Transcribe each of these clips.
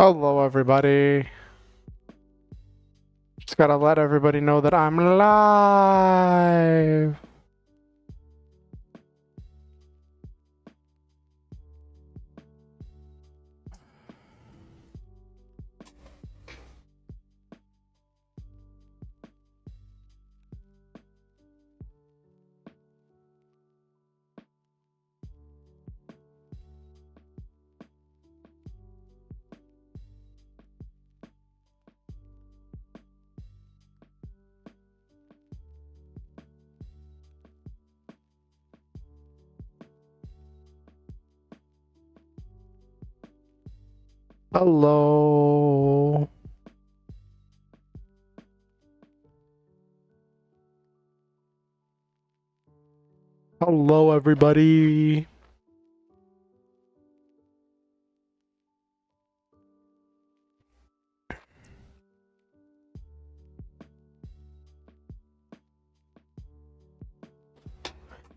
Hello, everybody. Just gotta let everybody know that I'm live. Hello. Hello, everybody.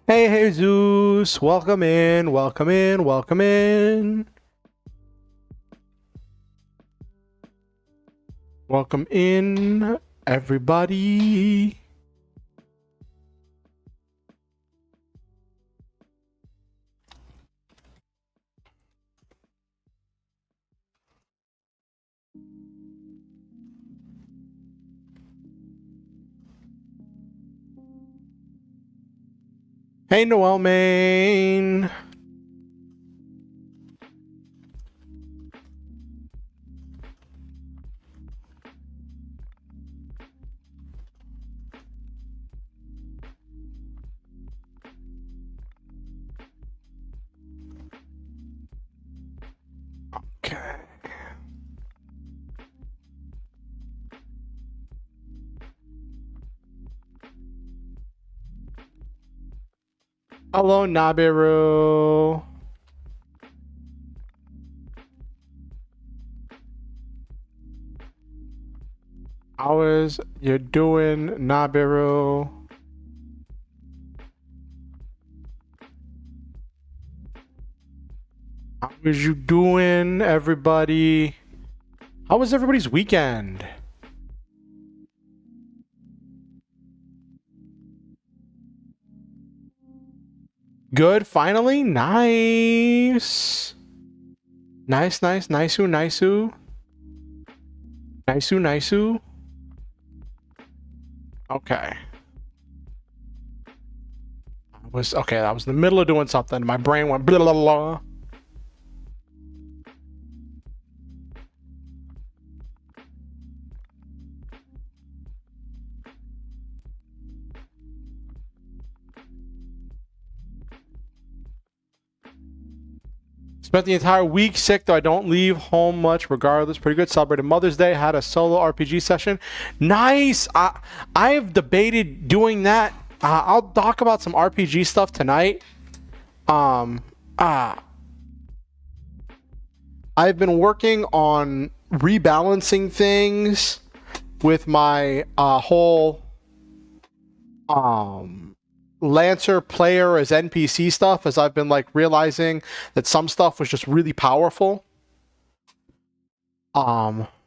Hey, Jesus. Welcome in, welcome in, welcome in. Welcome in, everybody. Hey, Noel Main. Okay. Hello, Nabiru. How is you doing, Nabiru? How is you doing, everybody? How was everybody's weekend? Good, finally? Nice. Nice, nice, niceu, niceu. Niceu, niceu. Okay. That was in the middle of doing something. My brain went blah, blah, blah. Spent the entire week sick, though I don't leave home much regardless. Pretty good. Celebrated Mother's Day. Had a solo RPG session. Nice. I've debated doing that. I'll talk about some RPG stuff tonight. I've been working on rebalancing things with my whole Lancer player as NPC stuff, as I've been like realizing that some stuff was just really powerful. Baba.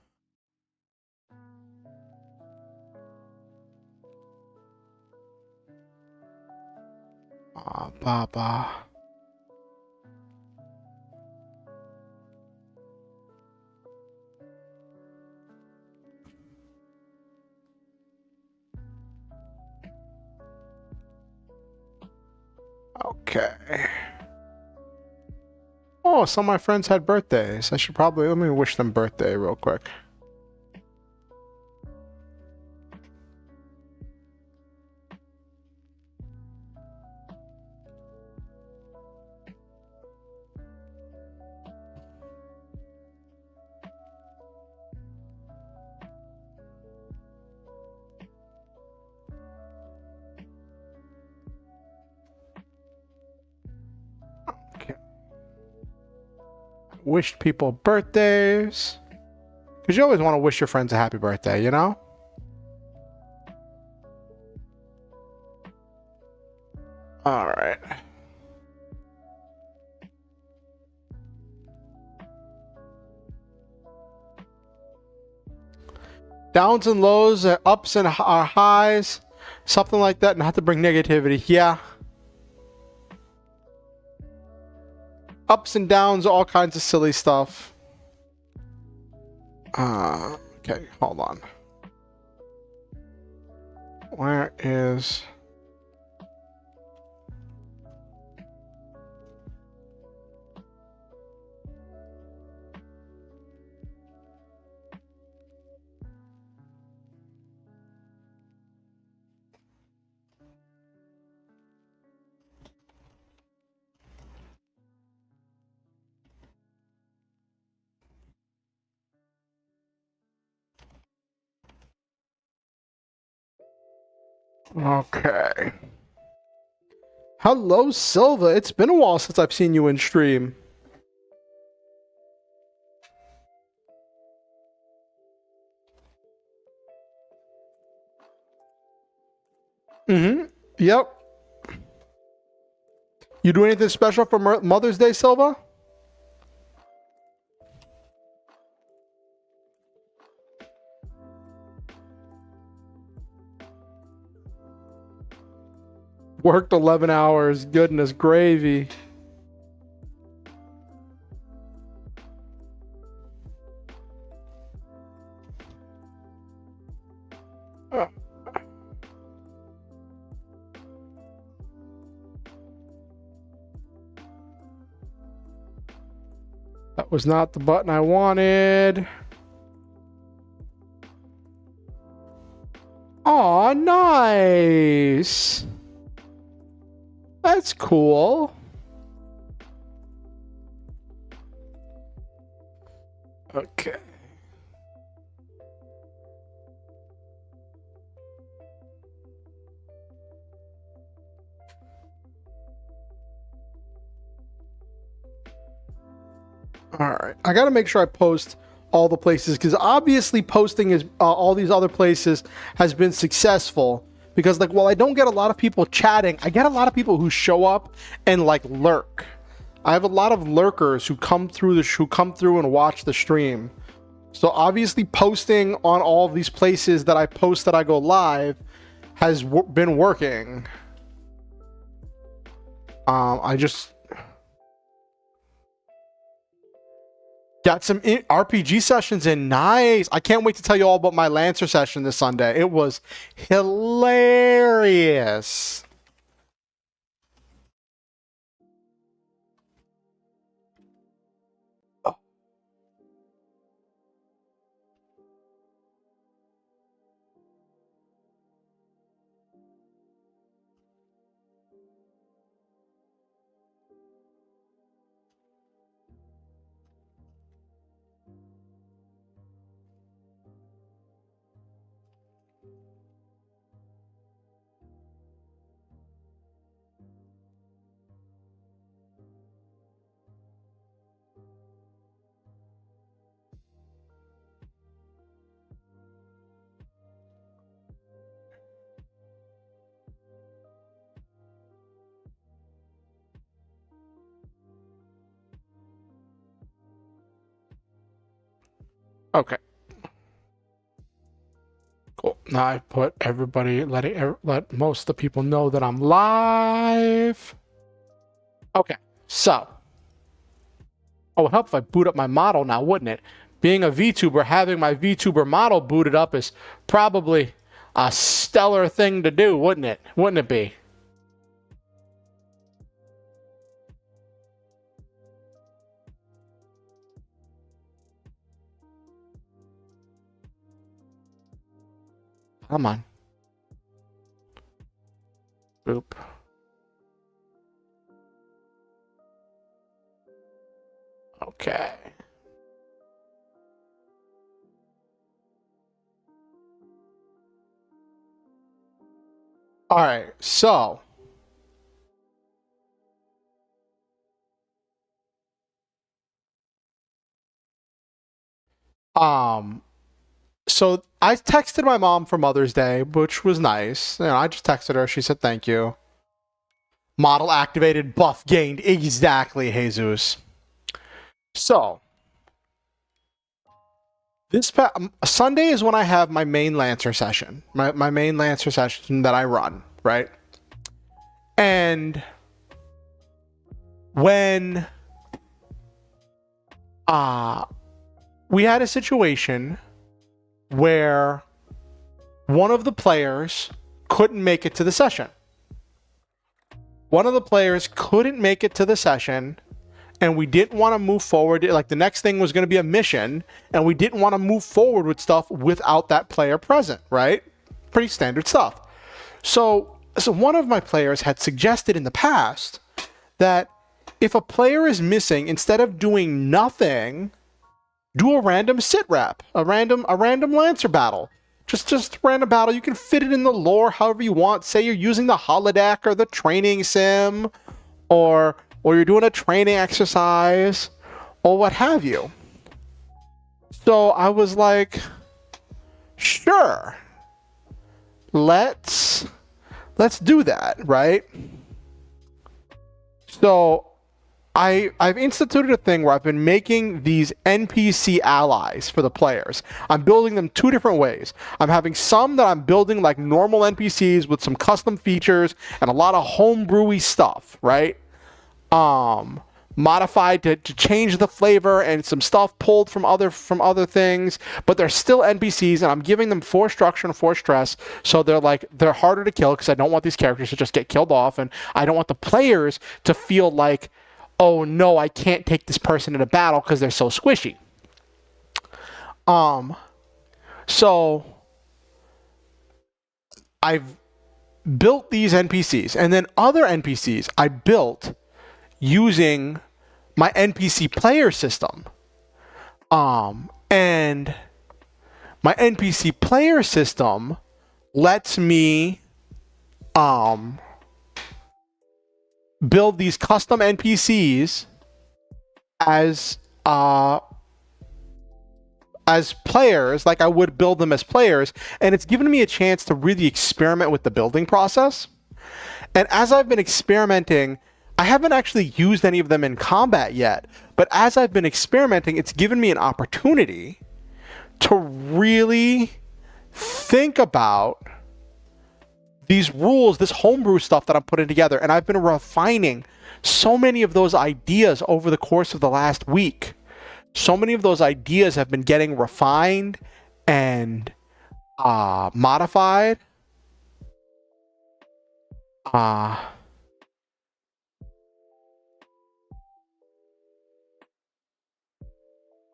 Okay. Oh, some of my friends had birthdays. I should probably, let me wish them birthday real quick. Wished people birthdays. Because you always want to wish your friends a happy birthday, you know? Alright. Downs and lows, ups and highs, something like that. Not to bring negativity. Yeah. Ups and downs, all kinds of silly stuff. Okay, hold on. Where is... Okay. Hello, Silva. It's been a while since I've seen you in stream. Yep. You do anything special for Mother's Day, Silva? Worked 11 hours. Goodness gravy. That was not the button I wanted. Aw, nice. That's cool. Okay. All right. I got to make sure I post all the places because obviously posting is all these other places has been successful. Because like, while I don't get a lot of people chatting, I get a lot of people who show up and like lurk. I have a lot of lurkers who come through and watch the stream. So obviously posting on all of these places that I post that I go live has been working. I just got some RPG sessions in. Nice. I can't wait to tell you all about my Lancer session this Sunday. It was hilarious. Okay. Cool. Now I put everybody, let most of the people know that I'm live. Okay. So. Oh, it would help if I boot up my model now, wouldn't it? Being a VTuber, having my VTuber model booted up is probably a stellar thing to do, wouldn't it? Wouldn't it be? Come on. Boop. Okay. All right. So. So I texted my mom for Mother's Day, which was nice. You know, I just texted her. She said thank you. Model activated, buff gained. Exactly, Jesus. So, Sunday is when I have my main Lancer session, my main Lancer session that I run, right? And when we had a situation where one of the players couldn't make it to the session. One of the players couldn't make it to the session, and we didn't want to move forward. Like, the next thing was going to be a mission, and we didn't want to move forward with stuff without that player present, right? Pretty standard stuff. So one of my players had suggested in the past that if a player is missing, instead of doing nothing, do a random sit rep, a random Lancer battle. Just a random battle. You can fit it in the lore however you want. Say you're using the holodeck or the training sim, or you're doing a training exercise, or what have you. So I was like, sure, let's do that, right? So I've instituted a thing where I've been making these NPC allies for the players. I'm building them two different ways. I'm having some that I'm building like normal NPCs with some custom features and a lot of homebrewy stuff, right? Modified to change the flavor and some stuff pulled from other things, but they're still NPCs, and I'm giving them 4 structure and 4 stress, so they're harder to kill, because I don't want these characters to just get killed off, and I don't want the players to feel like, oh no, I can't take this person in a battle because they're so squishy. So I've built these NPCs, and then other NPCs I built using my NPC player system. And my NPC player system lets me build these custom NPCs as players, like I would build them as players, and it's given me a chance to really experiment with the building process. And as I've been experimenting, I haven't actually used any of them in combat yet, but as I've been experimenting, it's given me an opportunity to really think about these rules, this homebrew stuff that I'm putting together, and I've been refining so many of those ideas over the course of the last week. So many of those ideas have been getting refined and modified.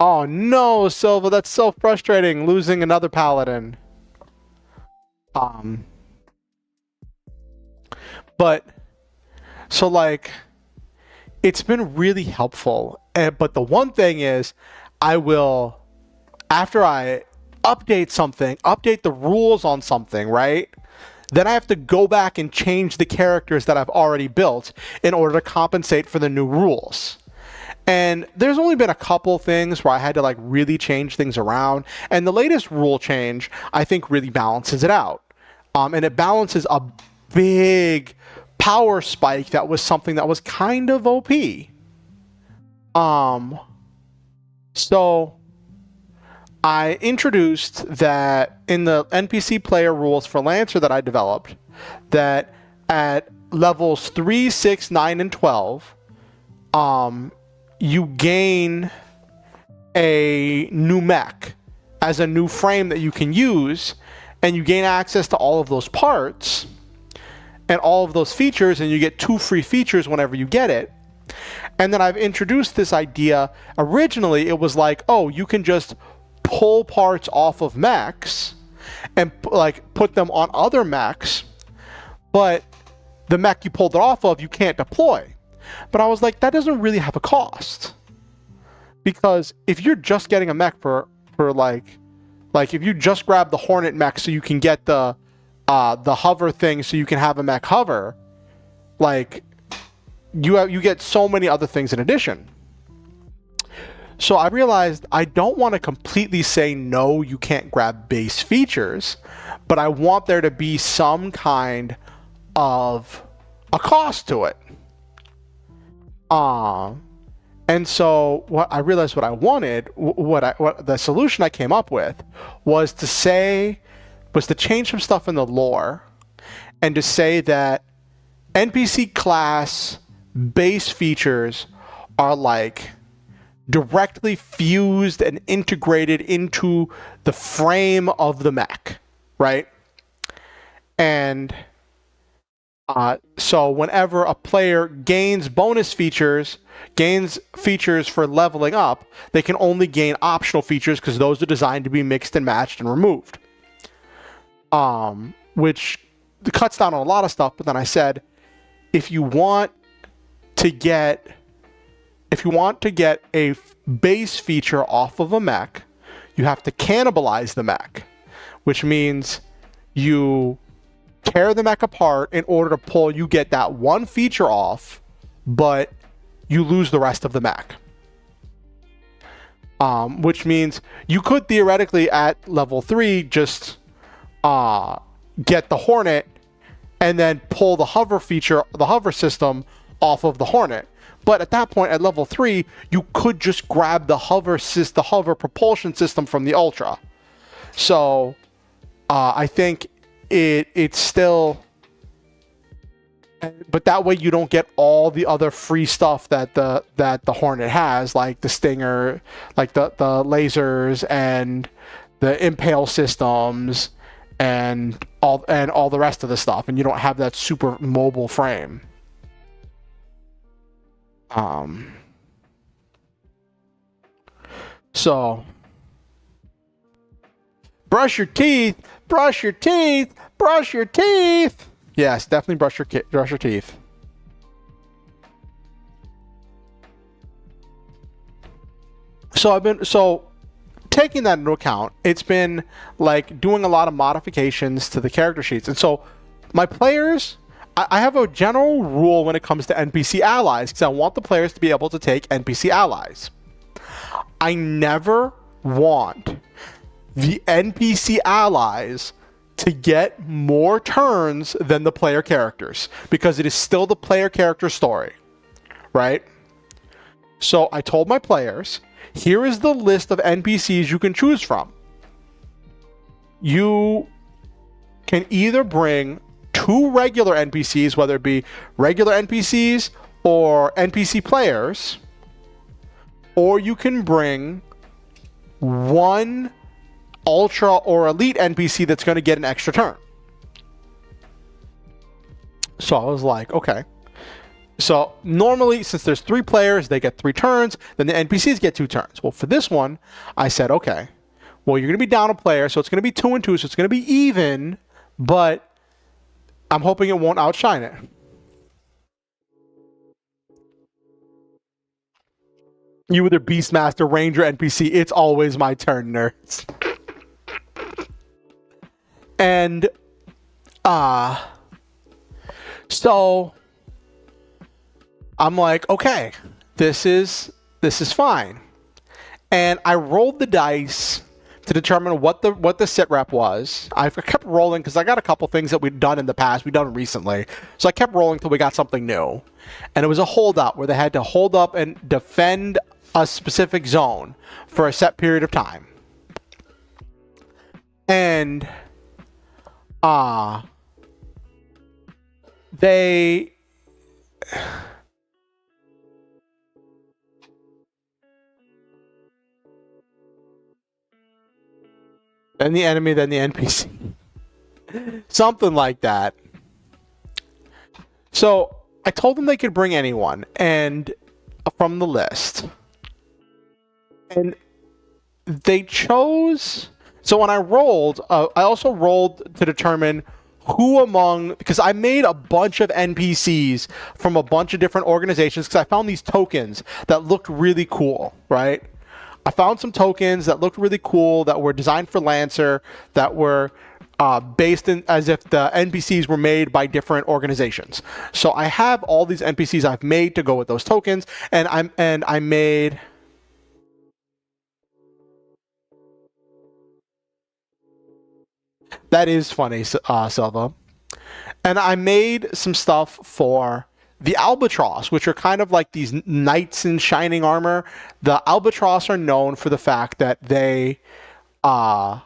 Oh no, Silva, that's so frustrating, losing another paladin. But so like, it's been really helpful. But the one thing is, I will, after I update the rules on something, right? Then I have to go back and change the characters that I've already built in order to compensate for the new rules. And there's only been a couple things where I had to like really change things around. And the latest rule change, I think, really balances it out. And it balances a big power spike that was something that was kind of OP. So I introduced that in the NPC player rules for Lancer that I developed, that at levels 3, 6, 9, and 12, you gain a new mech as a new frame that you can use, and you gain access to all of those parts and all of those features, and you get 2 free features whenever you get it. And then I've introduced this idea. Originally, it was like, oh, you can just pull parts off of mechs and like put them on other mechs, but the mech you pulled it off of, you can't deploy. But I was like, that doesn't really have a cost, because if you're just getting a mech for like if you just grab the Hornet mech so you can get the hover thing so you can have a mech hover, like you get so many other things in addition. So I realized I don't want to completely say no, you can't grab base features, but I want there to be some kind of a cost to it. And And so what I realized what I wanted, what the solution I came up with was to change some stuff in the lore and to say that NPC class base features are like directly fused and integrated into the frame of the mech, right? And so whenever a player gains features for leveling up, they can only gain optional features because those are designed to be mixed and matched and removed. Which cuts down on a lot of stuff, but then I said, if you want to get a base feature off of a mech, you have to cannibalize the mech, which means you tear the mech apart in order to you get that one feature off, but you lose the rest of the mech. Which means you could theoretically at level 3 just get the Hornet and then pull the hover feature, the hover system off of the Hornet. But at that point, at level 3, you could just grab the hover propulsion system from the Ultra. So I think it's still, but that way you don't get all the other free stuff that the Hornet has, like the Stinger, like the lasers and the impale systems and all the rest of the stuff, and you don't have that super mobile frame. So brush your teeth, brush your teeth, brush your teeth. Yes, definitely brush your teeth. So taking that into account, it's been like doing a lot of modifications to the character sheets. And so my players, I have a general rule when it comes to NPC allies, because I want the players to be able to take NPC allies. I never want the NPC allies to get more turns than the player characters, because it is still the player character story, right? So I told my players, here is the list of NPCs you can choose from. You can either bring 2 regular NPCs, whether it be regular NPCs or NPC players, or you can bring 1 Ultra or Elite NPC that's going to get an extra turn. So I was like, okay. So normally, since there's 3 players, they get 3 turns, then the NPCs get 2 turns. Well, for this one, I said, okay, well, you're going to be down a player, so it's going to be 2 and 2, so it's going to be even, but I'm hoping it won't outshine it. You either Beastmaster, Ranger, NPC, it's always my turn, nerds. And, so I'm like, okay, this is fine. And I rolled the dice to determine what the sit rep was. I kept rolling because I got a couple things that we'd done in the past, we've done recently. So I kept rolling till we got something new. And it was a holdout where they had to hold up and defend a specific zone for a set period of time. And they then the enemy, then the NPC. Something like that. So I told them they could bring anyone and from the list. And they chose. So when I rolled, I also rolled to determine who among, because I made a bunch of NPCs from a bunch of different organizations, because I found these tokens that looked really cool, right? I found some tokens that looked really cool that were designed for Lancer, that were based in as if the NPCs were made by different organizations. So I have all these NPCs I've made to go with those tokens, and I made. That is funny, Silva. And I made some stuff for the albatross, which are kind of like these knights in shining armor, the albatross are known for the fact that they kind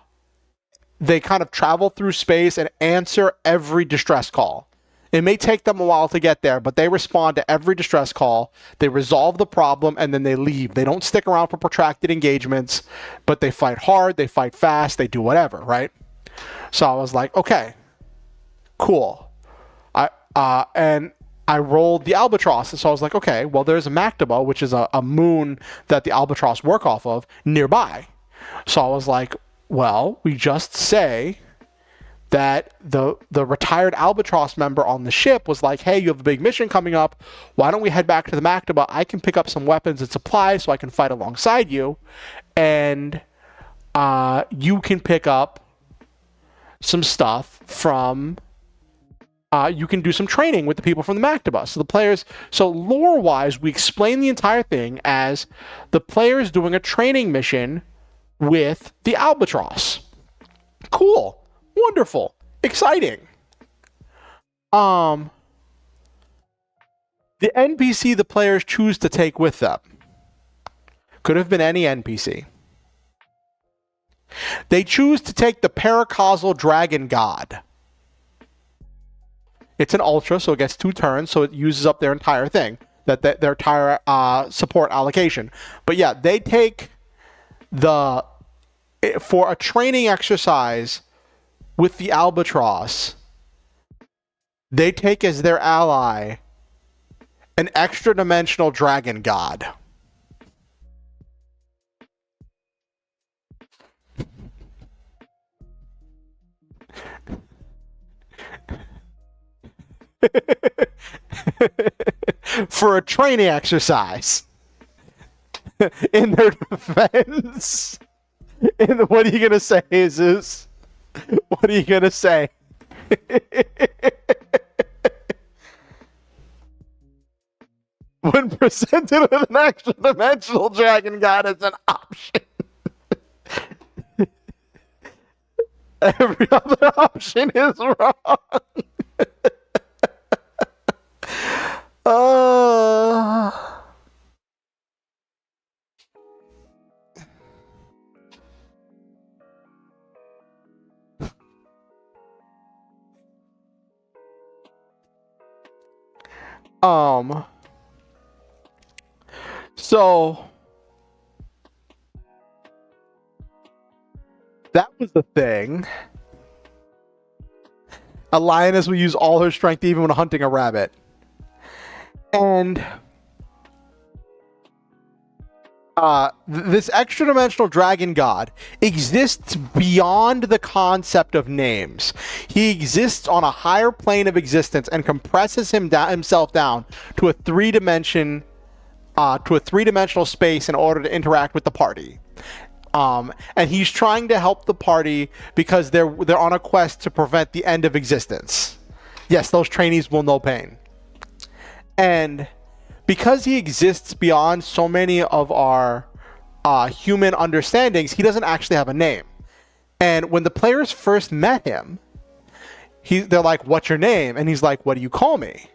of travel through space and answer every distress call. It may take them a while to get there, but they respond to every distress call. They resolve the problem, and then they leave. They don't stick around for protracted engagements, but they fight hard, they fight fast, they do whatever, right? So I was like, okay, cool. And I rolled the albatross, and so I was like, okay, well, there's a Maktaba, which is a moon that the albatross work off of, nearby. So I was like, well, we just say that the retired albatross member on the ship was like, hey, you have a big mission coming up. Why don't we head back to the Maktaba? I can pick up some weapons and supplies so I can fight alongside you. And you can pick up some stuff from... you can do some training with the people from the Maktaba. So the players... So lore-wise, we explain the entire thing as the players doing a training mission with the albatross. Cool. Wonderful. Exciting. The NPC the players choose to take with them could have been any NPC. They choose to take the paracausal dragon god. It's an ultra, so it gets 2 turns, so it uses up their entire thing, their entire support allocation. But yeah, they take for a training exercise with the albatross, they take as their ally an extra-dimensional dragon god. For a training exercise. In their defense. What are you going to say, Jesus? What are you going to say? When presented with an extra dimensional dragon god as an option, every other option is wrong. So that was the thing. A lioness will use all her strength even when hunting a rabbit. And this extra-dimensional dragon god exists beyond the concept of names. He exists on a higher plane of existence and compresses himself down to a three-dimensional space in order to interact with the party. And he's trying to help the party because they're on a quest to prevent the end of existence. Yes, those trainees will know pain. And because he exists beyond so many of our human understandings, he doesn't actually have a name. And when the players first met him, they're like, "What's your name?" And he's like, "What do you call me?"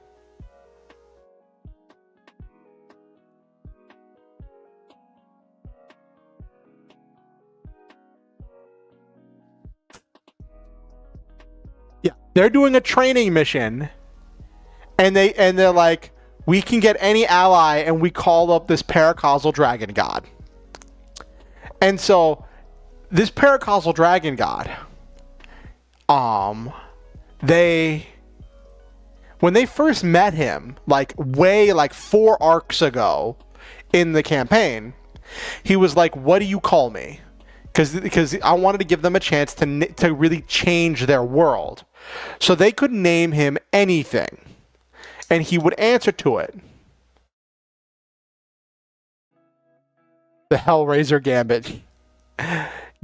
Yeah, they're doing a training mission, and they're like, "We can get any ally," and we call up this paracausal dragon god. And so this paracausal dragon god, when they first met him, like 4 arcs ago in the campaign, he was like, "What do you call me?" Because I wanted to give them a chance to really change their world. So they could name him anything, and he would answer to it. The Hellraiser Gambit.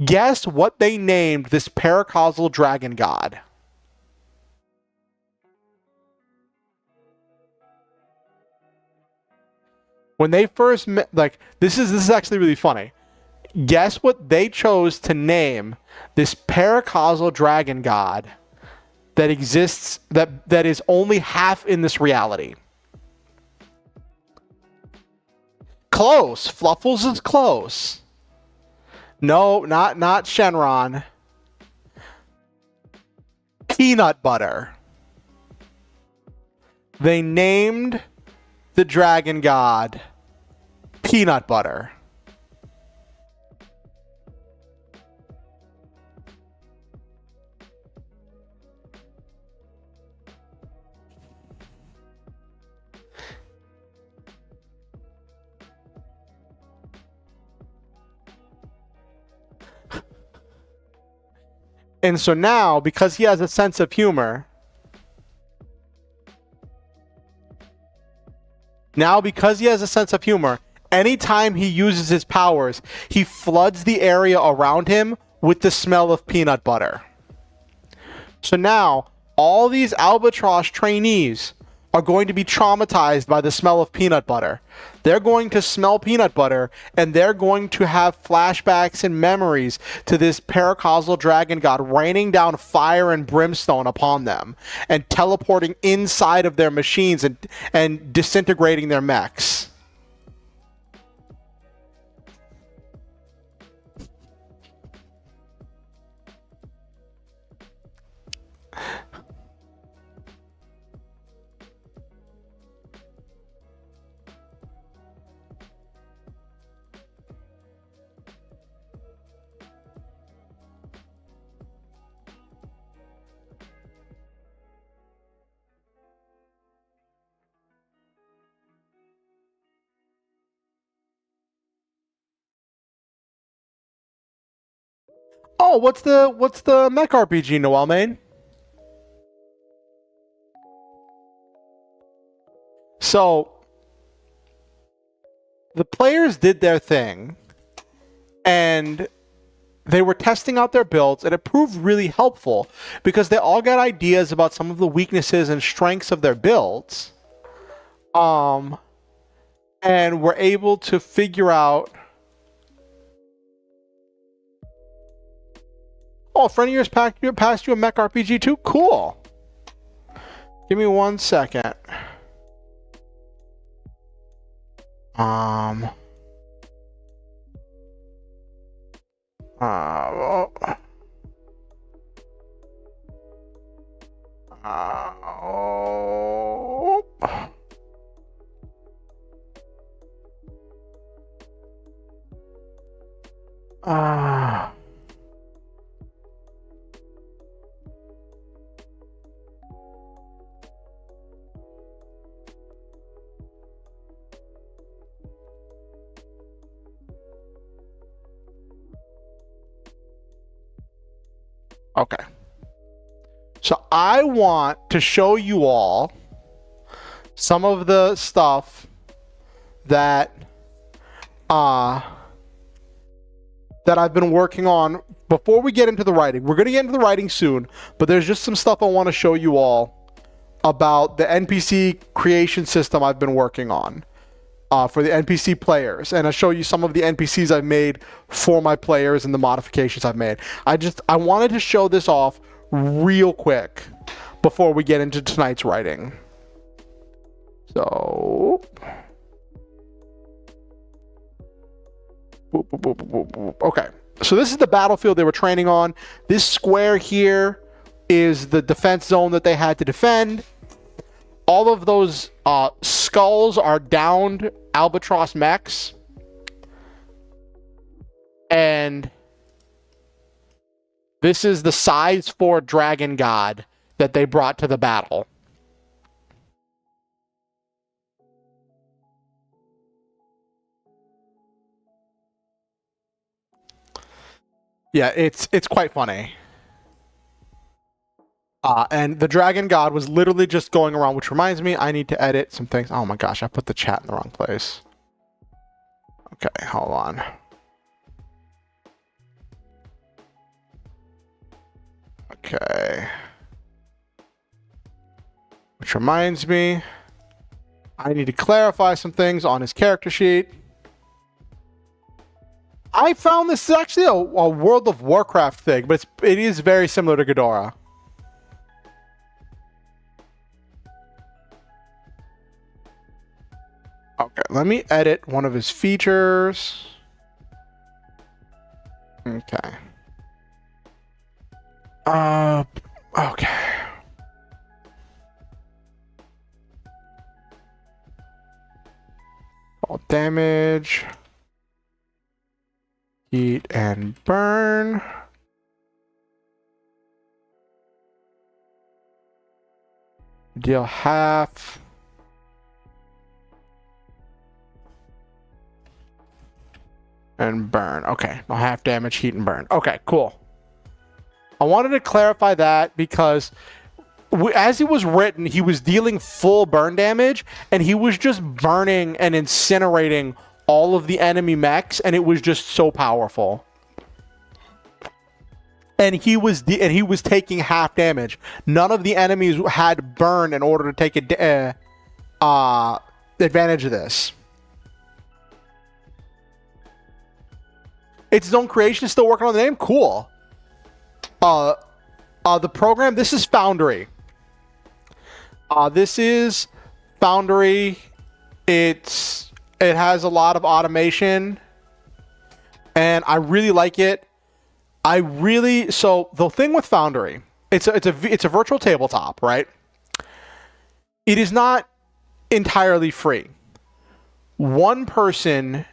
Guess what they named this paracausal dragon god? When they first met, this is actually really funny. Guess what they chose to name this paracausal dragon god that exists, that is only half in this reality. close. Fluffles is close. No, not Shenron. Peanut butter. They named the dragon god Peanut Butter. And so now, because he has a sense of humor, anytime he uses his powers, he floods the area around him with the smell of peanut butter. So now, all these Albatross trainees are going to be traumatized by the smell of peanut butter. They're going to smell peanut butter, and they're going to have flashbacks and memories to this paracausal dragon god raining down fire and brimstone upon them and teleporting inside of their machines and disintegrating their mechs. Oh, what's the mech RPG Noel made? So the players did their thing, and they were testing out their builds, and it proved really helpful because they all got ideas about some of the weaknesses and strengths of their builds, and were able to figure out. Oh, a friend of yours passed you a mech RPG too? Cool. Give me 1 second. Oh. Okay. So I want to show you all some of the stuff that I've been working on before we get into the writing. We're going to get into the writing soon, but there's just some stuff I want to show you all about the NPC creation system I've been working on for the NPC players, and I'll show you some of the NPCs I've made for my players and the modifications I've made. I wanted to show this off real quick before we get into tonight's writing. So, okay. So this is the battlefield they were training on. This square here is the defense zone that they had to defend. All of those skulls are downed Albatross mechs. And this is the size 4 dragon god that they brought to the battle. Yeah, it's quite funny. And the dragon god was literally just going around, which reminds me, I need to edit some things. Oh my gosh, I put the chat in the wrong place. Okay, hold on. Okay. Which reminds me, I need to clarify some things on his character sheet. I found this is actually a World of Warcraft thing, but it is very similar to Ghidorah. Okay, let me edit one of his features. Okay. Okay. All damage. Heat and burn. Deal half. And burn. Okay, no half damage, heat and burn. Okay, cool. I wanted to clarify that because as it was written, he was dealing full burn damage, and he was just burning and incinerating all of the enemy mechs, and it was just so powerful. And he was taking half damage. None of the enemies had burn in order to take advantage of this. It's his own creation, still working on the name? Cool. The program, this is Foundry. This is Foundry. It has a lot of automation, and I really like it. So the thing with Foundry, it's a virtual tabletop, right? It is not entirely free. One person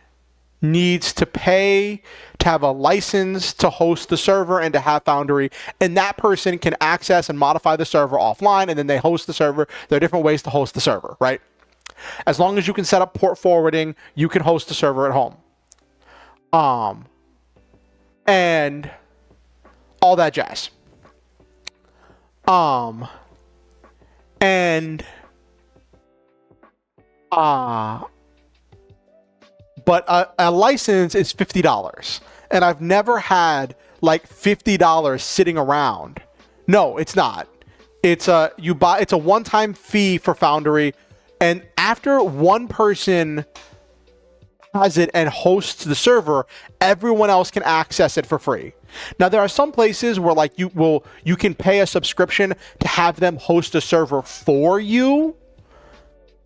needs to pay to have a license to host the server and to have Foundry, and that person can access and modify the server offline, and then they host the server. There are different ways to host the server, right? As long as you can set up port forwarding, you can host the server at home. And all that jazz. But a license is $50, and I've never had like $50 sitting around. No, it's not. It's a one-time fee for Foundry, and after one person has it and hosts the server, everyone else can access it for free. Now there are some places where like you can pay a subscription to have them host a server for you.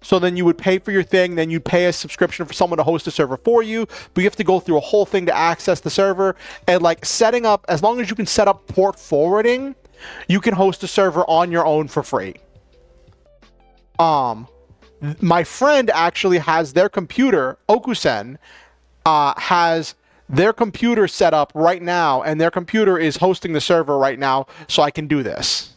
So then you would pay for your thing, then you'd pay a subscription for someone to host a server for you, but you have to go through a whole thing to access the server. And like setting up, as long as you can set up port forwarding, you can host a server on your own for free. My friend actually has their computer, Okusen, has their computer set up right now, and their computer is hosting the server right now, so I can do this.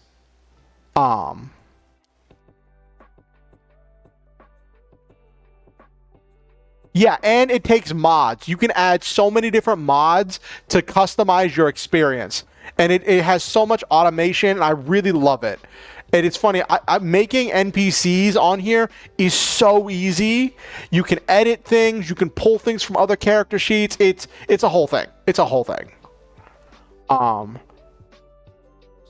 Yeah, and it takes mods. You can add so many different mods to customize your experience. And it has so much automation, and I really love it. And it's funny, I'm making NPCs on here is so easy. You can edit things, you can pull things from other character sheets. It's a whole thing. It's a whole thing. So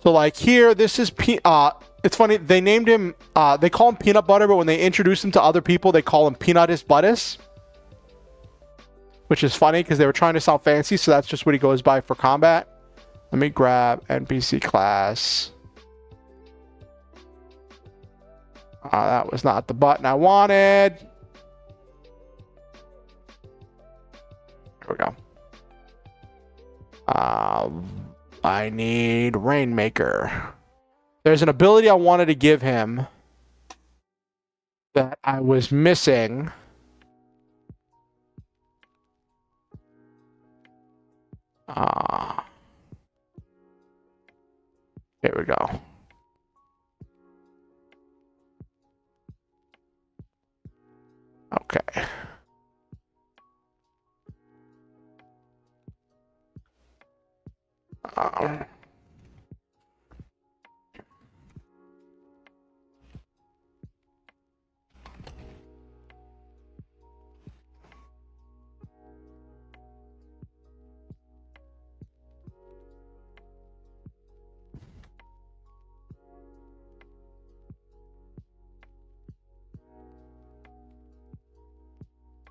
like here, this is it's funny, they named him they call him Peanut Butter, but when they introduce him to other people, they call him Peanutus Buttus. Which is funny because they were trying to sound fancy, so that's just what he goes by for combat. Let me grab NPC class. That was not the button I wanted. There we go. I need Rainmaker. There's an ability I wanted to give him that I was missing. Here we go. Okay.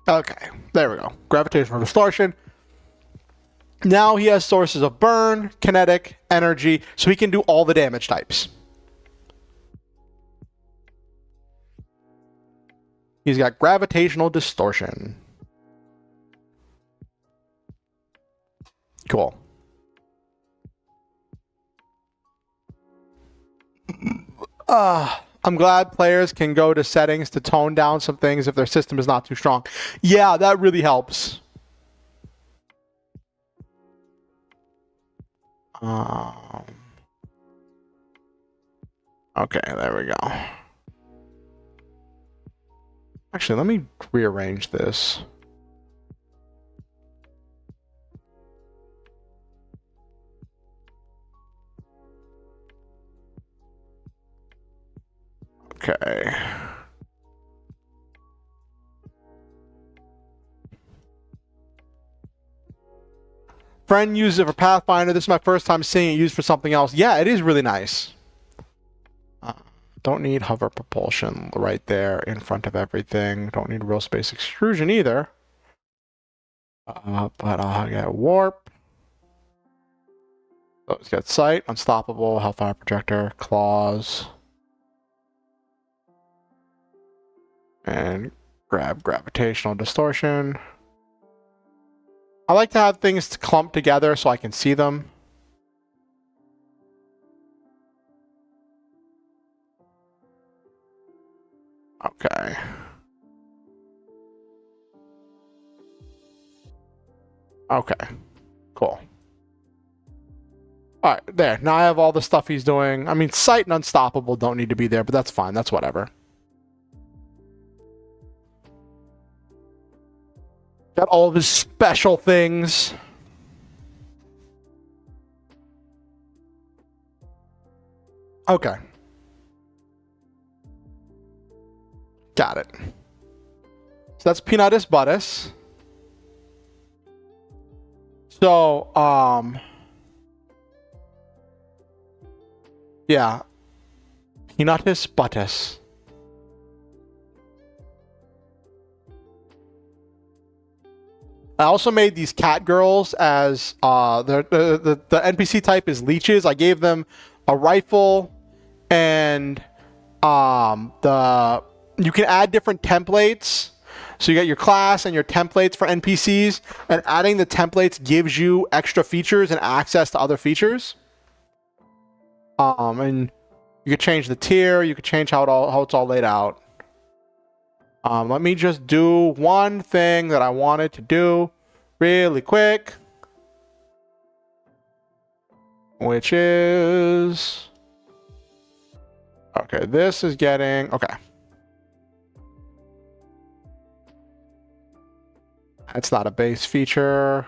Okay, there we go. Gravitational distortion. Now he has sources of burn, kinetic, energy, so he can do all the damage types. He's got gravitational distortion. Cool. I'm glad players can go to settings to tone down some things if their system is not too strong. Yeah, that really helps. Okay, there we go. Actually, let me rearrange this. Okay. Friend used it for Pathfinder. This is my first time seeing it used for something else. Yeah, it is really nice. Don't need hover propulsion right there in front of everything. Don't need real space extrusion either. But I'll get warp. So it's got sight, unstoppable, hellfire projector, claws. And grab gravitational distortion. I like to have things clumped together so I can see them. Okay. Okay. Cool. All right, there. Now I have all the stuff he's doing. I mean, sight and unstoppable don't need to be there, but that's fine. That's whatever. Got all of his special things. Okay. Got it. So that's Peanutus Buttus. So, yeah. Peanutus Buttus. I also made these cat girls as the NPC type is leeches. I gave them a rifle and you can add different templates. So you got your class and your templates for NPCs, and adding the templates gives you extra features and access to other features. And you could change the tier. You could change how it's all laid out. Let me just do one thing that I wanted to do really quick, which is, okay, this is getting, okay. That's not a base feature.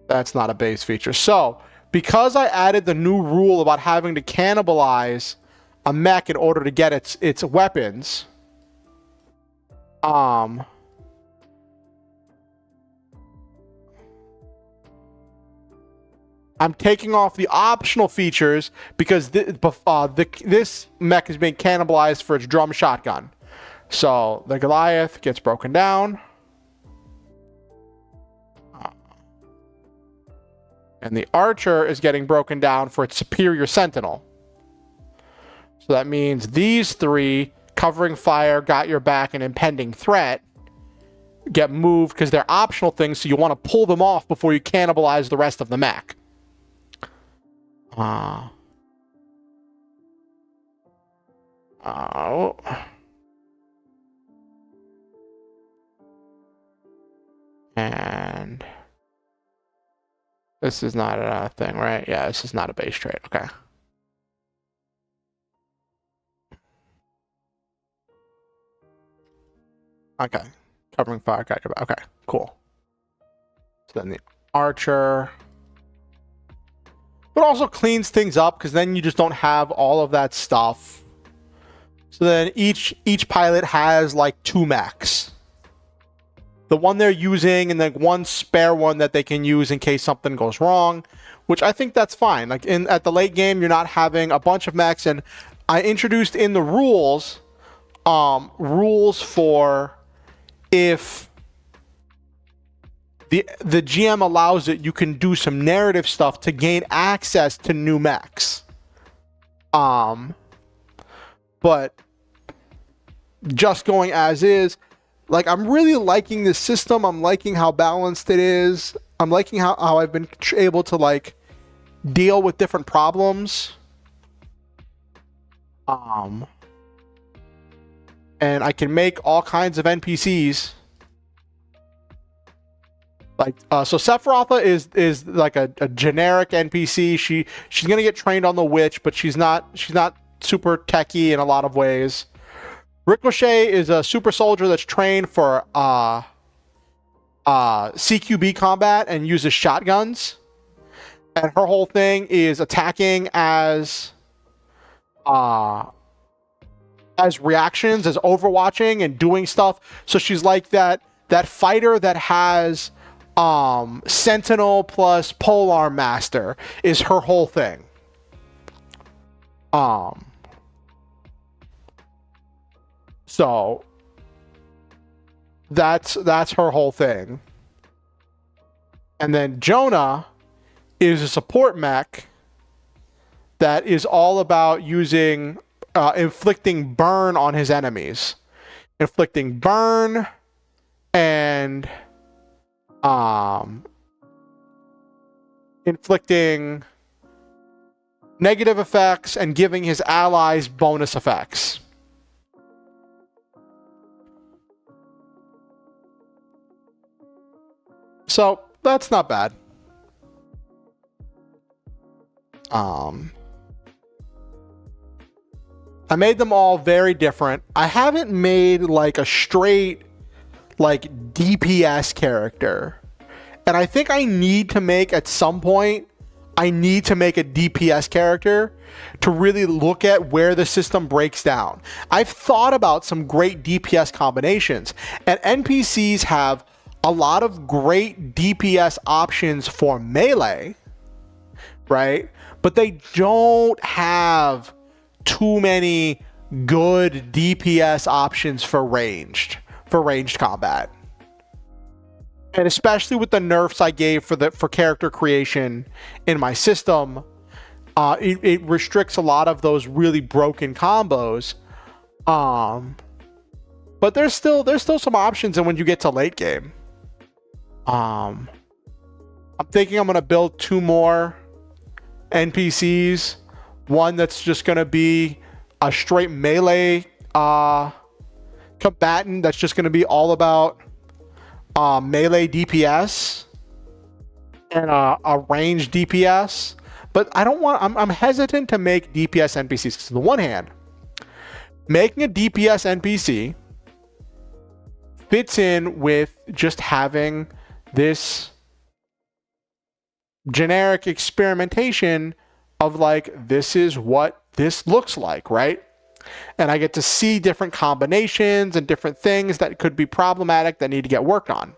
That's not a base feature. So, because I added the new rule about having to cannibalize a mech in order to get its weapons, I'm taking off the optional features because this mech is being cannibalized for its drum shotgun. So the Goliath gets broken down. And the Archer is getting broken down for its superior sentinel. So that means these three, covering fire, got your back, and impending threat, get moved because they're optional things, so you want to pull them off before you cannibalize the rest of the mech. And this is not a thing, right? Yeah, this is not a base trait. Okay. Okay. Covering fire. Okay, cool. So then the Archer. But also cleans things up because then you just don't have all of that stuff. So then each pilot has like 2 mechs. The one they're using and then one spare one that they can use in case something goes wrong, which I think that's fine. Like at the late game, you're not having a bunch of mechs, and I introduced in the rules for if the GM allows it, you can do some narrative stuff to gain access to new mechs. But just going as is. Like, I'm really liking this system. I'm liking how balanced it is. I'm liking how I've been able to, like, deal with different problems. And I can make all kinds of NPCs. Like, so Sephiroth is like a generic NPC. She's gonna get trained on the witch, but she's not super techie in a lot of ways. Ricochet is a super soldier that's trained for CQB combat and uses shotguns. And her whole thing is attacking as reactions, as overwatching and doing stuff. So she's like that fighter that has Sentinel plus Polearm Master is her whole thing. So that's her whole thing. And then Jonah is a support mech that is all about using inflicting burn on his enemies. Inflicting burn and inflicting negative effects and giving his allies bonus effects. So that's not bad. I made them all very different. I haven't made like a straight like DPS character. And I think I need to make at some point, I need to make a DPS character to really look at where the system breaks down. I've thought about some great DPS combinations, and NPCs have a lot of great DPS options for melee, right? But they don't have too many good DPS options for ranged combat. And especially with the nerfs I gave for character creation in my system, it restricts a lot of those really broken combos. But there's still some options, and when you get to late game, I'm thinking I'm gonna build 2 more NPCs. One that's just gonna be a straight melee combatant that's just gonna be all about melee DPS and a ranged DPS. But I don't want. I'm hesitant to make DPS NPCs because on the one hand, making a DPS NPC fits in with just having this generic experimentation of like, this is what this looks like, right? And I get to see different combinations and different things that could be problematic that need to get worked on.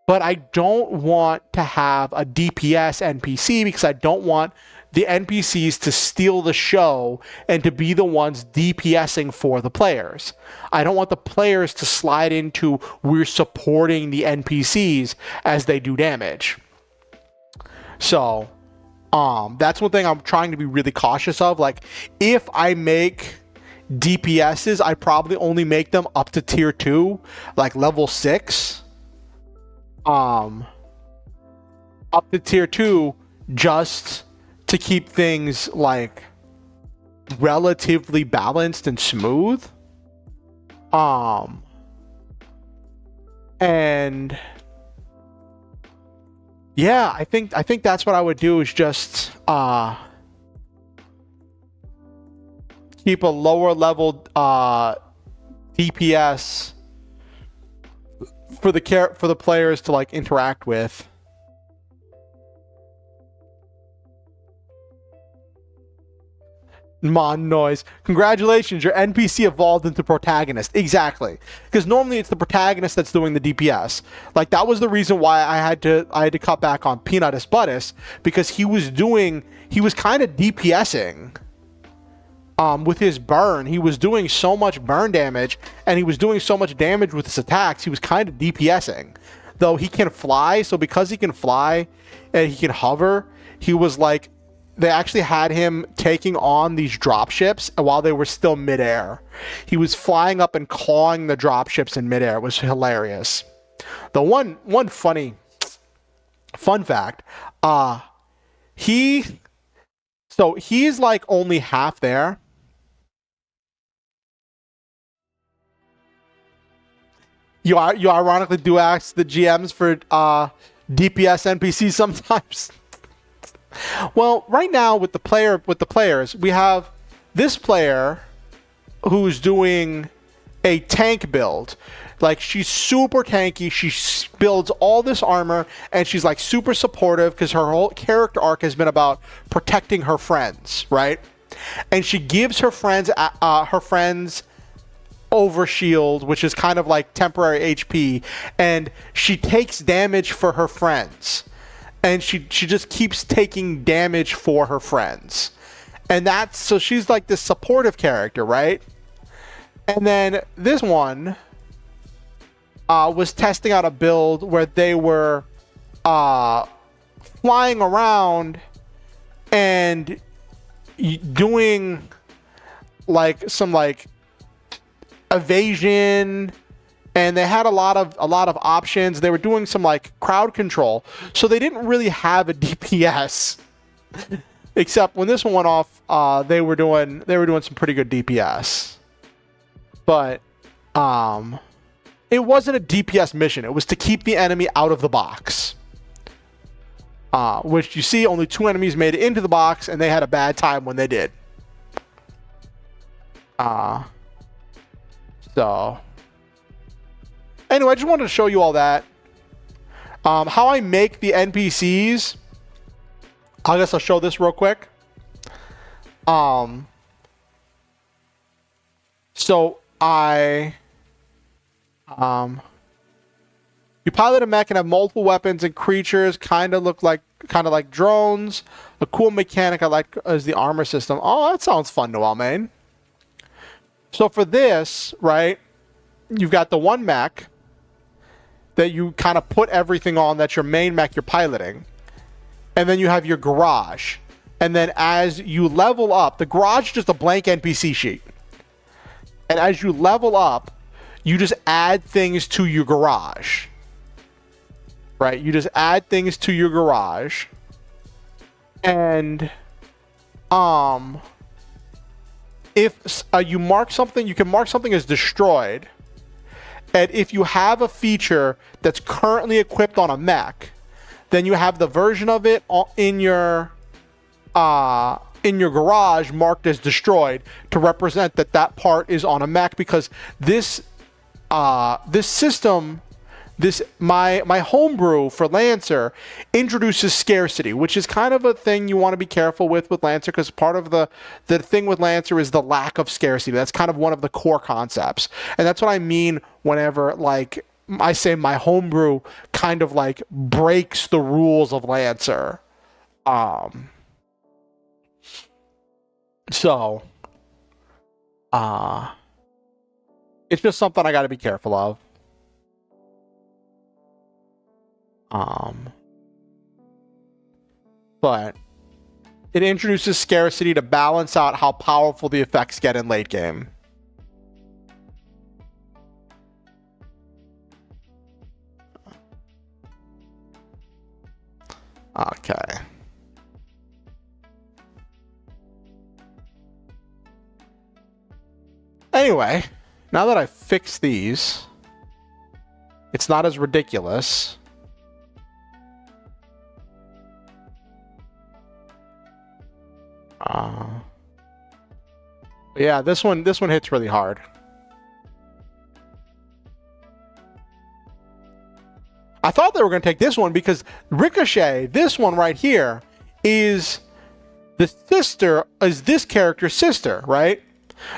But I don't want to have a DPS NPC because I don't want the NPCs to steal the show and to be the ones DPSing for the players. I don't want the players to slide into we're supporting the NPCs as they do damage. So, that's one thing I'm trying to be really cautious of. Like, if I make DPSs, I probably only make them up to tier 2, like level 6. Up to tier 2, just to keep things like relatively balanced and smooth. And yeah, I think that's what I would do, is just keep a lower level DPS for the players to like interact with. Mon Noise, congratulations, your NPC evolved into protagonist. Exactly, because normally it's the protagonist that's doing the DPS. Like, that was the reason why I had to cut back on Peanutus Buttus, because he was kind of DPSing with his burn. He was doing so much burn damage, and he was doing so much damage with his attacks. He was kind of DPSing, though he can fly. So because he can fly and he can hover, he was like they actually had him taking on these dropships while they were still midair. He was flying up and clawing the dropships in midair. It was hilarious. The one fun fact, he's like only half there. You ironically do ask the GMs for DPS NPCs sometimes. Well, right now with the players, we have this player who's doing a tank build. Like, she's super tanky. She builds all this armor, and she's like super supportive because her whole character arc has been about protecting her friends, right? And she gives her friends overshield, which is kind of like temporary HP, and she takes damage for her friends. And she just keeps taking damage for her friends. And so she's like this supportive character, right? And then this one was testing out a build where they were flying around and doing like some like evasion, and they had a lot of options. They were doing some like crowd control, so they didn't really have a DPS. Except when this one went off, they were doing some pretty good DPS. But it wasn't a DPS mission. It was to keep the enemy out of the box. Which you see, only 2 enemies made it into the box, and they had a bad time when they did. So anyway, I just wanted to show you all that. How I make the NPCs. I guess I'll show this real quick. So you pilot a mech and have multiple weapons and creatures, kind of like drones. A cool mechanic I like is the armor system. Oh, that sounds fun, Noel, man. So for this, right, you've got the one mech that you kind of put everything on. That's your main mech you're piloting. And then you have your garage. And then as you level up, the garage is just a blank NPC sheet. And as you level up, you just add things to your garage. Right? You just add things to your garage. And if you mark something, you can mark something as destroyed. And if you have a feature that's currently equipped on a mech, then you have the version of it in your garage marked as destroyed to represent that part is on a mech, because this system, my homebrew for Lancer introduces scarcity, which is kind of a thing you want to be careful with Lancer, because part of the thing with Lancer is the lack of scarcity. That's kind of one of the core concepts, and that's what I mean whenever like I say my homebrew kind of like breaks the rules of Lancer. So it's just something I got to be careful of. But it introduces scarcity to balance out how powerful the effects get in late game. Okay. Anyway, now that I've fixed these, it's not as ridiculous. Yeah, this one hits really hard. I thought they were going to take this one because Ricochet, this one right here, is the sister, is this character's sister, right?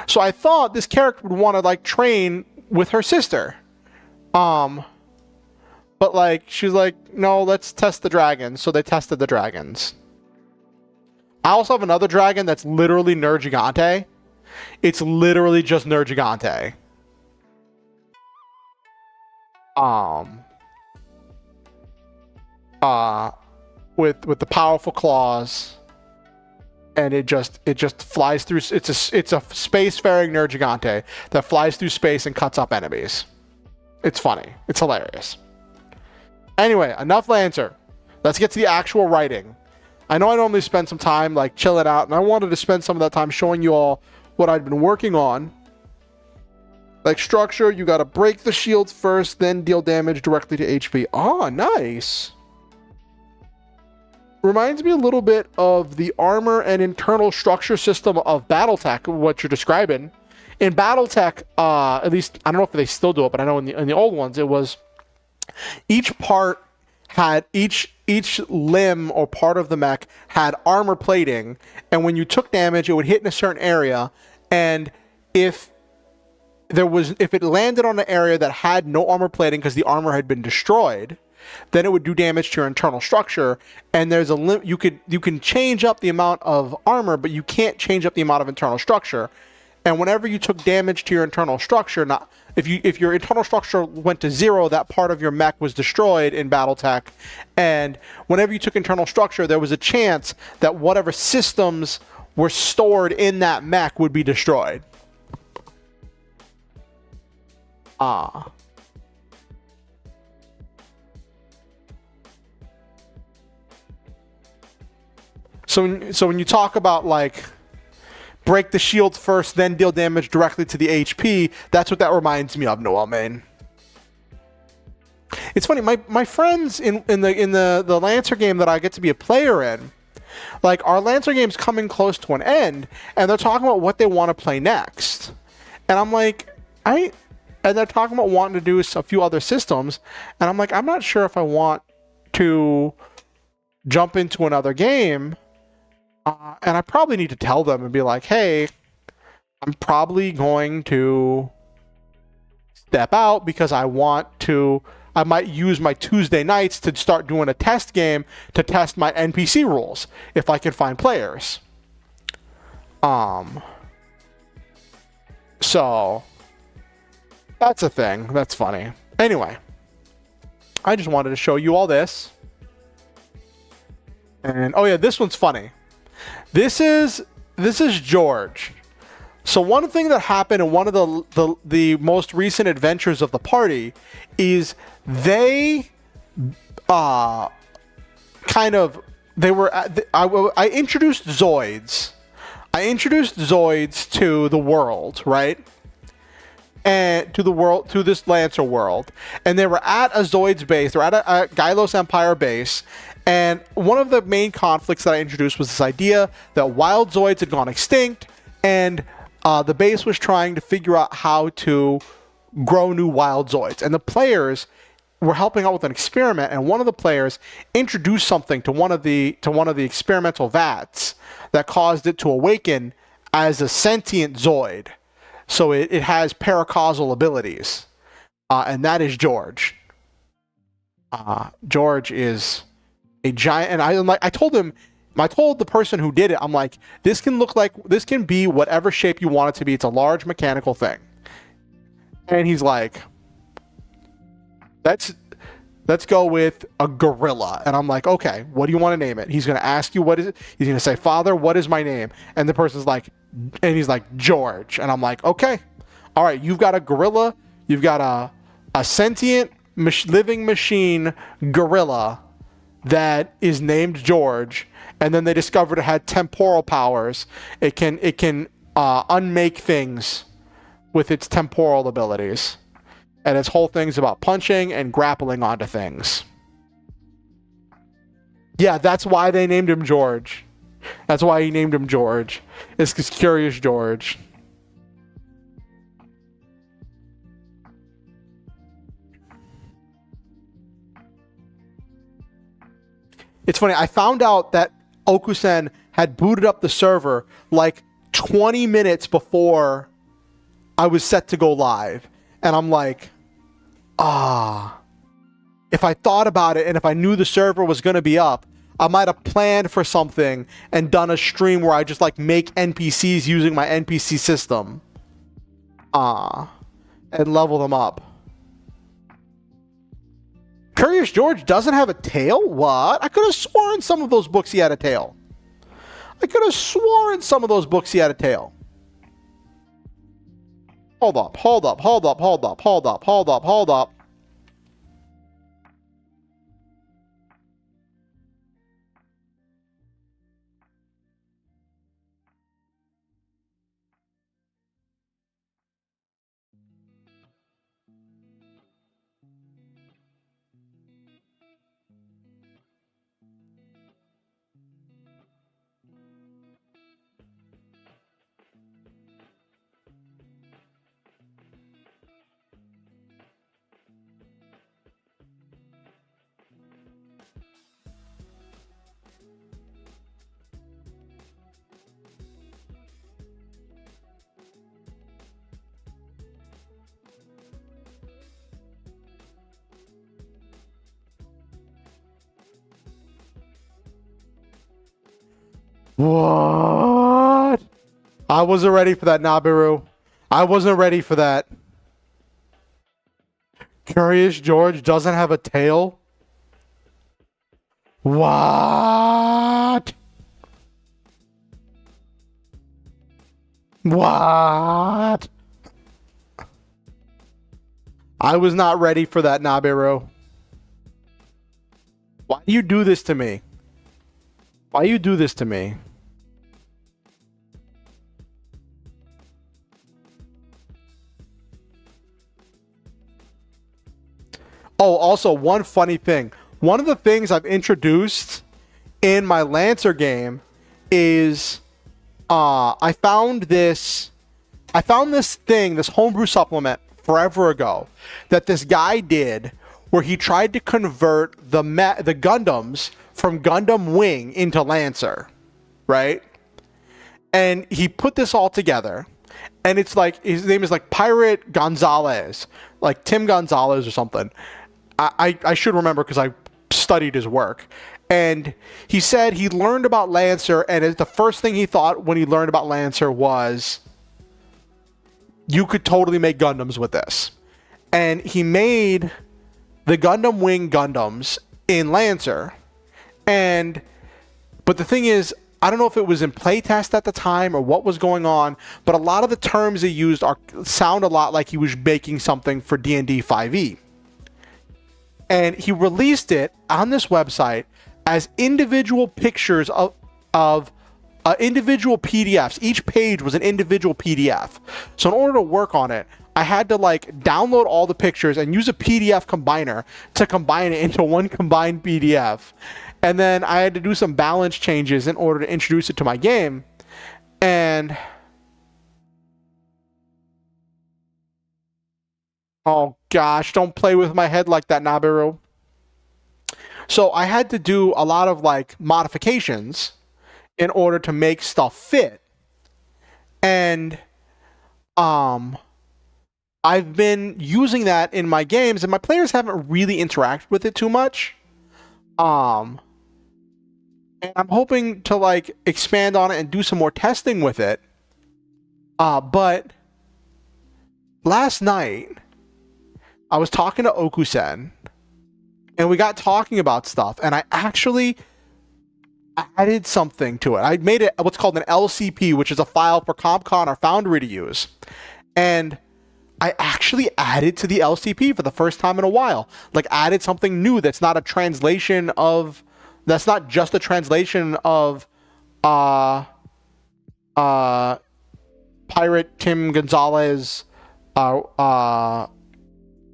So I thought this character would want to like train with her sister. But like she's like, no, let's test the dragons. So they tested the dragons. I also have another dragon that's literally Nergigante. It's literally just Nergigante. With the powerful claws. and it just flies through. It's a spacefaring Nerd Gigante that flies through space and cuts up enemies. It's funny. It's hilarious. Anyway, enough Lancer. Let's get to the actual writing. I know I normally spend some time like chilling out, and I wanted to spend some of that time showing you all what I'd been working on. Like structure, you gotta break the shields first, then deal damage directly to HP. Oh, nice. Reminds me a little bit of the armor and internal structure system of BattleTech, what you're describing. In BattleTech, at least, I don't know if they still do it, but I know in the old ones, it was each part had, each limb or part of the mech had armor plating, and when you took damage, it would hit in a certain area, and if it landed on an area that had no armor plating because the armor had been destroyed, then it would do damage to your internal structure. And there's a limit. You can change up the amount of armor, but you can't change up the amount of internal structure. And whenever you took damage to your internal structure, if your internal structure went to 0, that part of your mech was destroyed in BattleTech. And whenever you took internal structure, there was a chance that whatever systems were stored in that mech would be destroyed. So when you talk about like break the shield first, then deal damage directly to the HP, that's what that reminds me of, Noel, man. It's funny, my friends in the Lancer game that I get to be a player in, like our Lancer game's coming close to an end, and they're talking about what they want to play next. And I'm like, and they're talking about wanting to do a few other systems, and I'm like, I'm not sure if I want to jump into another game. And I probably need to tell them and be like, hey, I'm probably going to step out because I might use my Tuesday nights to start doing a test game to test my NPC rules if I can find players. So that's a thing. That's funny. Anyway, I just wanted to show you all this. And oh yeah, this one's funny. This is George. So one thing that happened in one of the most recent adventures of the party is I introduced Zoids. I introduced Zoids to the world, right? And to this Lancer world. And they were at a Zoids base. They're at a Gylos Empire base. And one of the main conflicts that I introduced was this idea that wild Zoids had gone extinct, and the base was trying to figure out how to grow new wild Zoids. And the players were helping out with an experiment, and one of the players introduced something to one of the experimental vats that caused it to awaken as a sentient Zoid. So it has paracausal abilities, and that is George. George is a giant, and I told the person who did it, I'm like, this can be whatever shape you want it to be. It's a large mechanical thing. And he's like, let's go with a gorilla. And I'm like, okay, what do you want to name it? He's going to ask you, what is it? He's going to say, Father, what is my name? And the person's like, and he's like, George. And I'm like, okay, all right, you've got a gorilla, you've got a sentient living machine gorilla that is named George, and then they discovered it had temporal powers. It can unmake things with its temporal abilities, and its whole thing's about punching and grappling onto things. Yeah, that's why they named him George. That's why he named him George. It's because Curious George. It's funny, I found out that Okusen had booted up the server like 20 minutes before I was set to go live. And I'm like, if I thought about it and if I knew the server was going to be up, I might have planned for something and done a stream where I just like make NPCs using my NPC system. And level them up. Curious George doesn't have a tail? What? I could have sworn some of those books he had a tail. I could have sworn some of those books he had a tail. Hold up, hold up, hold up, hold up, hold up, hold up, hold up. What? I wasn't ready for that, Nabiru. I wasn't ready for that. Curious George doesn't have a tail? What? What? I was not ready for that, Nabiru. Why do you do this to me? Why you do this to me? Oh, also, one funny thing. One of the things I've introduced in my Lancer game is I found this thing, this homebrew supplement forever ago that this guy did where he tried to convert the Gundams from Gundam Wing into Lancer, right? And he put this all together, and it's like, his name is like Pirate Gonzalez, like Tim Gonzalez or something. I should remember because I studied his work. And he said he learned about Lancer, and the first thing he thought when he learned about Lancer was, you could totally make Gundams with this. And he made the Gundam Wing Gundams in Lancer. But the thing is, I don't know if it was in playtest at the time or what was going on, but a lot of the terms he used sound a lot like he was making something for D&D 5e. And he released it on this website as individual pictures of individual PDFs. Each page was an individual PDF. So in order to work on it, I had to like download all the pictures and use a PDF combiner to combine it into one combined PDF. And then I had to do some balance changes in order to introduce it to my game. And oh gosh, don't play with my head like that, Nabiru. So I had to do a lot of like modifications in order to make stuff fit. And I've been using that in my games, and my players haven't really interacted with it too much. And I'm hoping to like expand on it and do some more testing with it. But last night I was talking to Okusen, and we got talking about stuff, and I actually added something to it. I made it what's called an LCP, which is a file for CompCon or Foundry to use. And I actually added to the LCP for the first time in a while. Like, added something new that's not a translation of, that's not just a translation of Pirate Tim Gonzalez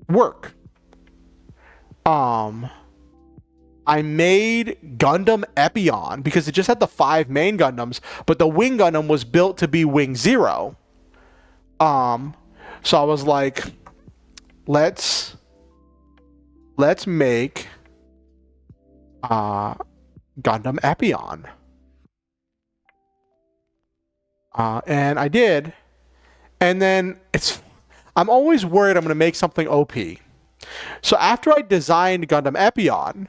work. I made Gundam Epion because it just had the 5 main Gundams, but the Wing Gundam was built to be Wing Zero. So I was like, let's make Gundam Epion. And I did. And then I'm always worried I'm going to make something OP. So after I designed Gundam Epion,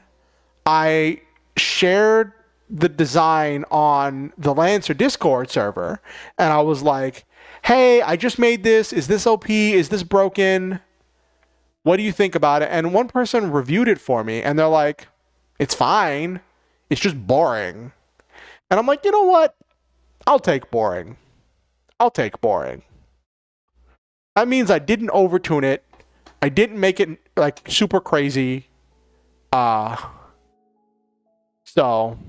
I shared the design on the Lancer Discord server, and I was like, hey, I just made this. Is this OP? Is this broken? What do you think about it? And one person reviewed it for me, and they're like, it's fine. It's just boring. And I'm like, you know what? I'll take boring. I'll take boring. That means I didn't overtune it. I didn't make it like super crazy. So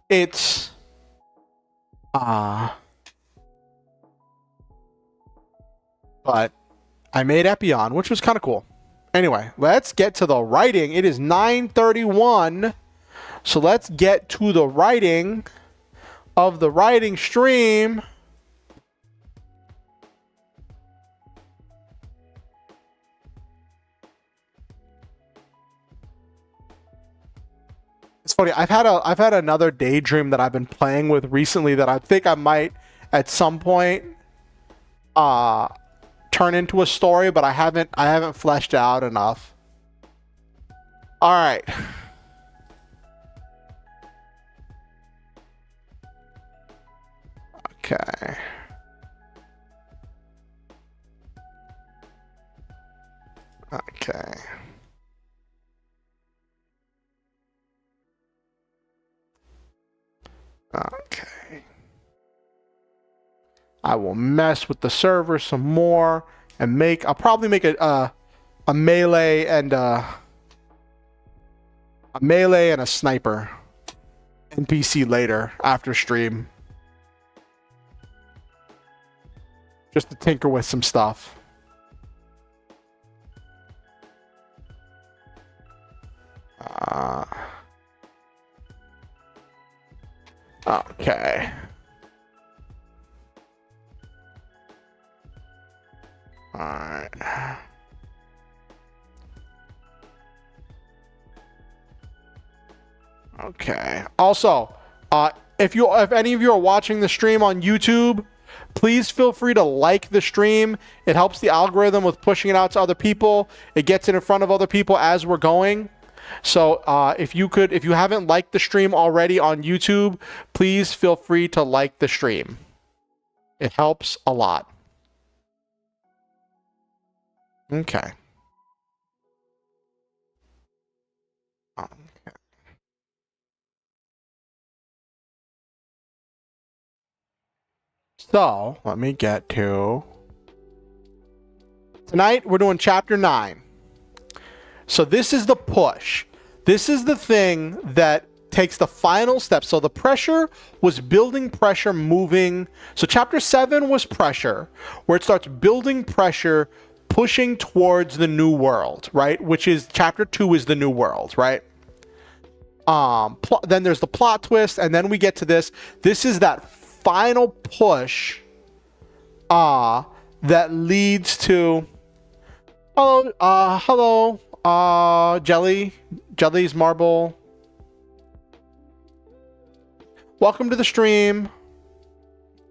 it's but I made Epion, which was kind of cool. Anyway, let's get to the writing. It is 9:31. So let's get to the writing of the writing stream. It's funny. I've had another daydream that I've been playing with recently that I think I might at some point turn into a story, but I haven't fleshed out enough. All right. Okay. Okay. Okay. I will mess with the server some more and I'll probably make a melee and a sniper NPC later after stream. Just to tinker with some stuff. Okay. All right. Okay. Also, if any of you are watching the stream on YouTube, please feel free to like the stream. It helps the algorithm with pushing it out to other people. It gets it in front of other people as we're going. So if you haven't liked the stream already on YouTube, please feel free to like the stream. It helps a lot. Okay. So let me get to tonight. We're doing chapter 9. So this is the push. This is the thing that takes the final step. So the pressure was building pressure, moving. So chapter 7 was pressure, where it starts building pressure, pushing towards the new world, right? Which is chapter 2 is the new world, right? Then there's the plot twist, and then we get to this. This is that final push that leads to hello Jelly's Marble, welcome to the stream.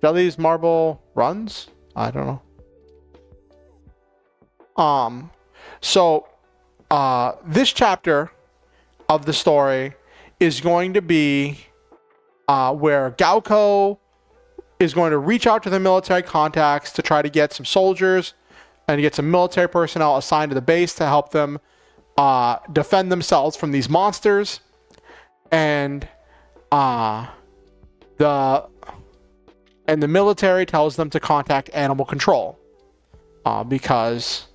Jelly's Marble runs, I don't know. So this chapter of the story is going to be where Gaoko is going to reach out to the military contacts to try to get some soldiers and get some military personnel assigned to the base to help them defend themselves from these monsters. And the military tells them to contact animal control because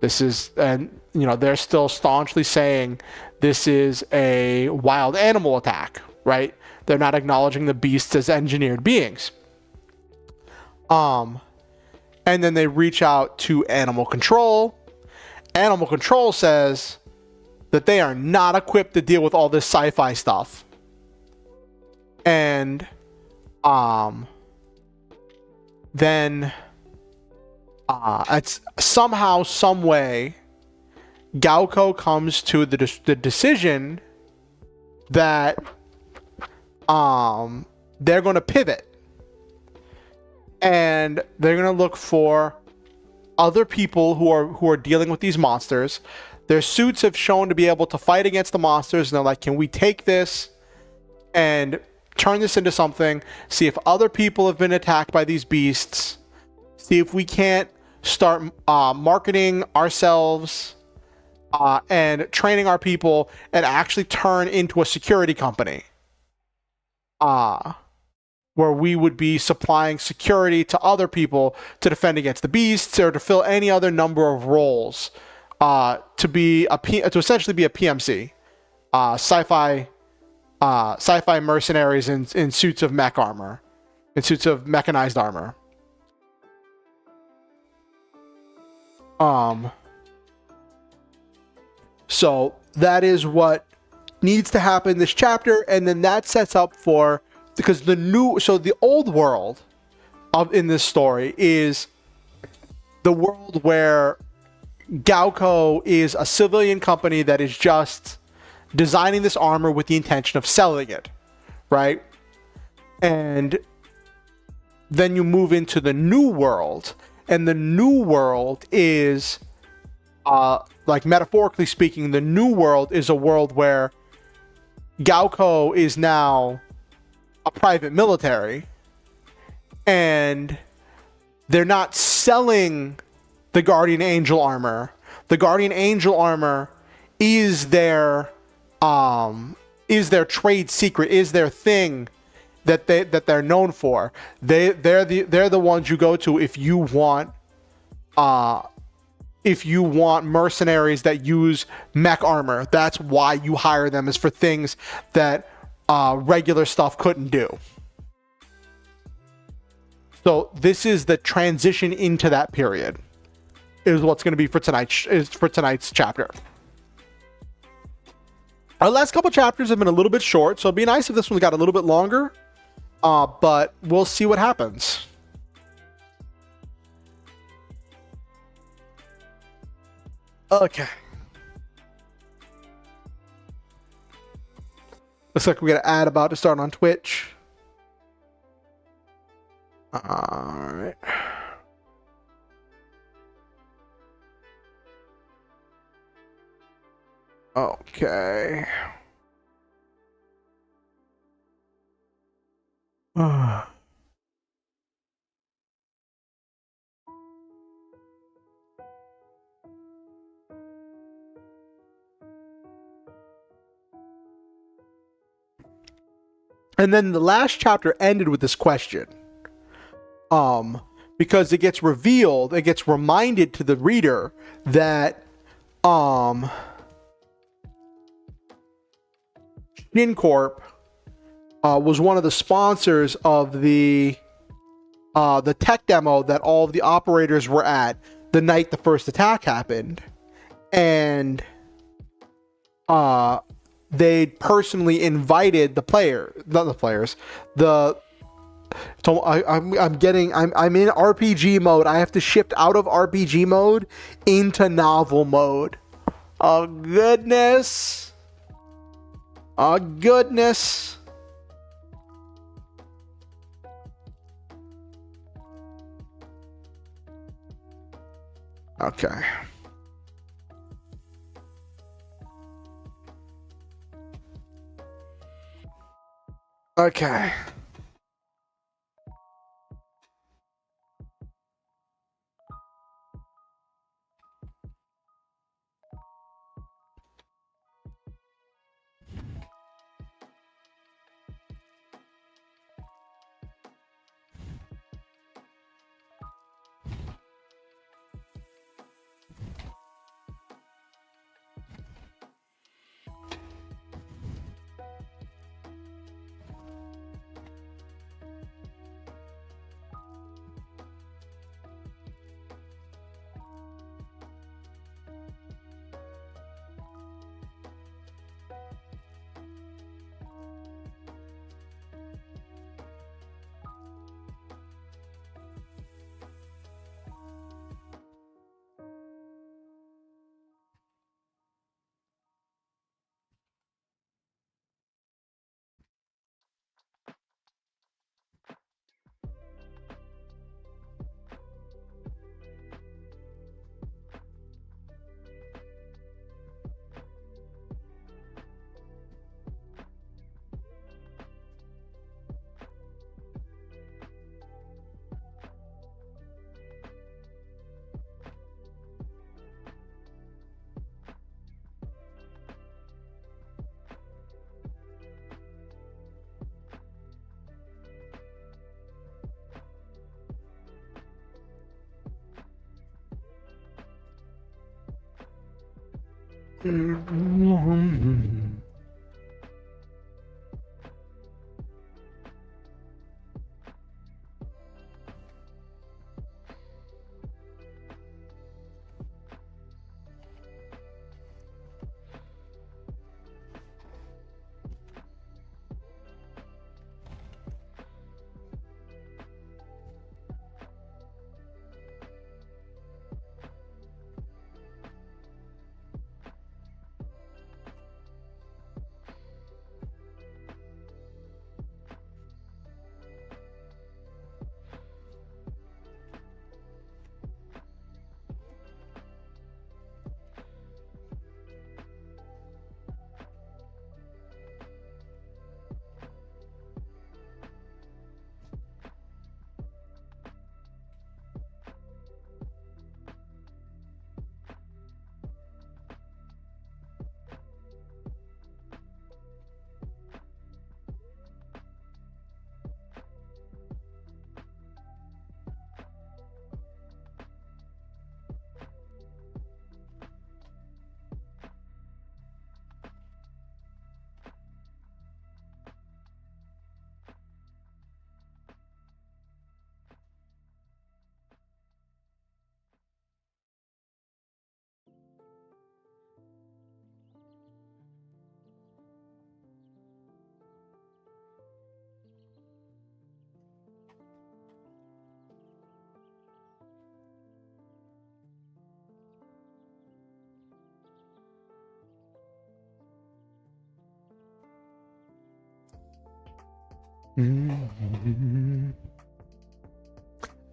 this is, and you know, they're still staunchly saying this is a wild animal attack, right? They're not acknowledging the beasts as engineered beings. And then they reach out to animal control. Animal control says that they are not equipped to deal with all this sci-fi stuff. And then it's somehow, some way, Gaoko comes to the decision that they're going to pivot. And they're going to look for other people who are dealing with these monsters. Their suits have shown to be able to fight against the monsters. And they're like, can we take this and turn this into something? See if other people have been attacked by these beasts. See if we can't start marketing ourselves and training our people and actually turn into a security company. where we would be supplying security to other people to defend against the beasts or to fill any other number of roles, to essentially be a PMC, sci-fi mercenaries in suits of mech armor, in suits of mechanized armor. So that is what needs to happen in this chapter, and then that sets up for, because the old world in this story is the world where Galco is a civilian company that is just designing this armor with the intention of selling it, right? And then you move into the new world, and the new world is, like metaphorically speaking, the new world is a world where Galco is now a private military, and they're not selling the Guardian Angel armor. The Guardian Angel armor is their trade secret, is their thing that they're known for. They're the ones you go to if you want mercenaries that use mech armor. That's why you hire them, is for things that regular stuff couldn't do. So this is the transition into that period, is what's going to be for tonight's chapter. Our last couple chapters have been a little bit short, so it'd be nice if this one got a little bit longer, but we'll see what happens. Okay. Looks like we got an ad about to start on Twitch. All right. Okay. And then the last chapter ended with this question. Because it gets revealed, it gets reminded to the reader that ShinCorp was one of the sponsors of the tech demo that all of the operators were at the night the first attack happened, and they personally invited I'm in RPG mode. I have to shift out of RPG mode into novel mode. Oh goodness. Oh goodness. Okay. Okay.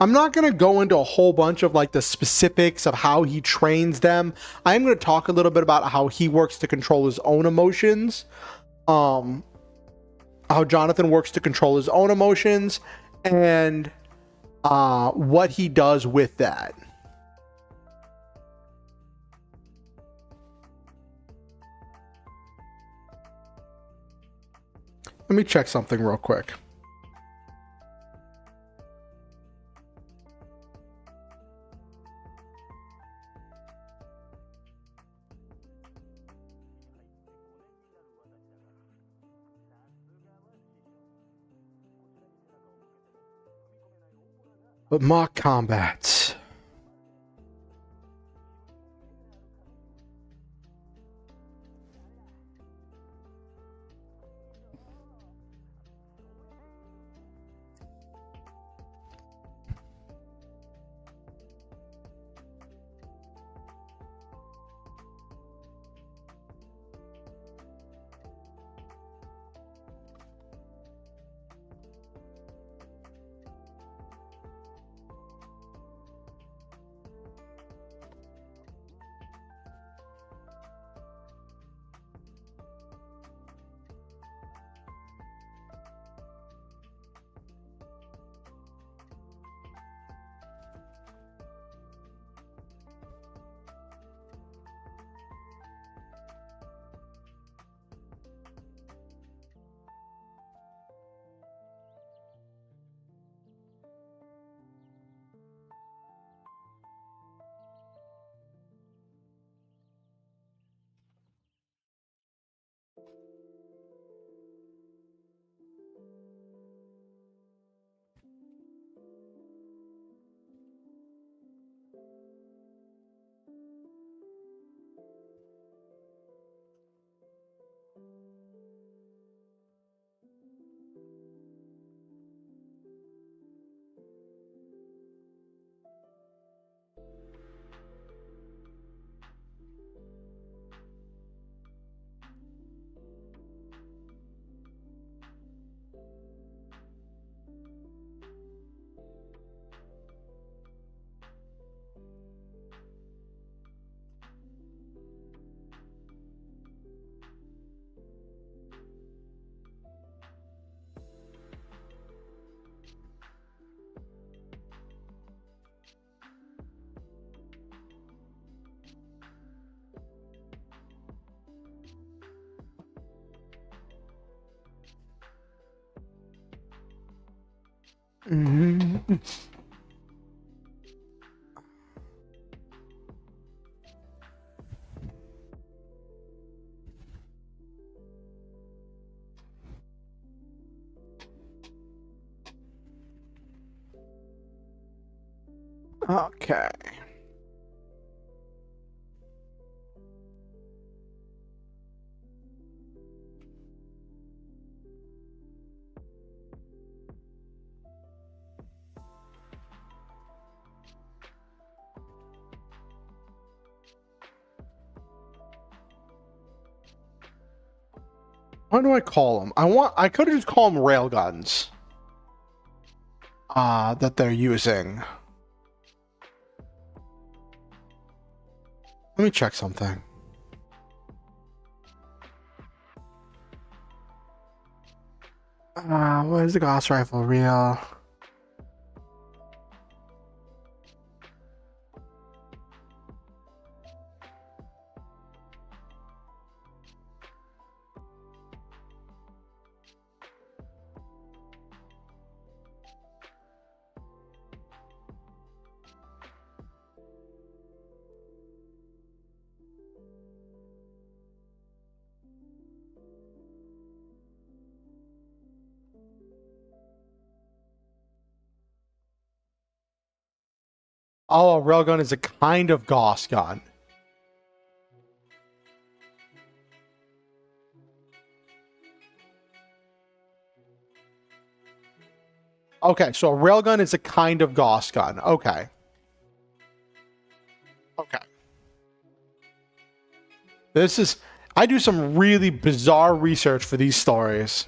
I'm not going to go into a whole bunch of like the specifics of how he trains them. I'm going to talk a little bit about how he works to control his own emotions. How Jonathan works to control his own emotions and what he does with that. Let me check something real quick. But mock combats. Mm-hmm. Okay. What do I call them? I could have just called them railguns. That they're using. Let me check something. What is the Gauss rifle real? Oh, a railgun is a kind of Gauss gun. Okay, so a railgun is a kind of Gauss gun. Okay. Okay. I do some really bizarre research for these stories.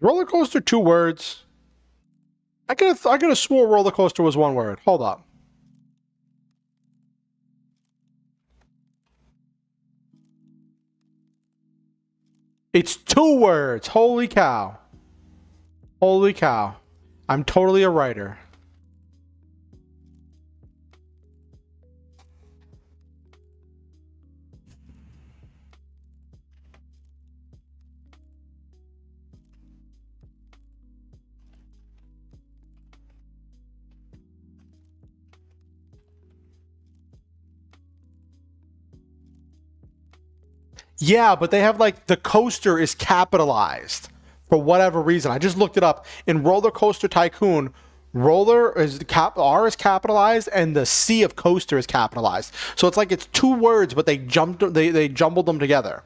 Roller coaster, 2 words. I could have swore roller coaster was 1 word. Hold up. It's 2 words. Holy cow. Holy cow. I'm totally a writer. Yeah, but they have like the coaster is capitalized for whatever reason. I just looked it up. In Roller Coaster Tycoon, roller is R is capitalized and the C of coaster is capitalized. So it's like it's 2 words, but they jumbled them together.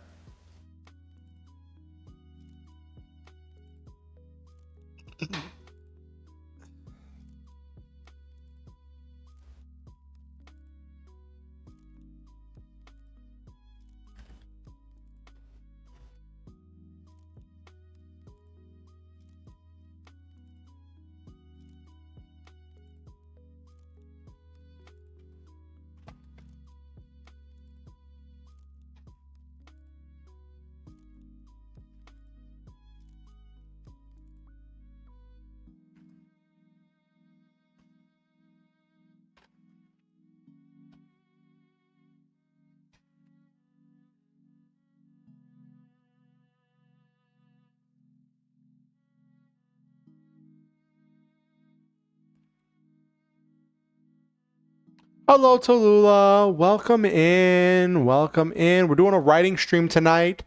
Hello, Tallulah. Welcome in. Welcome in. We're doing a writing stream tonight.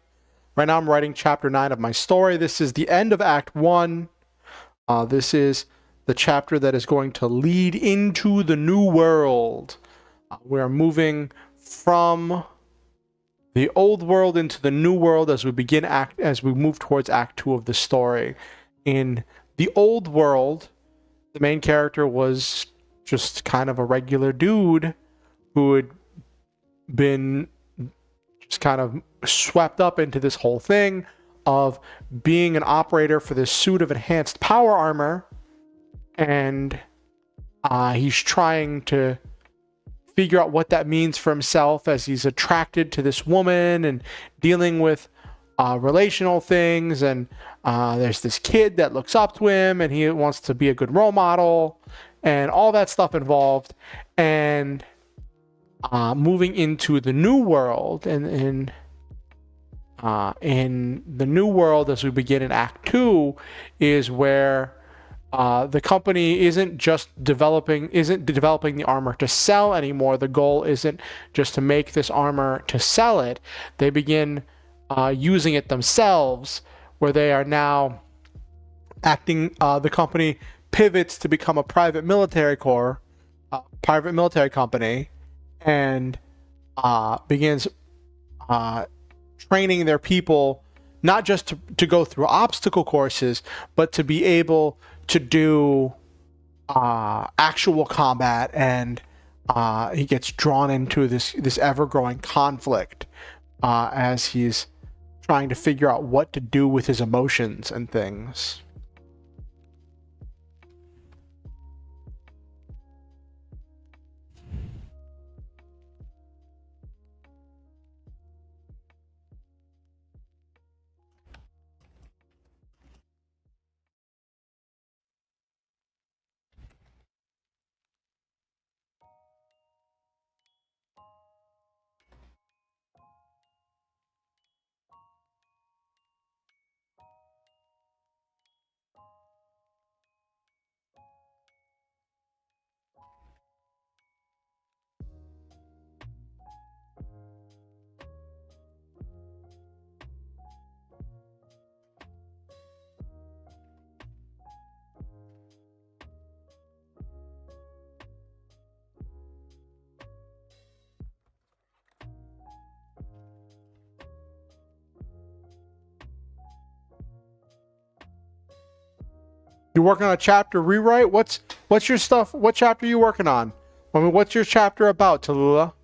Right now, I'm writing chapter 9 of my story. This is the end of Act 1. This is the chapter that is going to lead into the new world. We are moving from the old world into the new world as we move towards Act 2 of the story. In the old world, the main character was just kind of a regular dude who had been just kind of swept up into this whole thing of being an operator for this suit of enhanced power armor, and he's trying to figure out what that means for himself as he's attracted to this woman and dealing with relational things, and there's this kid that looks up to him and he wants to be a good role model and all that stuff involved, and moving into the new world. And in the new world, as we begin in Act 2, is where the company isn't developing the armor to sell anymore. The goal isn't just to make this armor to sell it. They begin using it themselves, where they are now the company pivots to become a private military company, and begins training their people not just to go through obstacle courses, but to be able to do actual combat. And he gets drawn into this ever-growing conflict as he's trying to figure out what to do with his emotions and things. You're working on a chapter rewrite? What's your stuff? What chapter are you working on? I mean, what's your chapter about, Tallulah?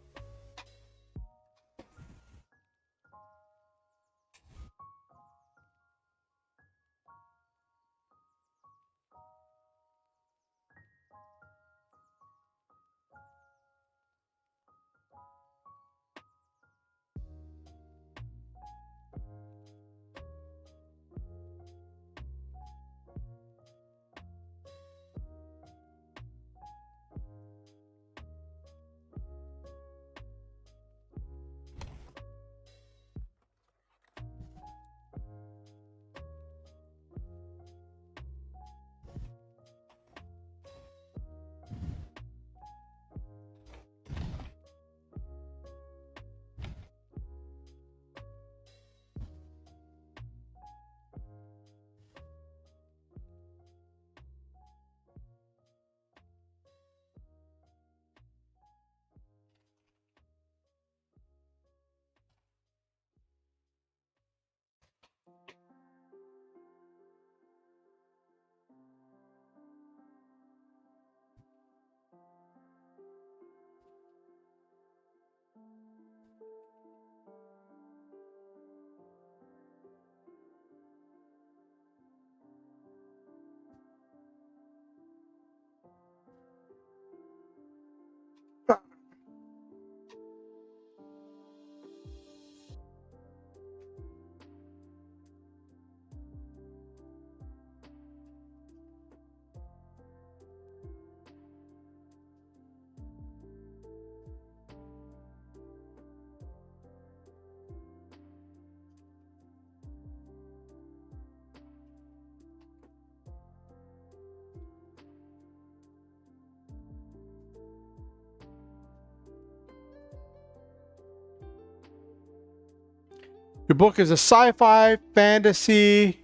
Your book is a sci-fi fantasy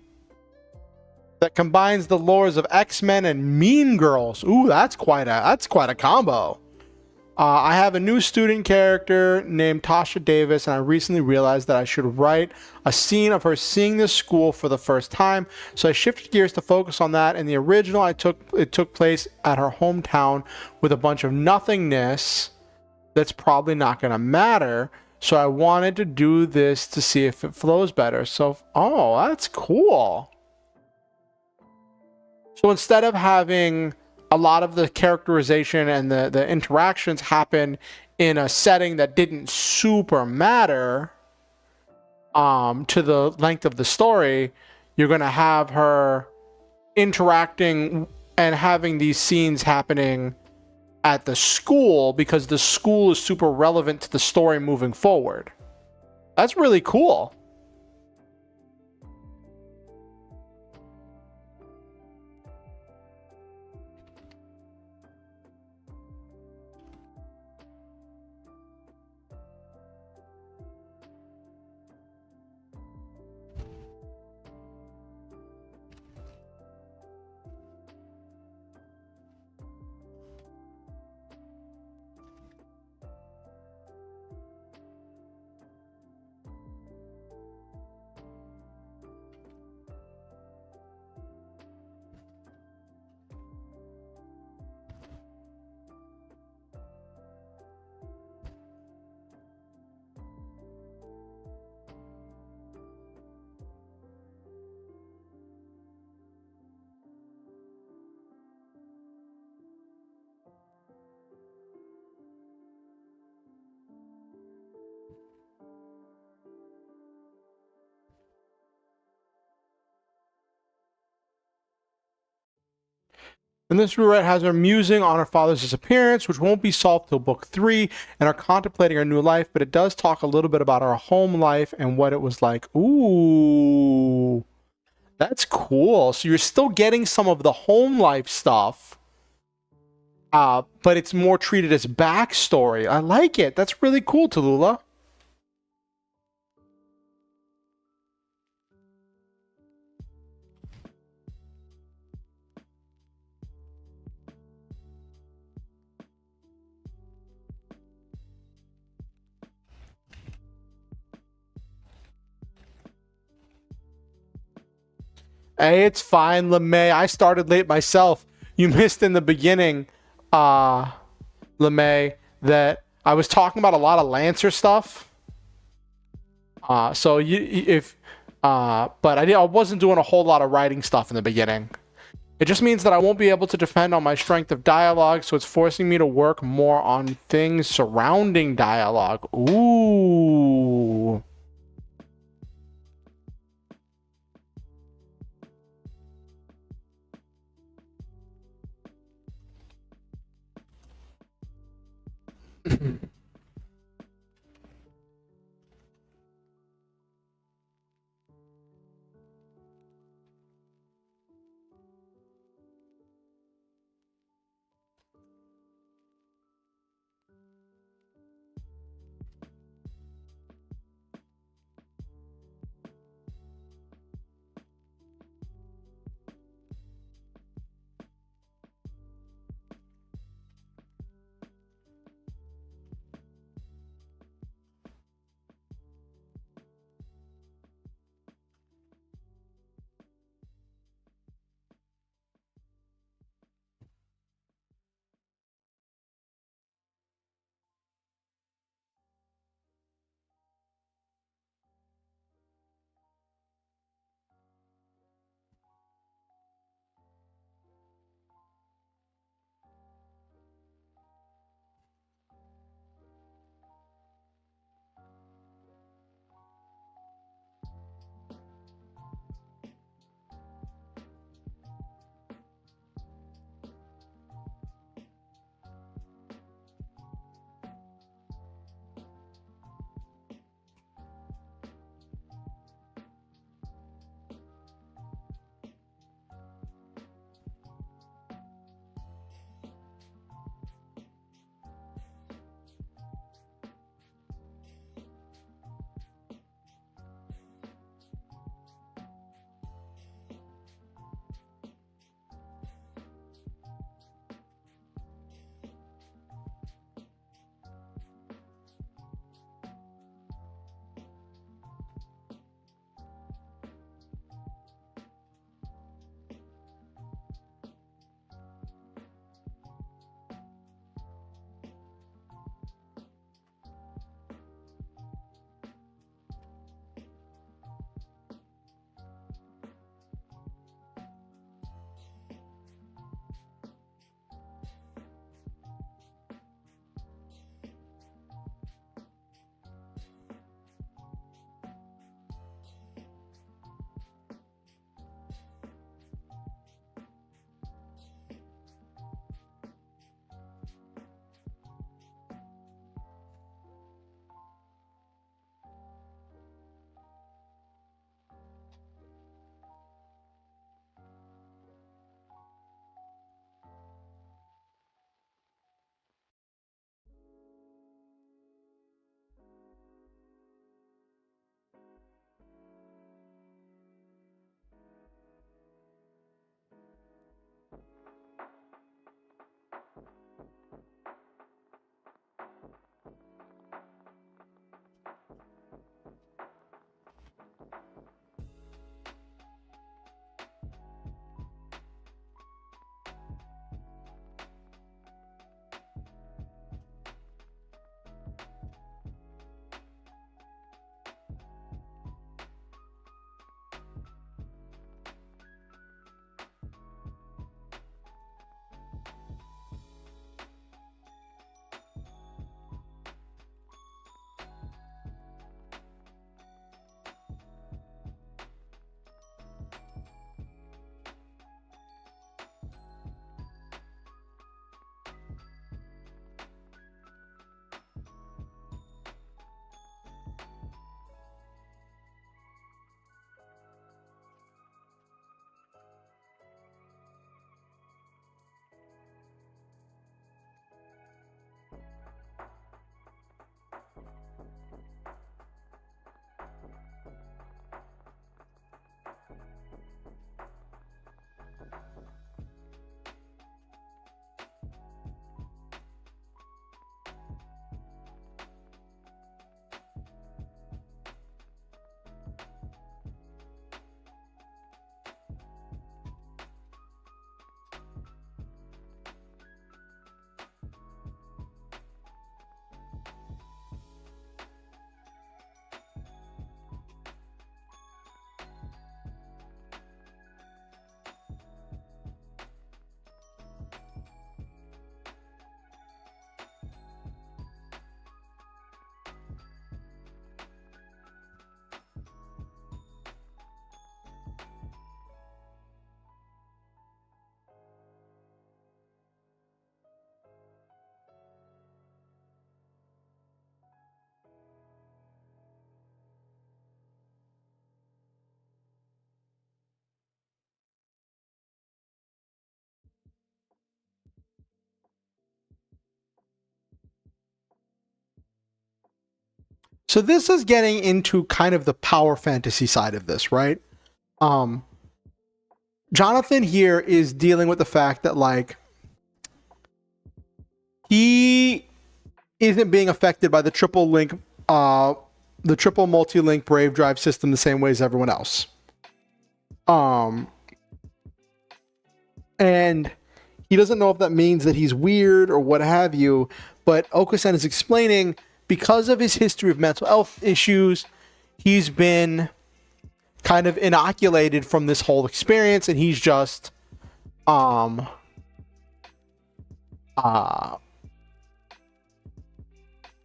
that combines the lores of X-Men and Mean Girls. Ooh, that's quite a combo. I have a new student character named Tasha Davis, and I recently realized that I should write a scene of her seeing this school for the first time. So I shifted gears to focus on that. In the original, it took place at her hometown with a bunch of nothingness that's probably not going to matter. So I wanted to do this to see if it flows better. So, oh, that's cool. So instead of having a lot of the characterization and the interactions happen in a setting that didn't super matter to the length of the story, you're going to have her interacting and having these scenes happening at the school because the school is super relevant to the story moving forward. That's really cool. And this rewrite has her musing on her father's disappearance, which won't be solved till book 3, and are contemplating her new life, but it does talk a little bit about her home life and what it was like. Ooh, that's cool. So you're still getting some of the home life stuff, but it's more treated as backstory. I like it. That's really cool, Tallulah. Hey, it's fine, LeMay. I started late myself. You missed in the beginning, LeMay, that I was talking about a lot of Lancer stuff. So but I wasn't doing a whole lot of writing stuff in the beginning. It just means that I won't be able to depend on my strength of dialogue, so it's forcing me to work more on things surrounding dialogue. Ooh. So this is getting into kind of the power fantasy side of this, right? Jonathan here is dealing with the fact that like he isn't being affected by the triple multi-link Brave Drive system the same way as everyone else. And he doesn't know if that means that he's weird or what have you, but Okusen is explaining because of his history of mental health issues, he's been kind of inoculated from this whole experience, and he's just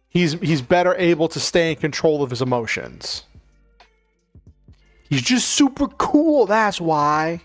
he's better able to stay in control of his emotions. He's just super cool, that's why.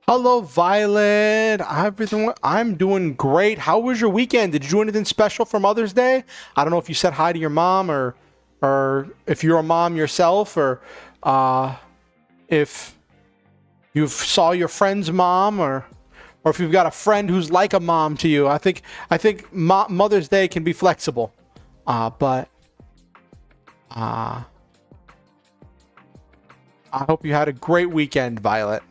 Hello, Violet. I'm doing great. How was your weekend? Did you do anything special for Mother's Day? I don't know if you said hi to your mom or if you're a mom yourself or if you saw your friend's mom or if you've got a friend who's like a mom to you. I think Mother's Day can be flexible. But I hope you had a great weekend, Violet.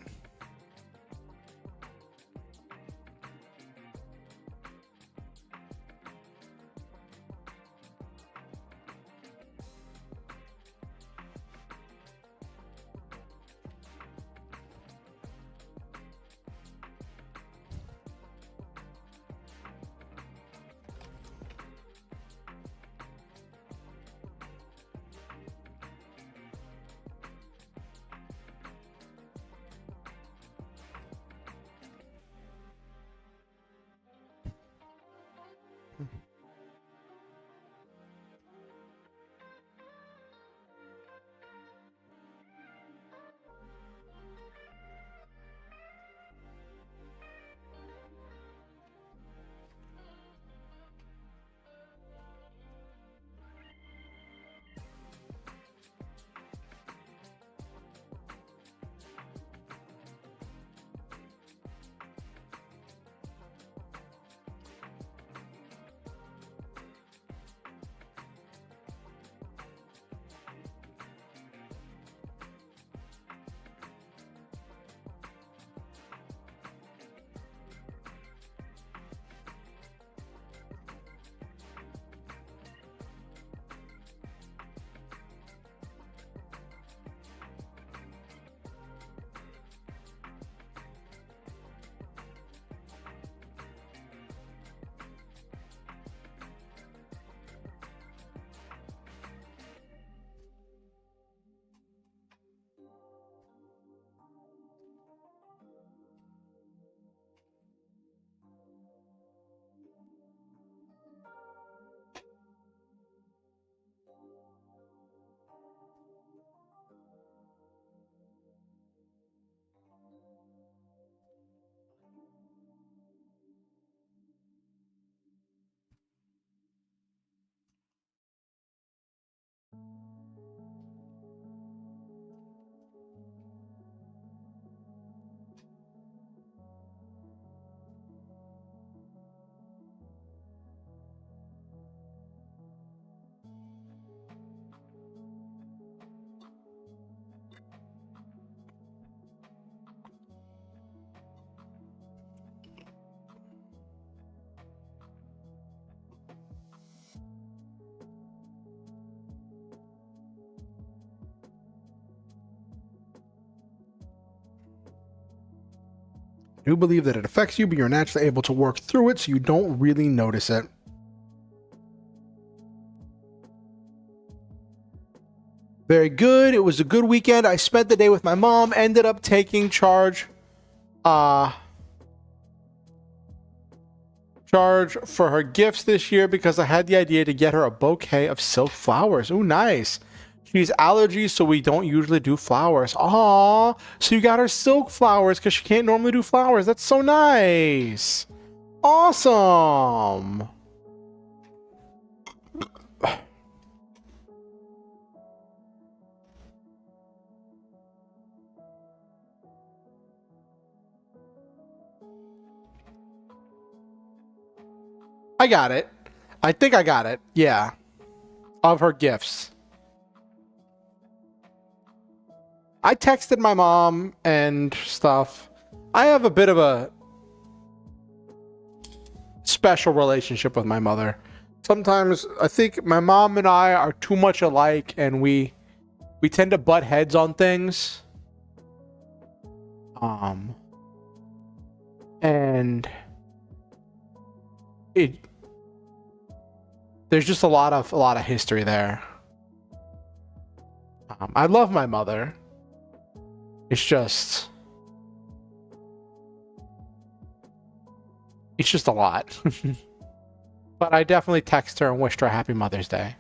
do believe that it affects you, but you're naturally able to work through it, so you don't really notice it. Very good. It was a good weekend. I spent the day with my mom, ended up taking charge for her gifts this year because I had the idea to get her a bouquet of silk flowers. Ooh, nice. She's allergies, so we don't usually do flowers. Aww. So you got her silk flowers because she can't normally do flowers. That's so nice. Awesome. I got it. I think I got it. Yeah. Of her gifts. I texted my mom and stuff. I have a bit of a special relationship with my mother. Sometimes I think my mom and I are too much alike, and we tend to butt heads on things. And there's just a lot of history there. I love my mother. It's just a lot. But I definitely text her and wished her a happy Mother's Day.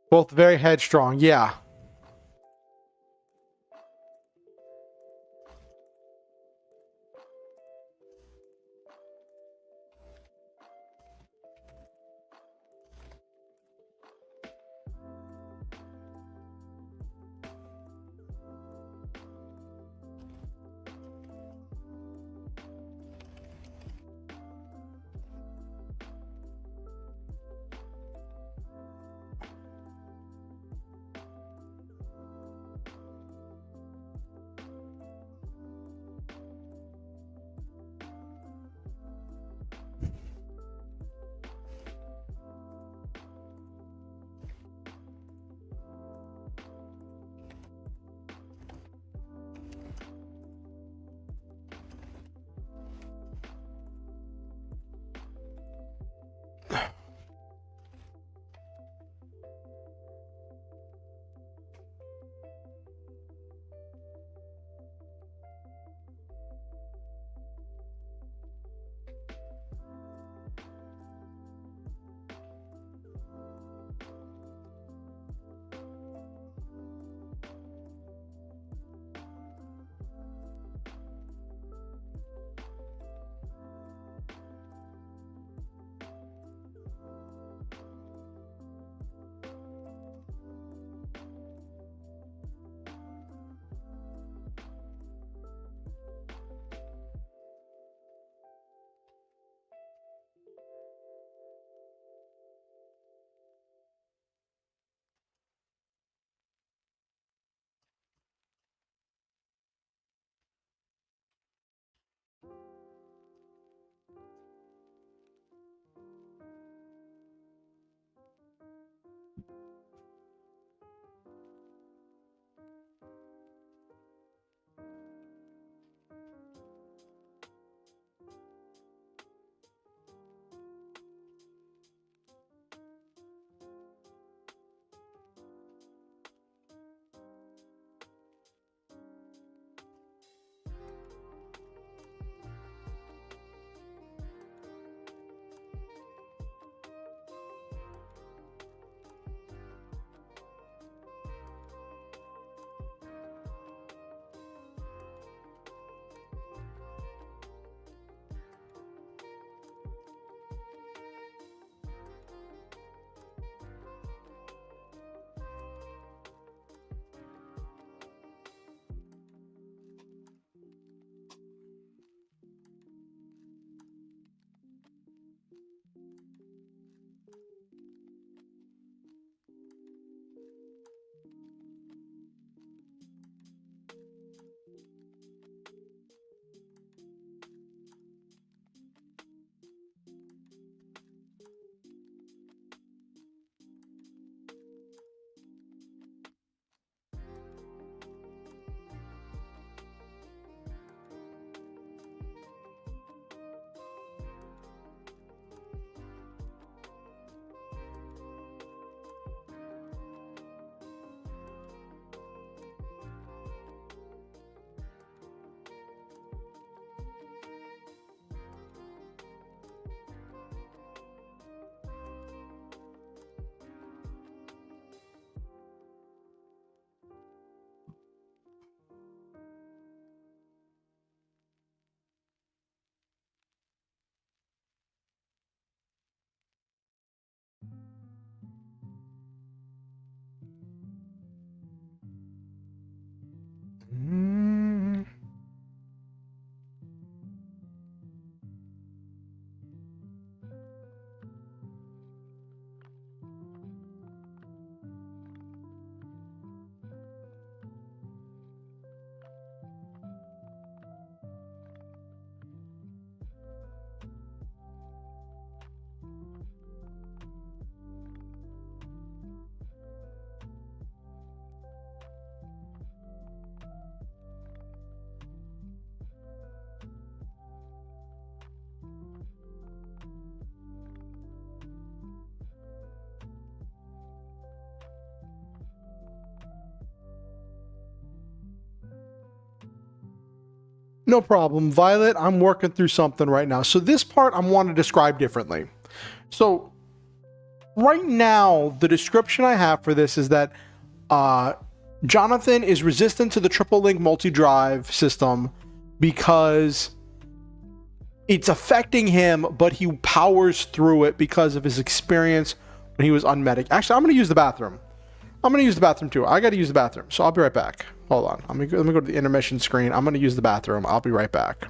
Both very headstrong, yeah. No problem, Violet. I'm working through something right now. So this part I want to describe differently. So right now, the description I have for this is that Jonathan is resistant to the triple link multi-drive system because it's affecting him, but he powers through it because of his experience when he was unmedic. Actually, I'm going to use the bathroom. I'm going to use the bathroom too. I got to use the bathroom. So I'll be right back. Hold on. Let me go to the intermission screen. I'm going to use the bathroom. I'll be right back.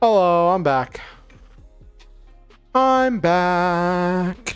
Hello, I'm back. I'm back.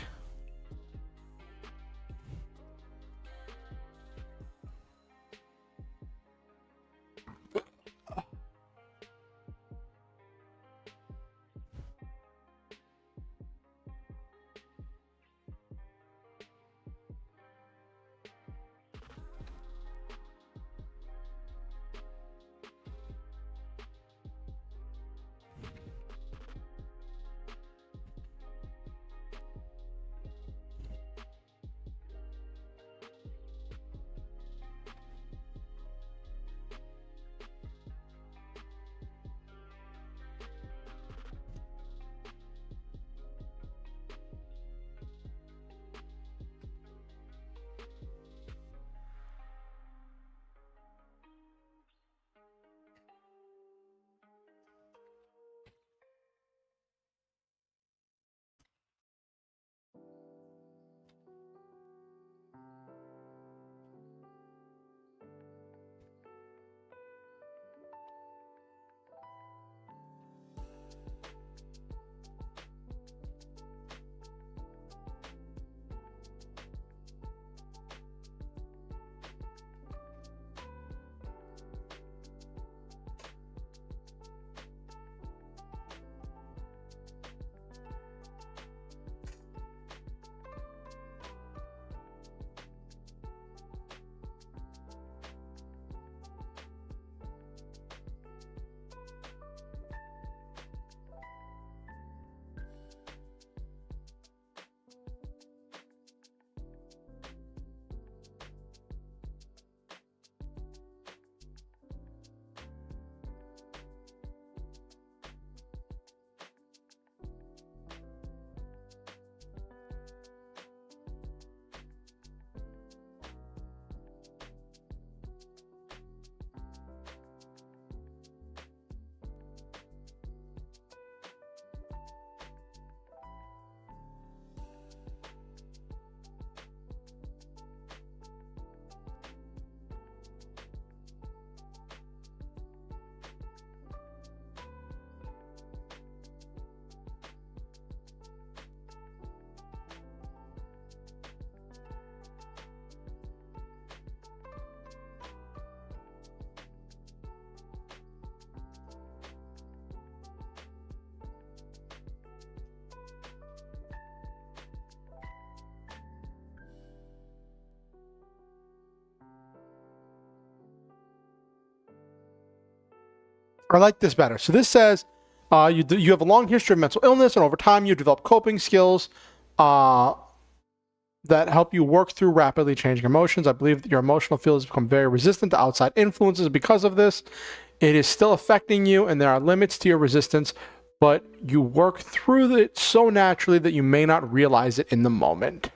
I like this better. So this says you have a long history of mental illness, and over time you develop coping skills that help you work through rapidly changing emotions. I believe that your emotional field has become very resistant to outside influences because of this. It is still affecting you, and there are limits to your resistance, but you work through it so naturally that you may not realize it in the moment.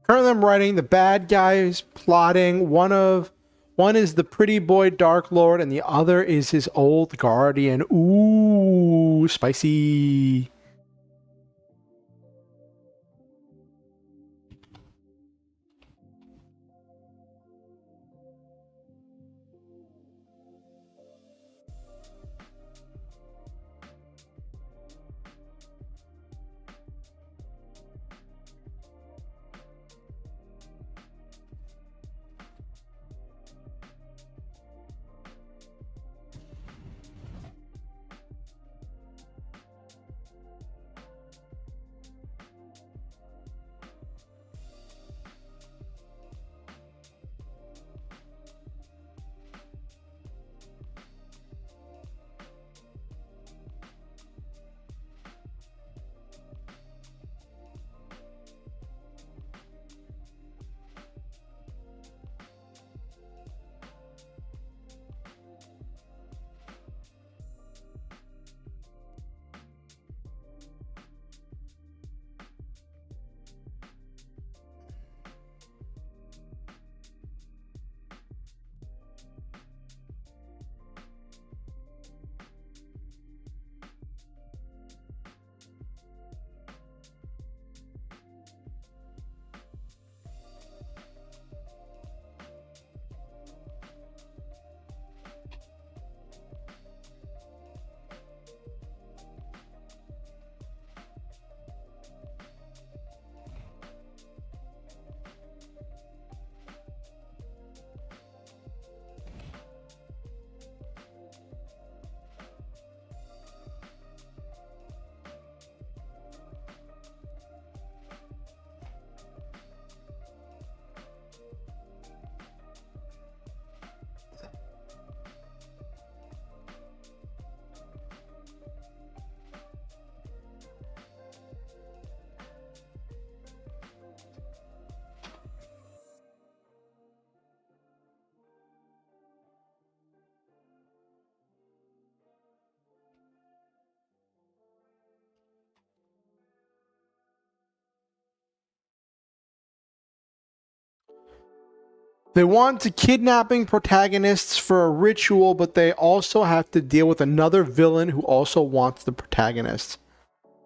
Currently, I'm writing the bad guys plotting. One is the pretty boy Dark Lord, and the other is his old guardian. Ooh, spicy. They want to kidnapping protagonists for a ritual, but they also have to deal with another villain who also wants the protagonist.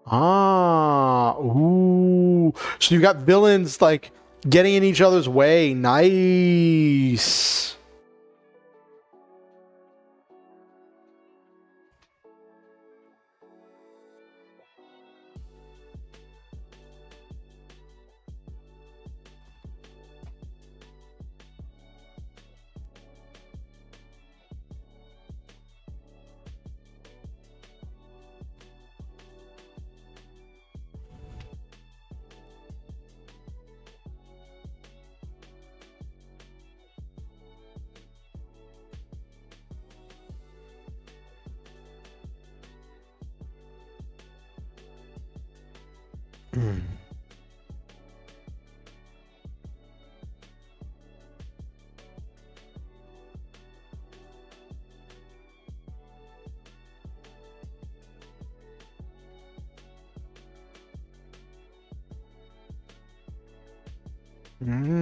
Ah, ooh. So you got villains like getting in each other's way. Nice. Mm.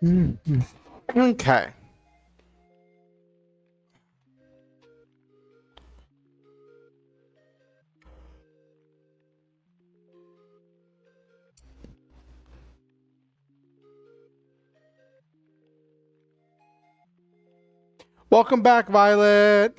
Mm-hmm. Okay. Welcome back, Violet.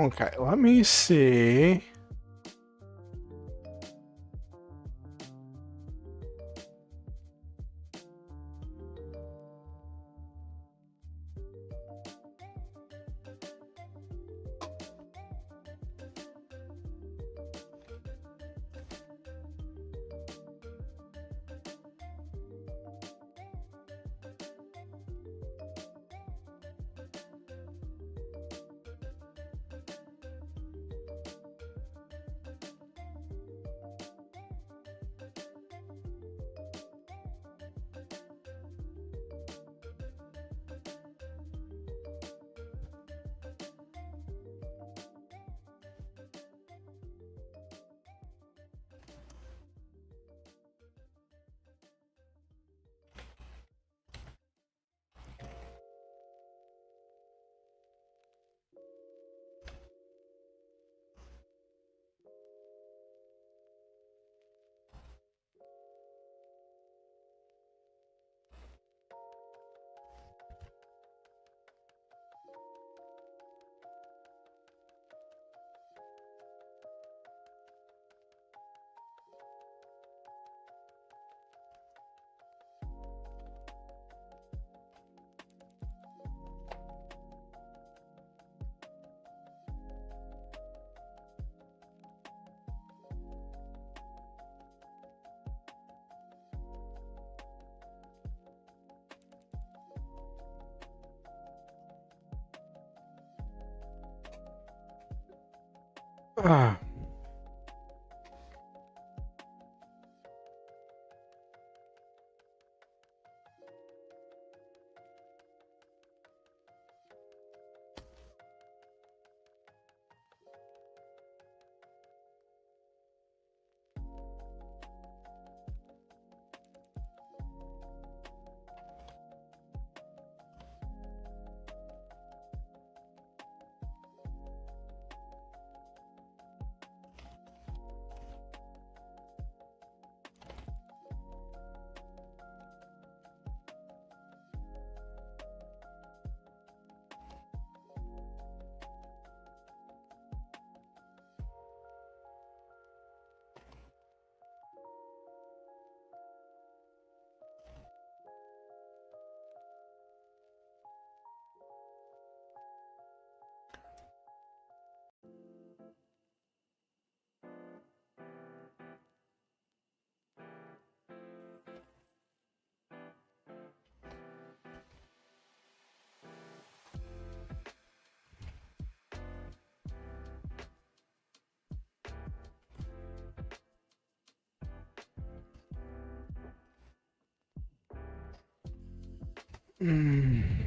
Okay, let me see. Ah. Mm.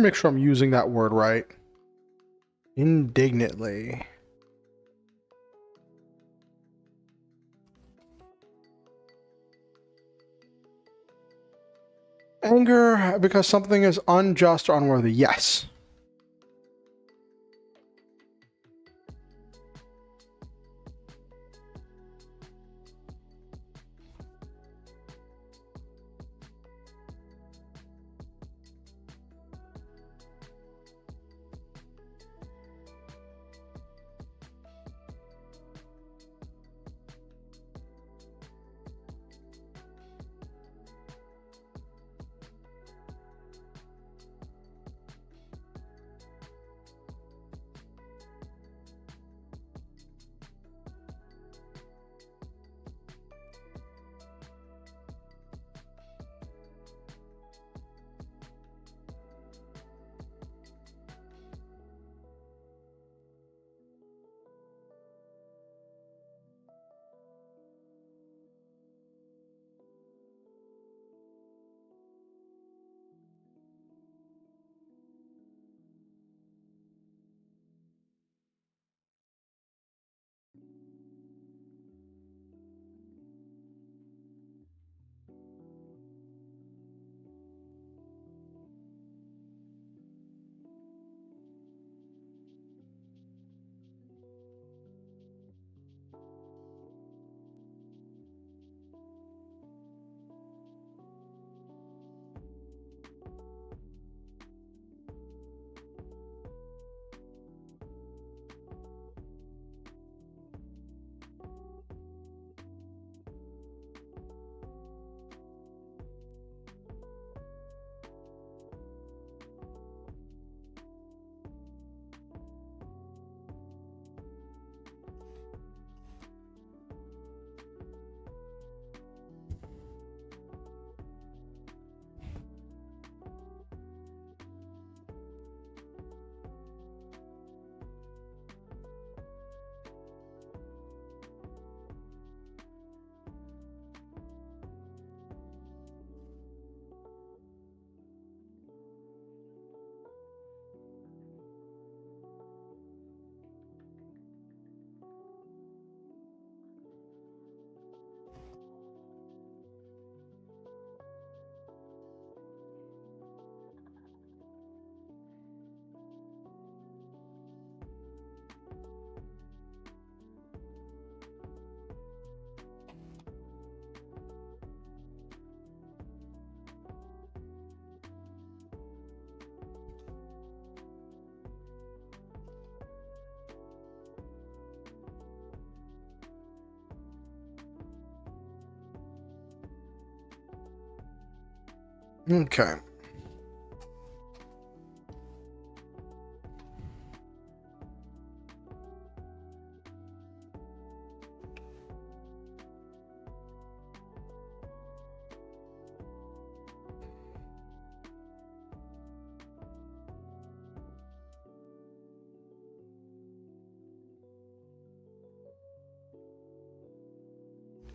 me make sure I'm using that word right. Indignantly. Anger because something is unjust or unworthy. Yes. Okay.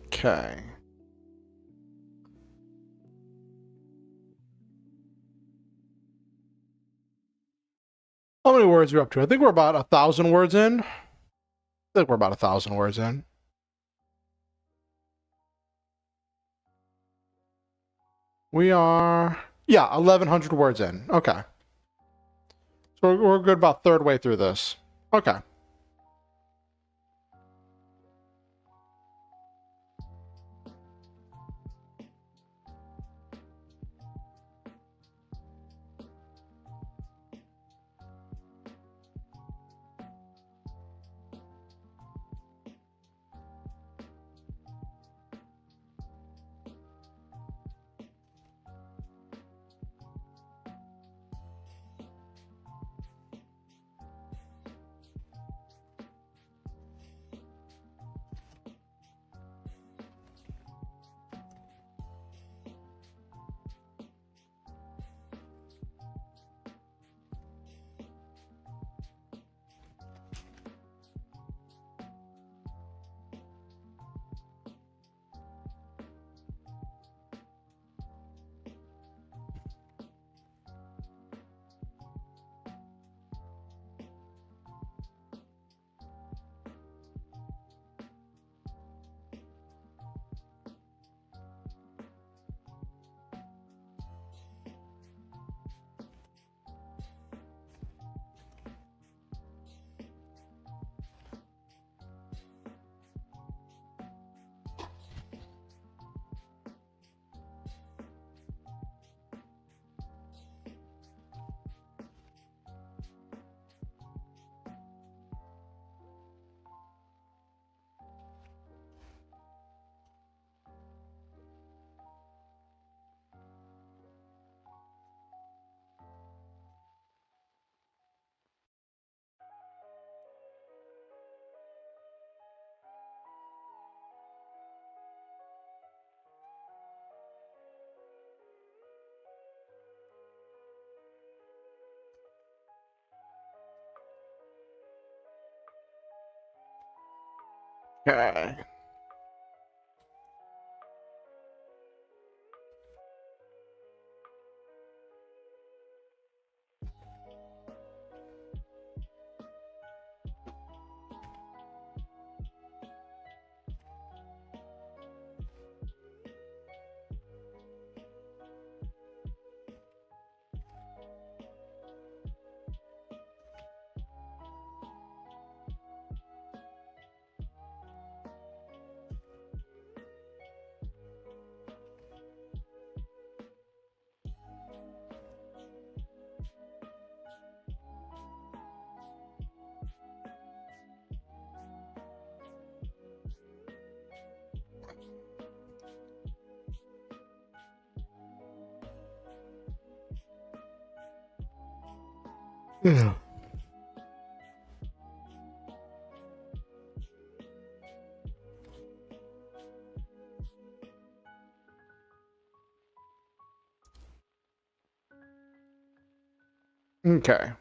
Okay. How many words are we up to? I think we're about 1,000 words in. I think we're about 1,000 words in. We are, yeah, 1,100 words in. Okay. So we're good about third way through this. Okay. Okay. Yeah. Okay.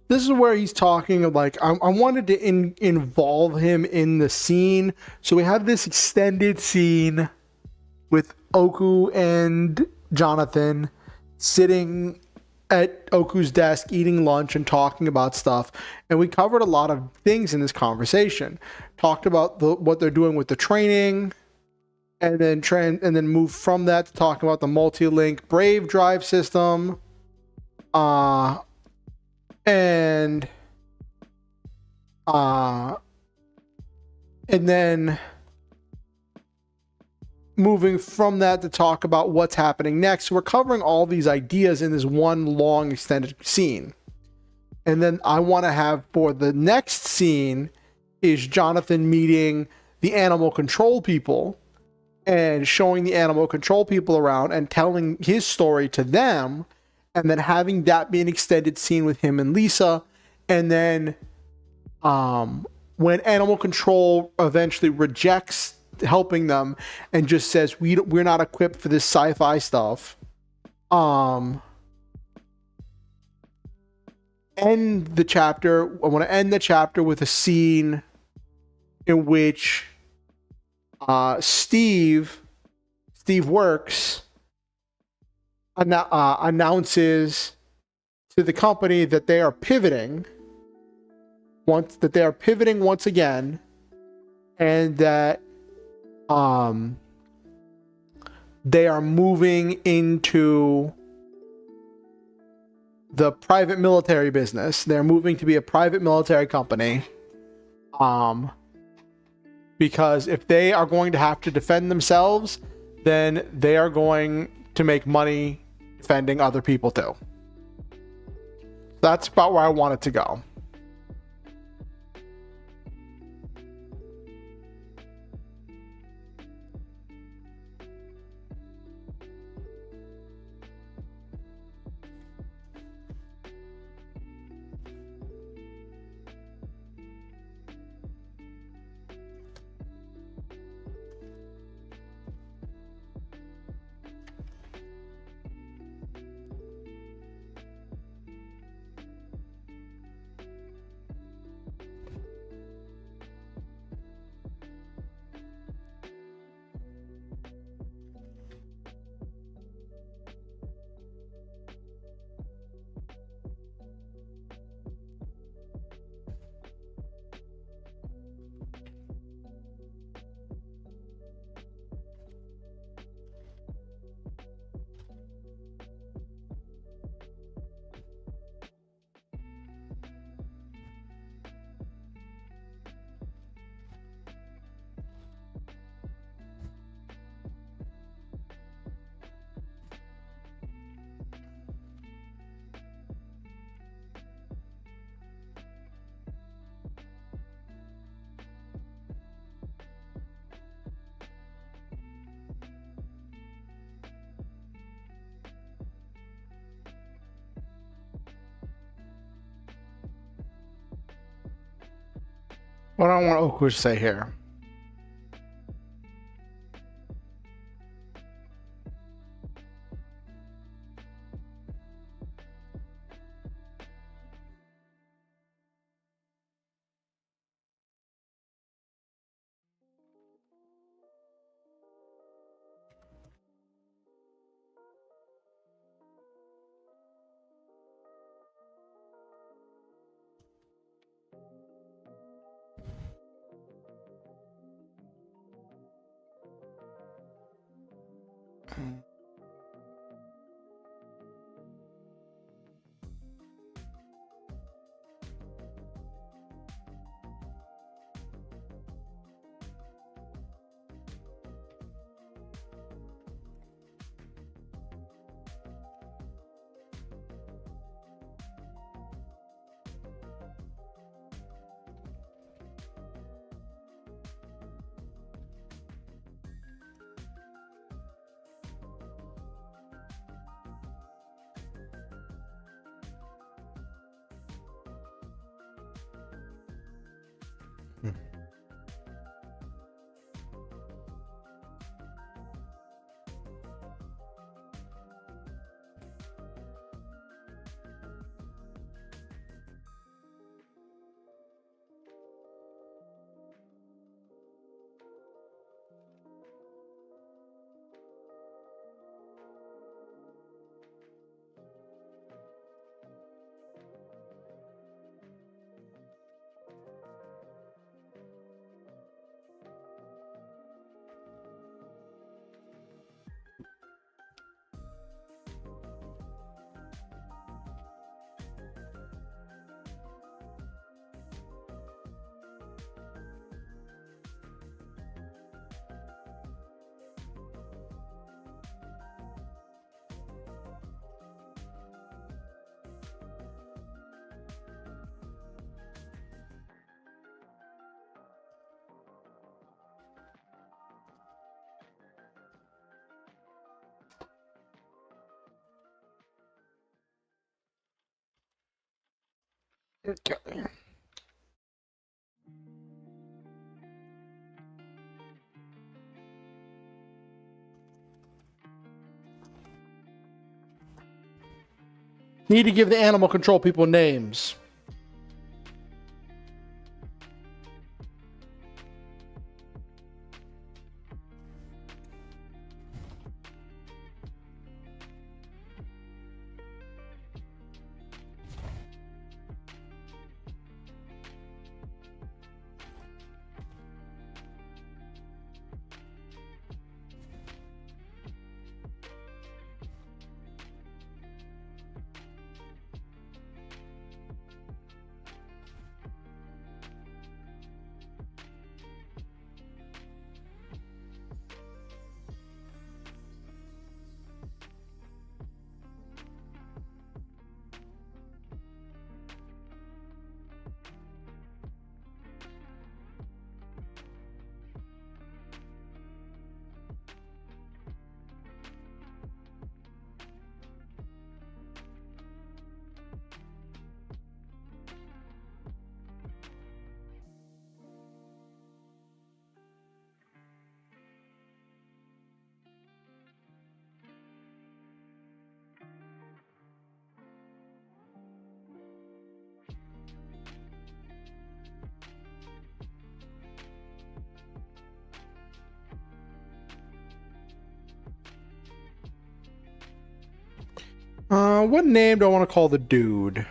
This is where he's talking of like, I wanted to involve him in the scene. So we have this extended scene with Oku and Jonathan sitting at Oku's desk eating lunch and talking about stuff. And we covered a lot of things in this conversation. Talked about what they're doing with the training, and then moved from that to talking about the multi-link Brave drive system. And then moving from that to talk about what's happening next. We're covering all these ideas in this one long extended scene. And then I want to have for the next scene is Jonathan meeting the animal control people and showing the animal control people around and telling his story to them, and then having that be an extended scene with him and Lisa, And then when animal control eventually rejects helping them and just says we're not equipped for this sci-fi stuff, end the chapter. I want to end the chapter with a scene in which Steve Works announces to the company that they are pivoting once again, and that they are moving into the private military business. They're moving to be a private military company. Because if they are going to have to defend themselves, then they are going to make money defending other people too. That's about where I want it to go. What do I want Oku to say here? Okay. Need to give the animal control people names. What name do I want to call the dude?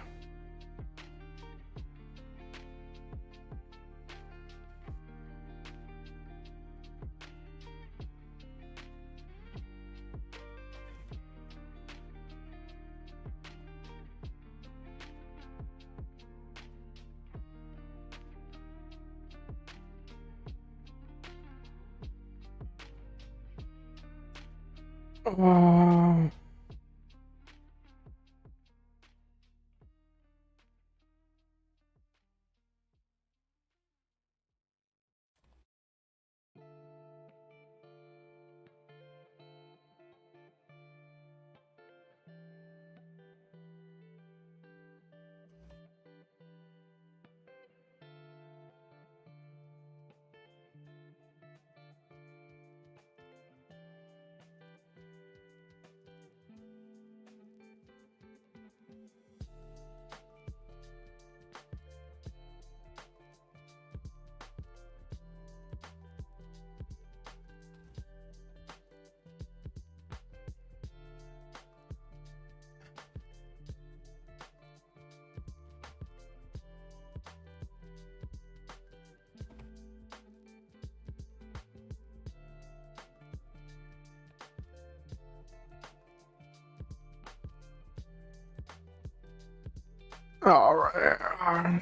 Uh, all right.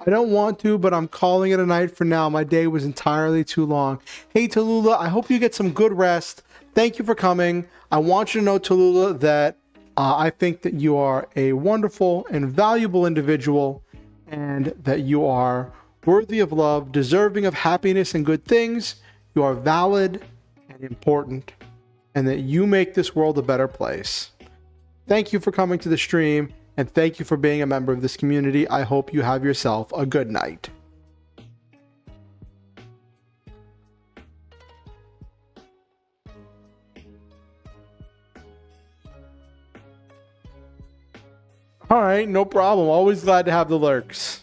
I don't want to, but I'm calling it a night for now. My day was entirely too long. Hey, Tallulah, I hope you get some good rest. Thank you for coming. I want you to know, Tallulah, that I think that you are a wonderful and valuable individual, and that you are worthy of love, deserving of happiness and good things. You are valid and important, and that you make this world a better place. Thank you for coming to the stream, and thank you for being a member of this community. I hope you have yourself a good night. All right, no problem. Always glad to have the lurks.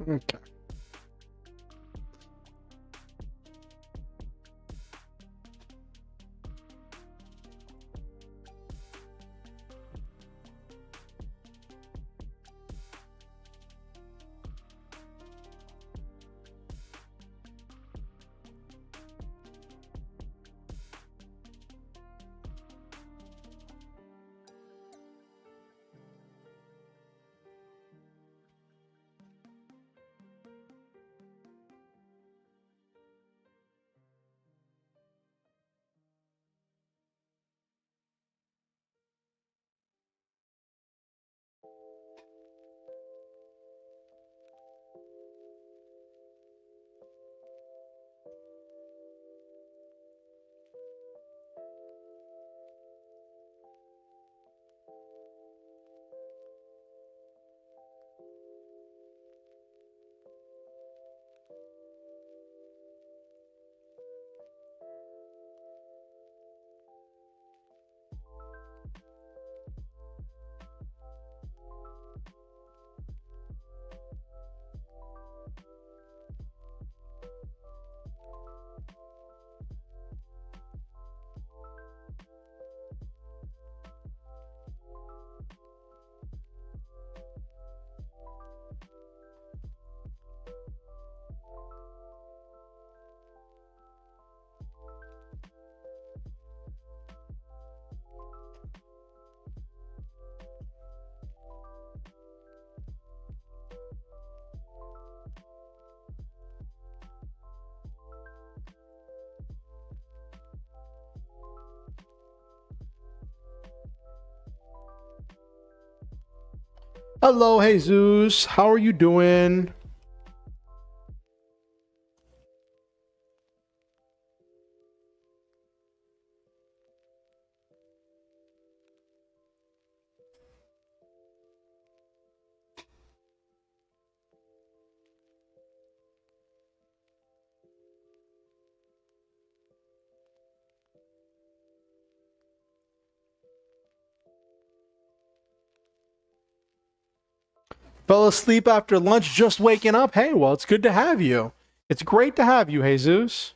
Okay. Hello, Jesus. How are you doing? Fell asleep after lunch, just waking up. Hey, well, it's good to have you. It's great to have you, Jesus.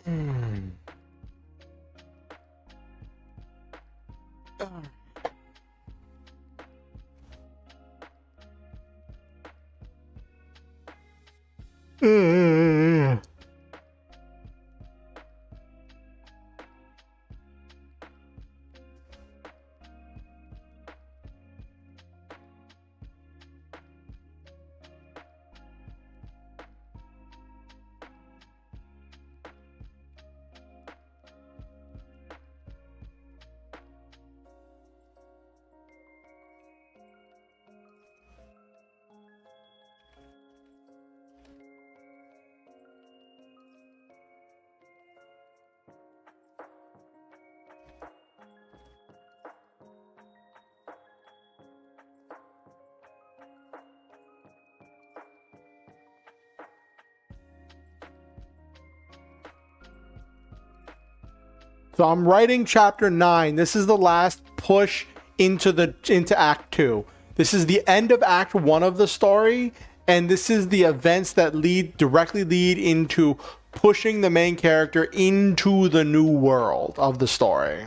Mm. Mm. So I'm writing chapter 9. This is the last push into Act 2. This is the end of Act 1 of the story, and this is the events that directly lead into pushing the main character into the new world of the story.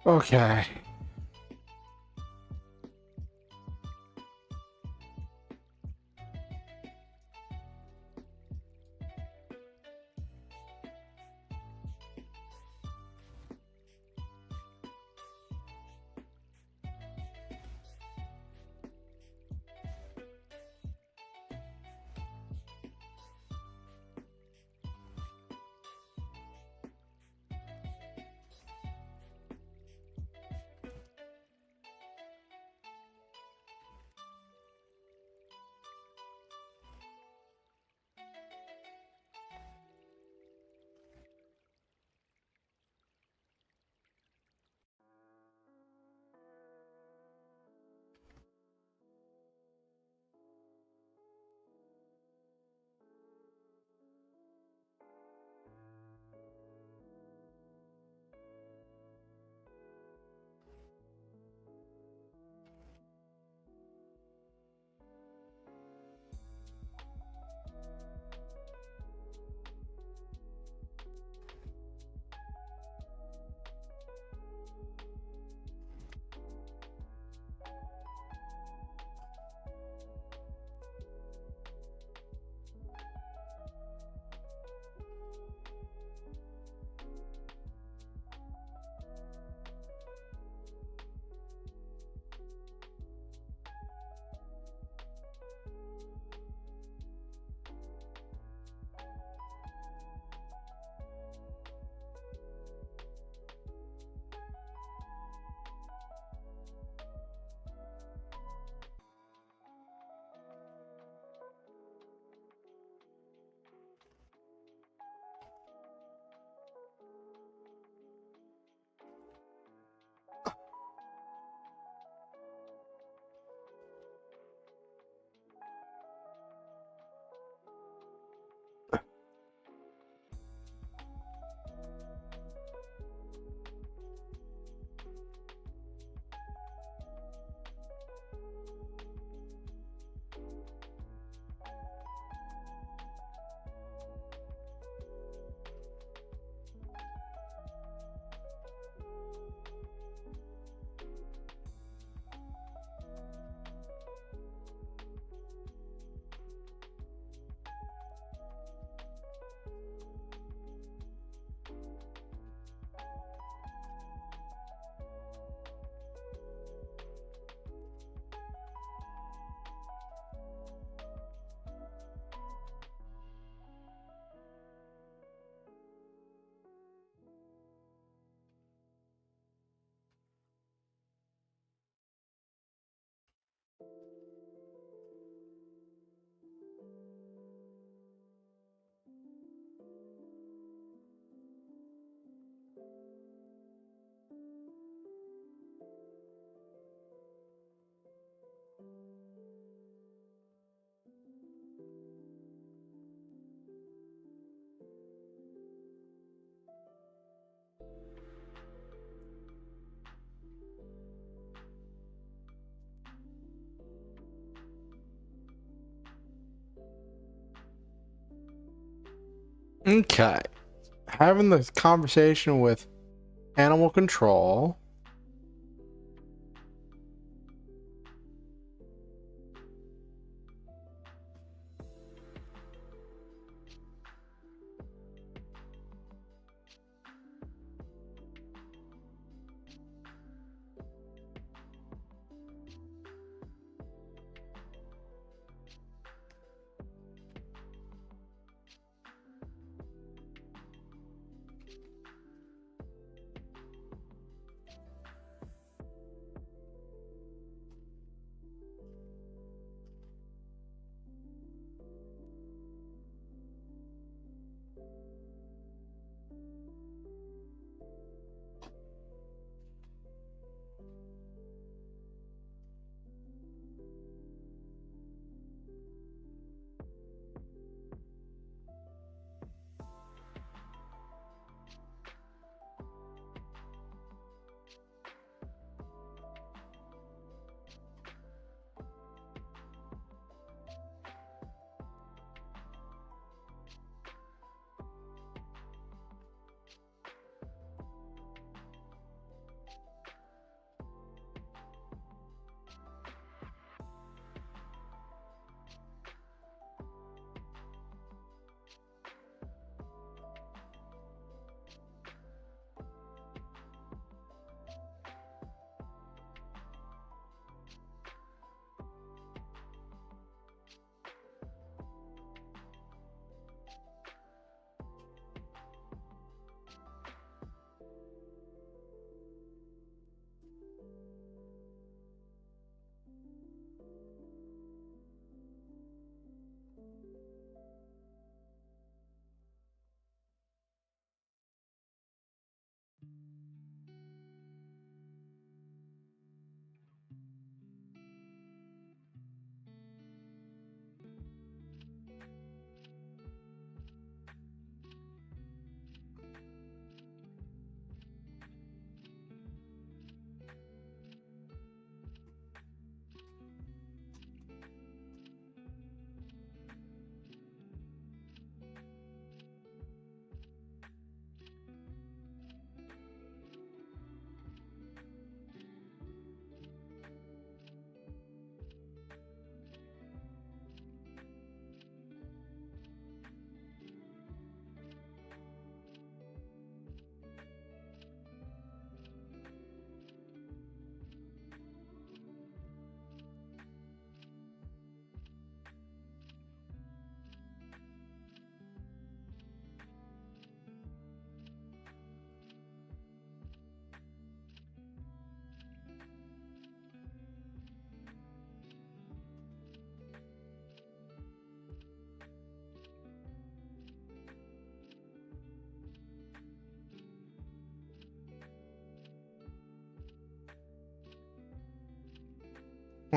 Okay. Okay. Having this conversation with animal control.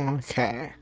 Okay.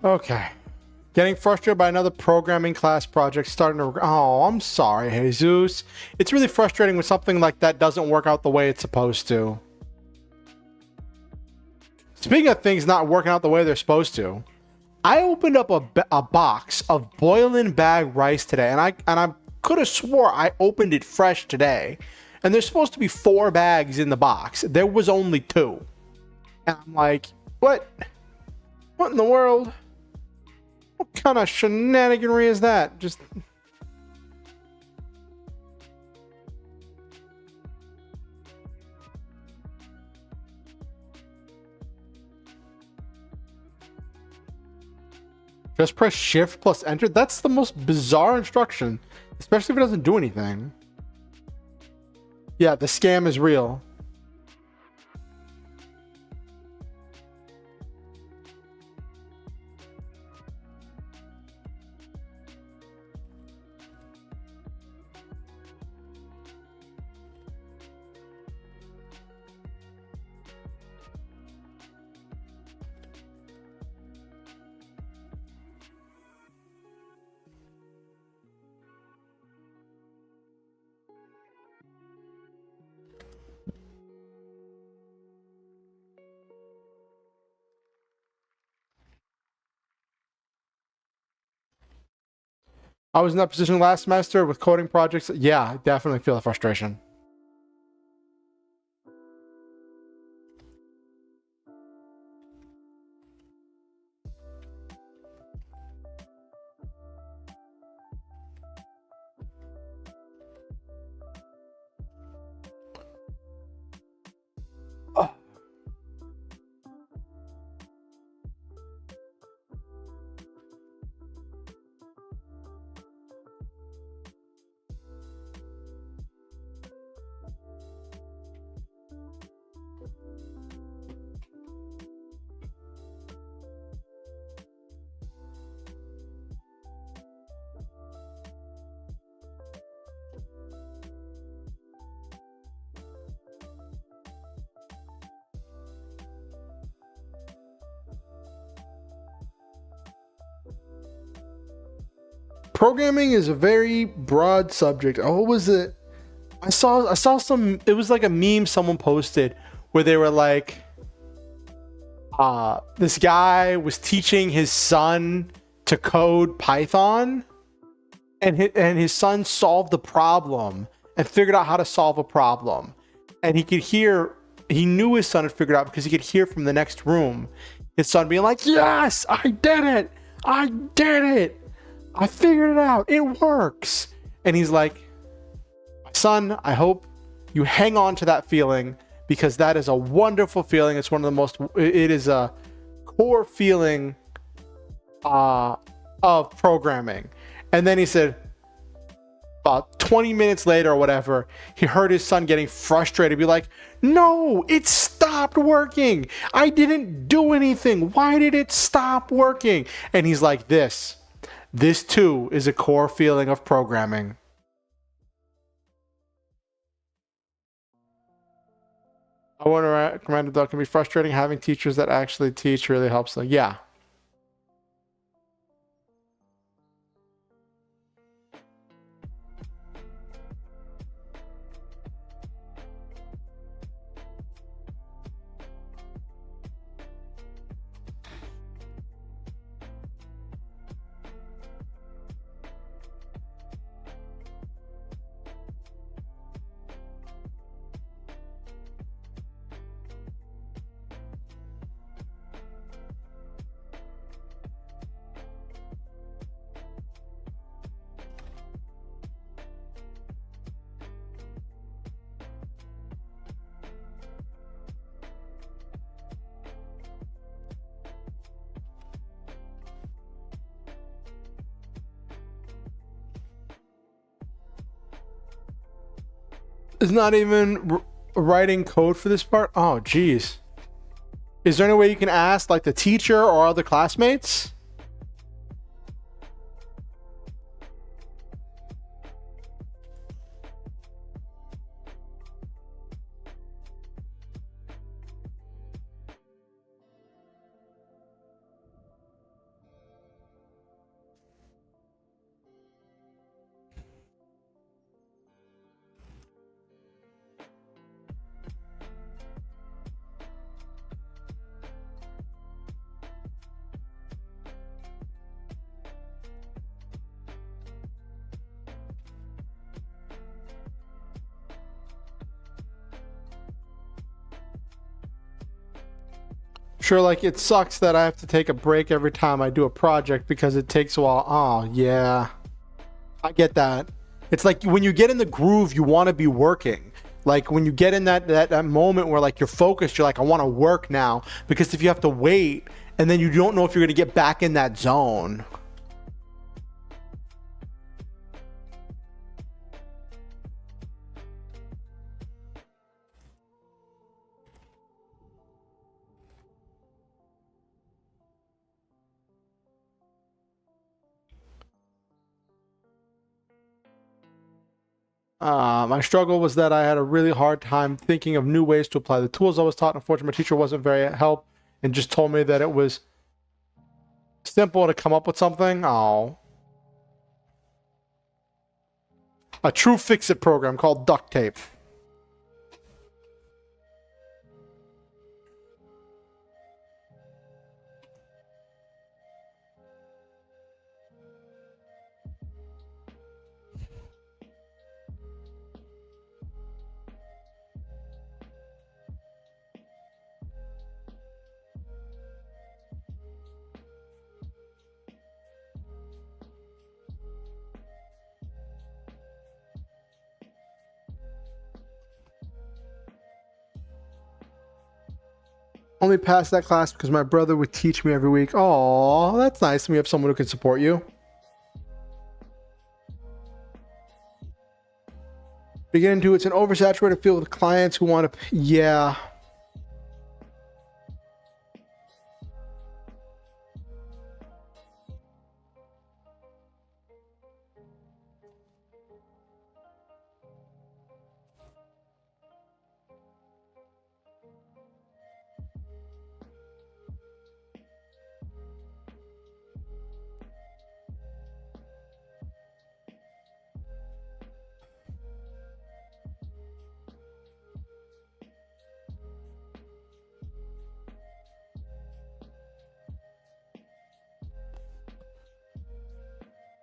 Okay. Getting frustrated by another programming class project starting to... Oh, I'm sorry, Jesus. It's really frustrating when something like that doesn't work out the way it's supposed to. Speaking of things not working out the way they're supposed to, I opened up a box of boiling bag rice today, and I could have swore I opened it fresh today. And there's supposed to be 4 bags in the box. There was only 2. And I'm like, what? What in the world? What kind of shenaniganry is that? Just... Just press shift plus enter? That's the most bizarre instruction. Especially if it doesn't do anything. Yeah, the scam is real. I was in that position last semester with coding projects. Yeah, I definitely feel the frustration. Programming is a very broad subject. Oh, what was it? I saw some, it was like a meme someone posted where they were like, this guy was teaching his son to code Python, and his son solved the problem and figured out how to solve a problem. And he knew his son had figured out because he could hear from the next room his son being like, yes, I did it. I did it. I figured it out. It works. And he's like, son, I hope you hang on to that feeling because that is a wonderful feeling. It's one of the most, it is a core feeling of programming. And then he said, about 20 minutes later or whatever, he heard his son getting frustrated, be like, no, it stopped working. I didn't do anything. Why did it stop working? And he's like, this too is a core feeling of programming. I want to recommend that it can be frustrating. Having teachers that actually teach really helps them. Yeah. It's not even writing code for this part? Oh, geez. Is there any way you can ask like the teacher or other classmates? Sure, like it sucks that I have to take a break every time I do a project because it takes a while. Oh, yeah. I get that. It's like when you get in the groove, you want to be working. Like when you get in that moment where like you're focused, you're like, I want to work now. Because if you have to wait and then you don't know if you're going to get back in that zone. My struggle was that I had a really hard time thinking of new ways to apply the tools I was taught. Unfortunately, my teacher wasn't very helpful and just told me that it was simple to come up with something. Oh. A true fix-it program called duct tape. Only passed that class because my brother would teach me every week. Oh, that's nice. We have someone who can support you. Beginning to, it's an oversaturated field with clients who want to, yeah.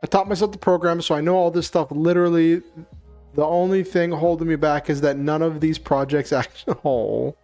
I taught myself the program, so I know all this stuff. Literally, the only thing holding me back is that none of these projects actually. Oh.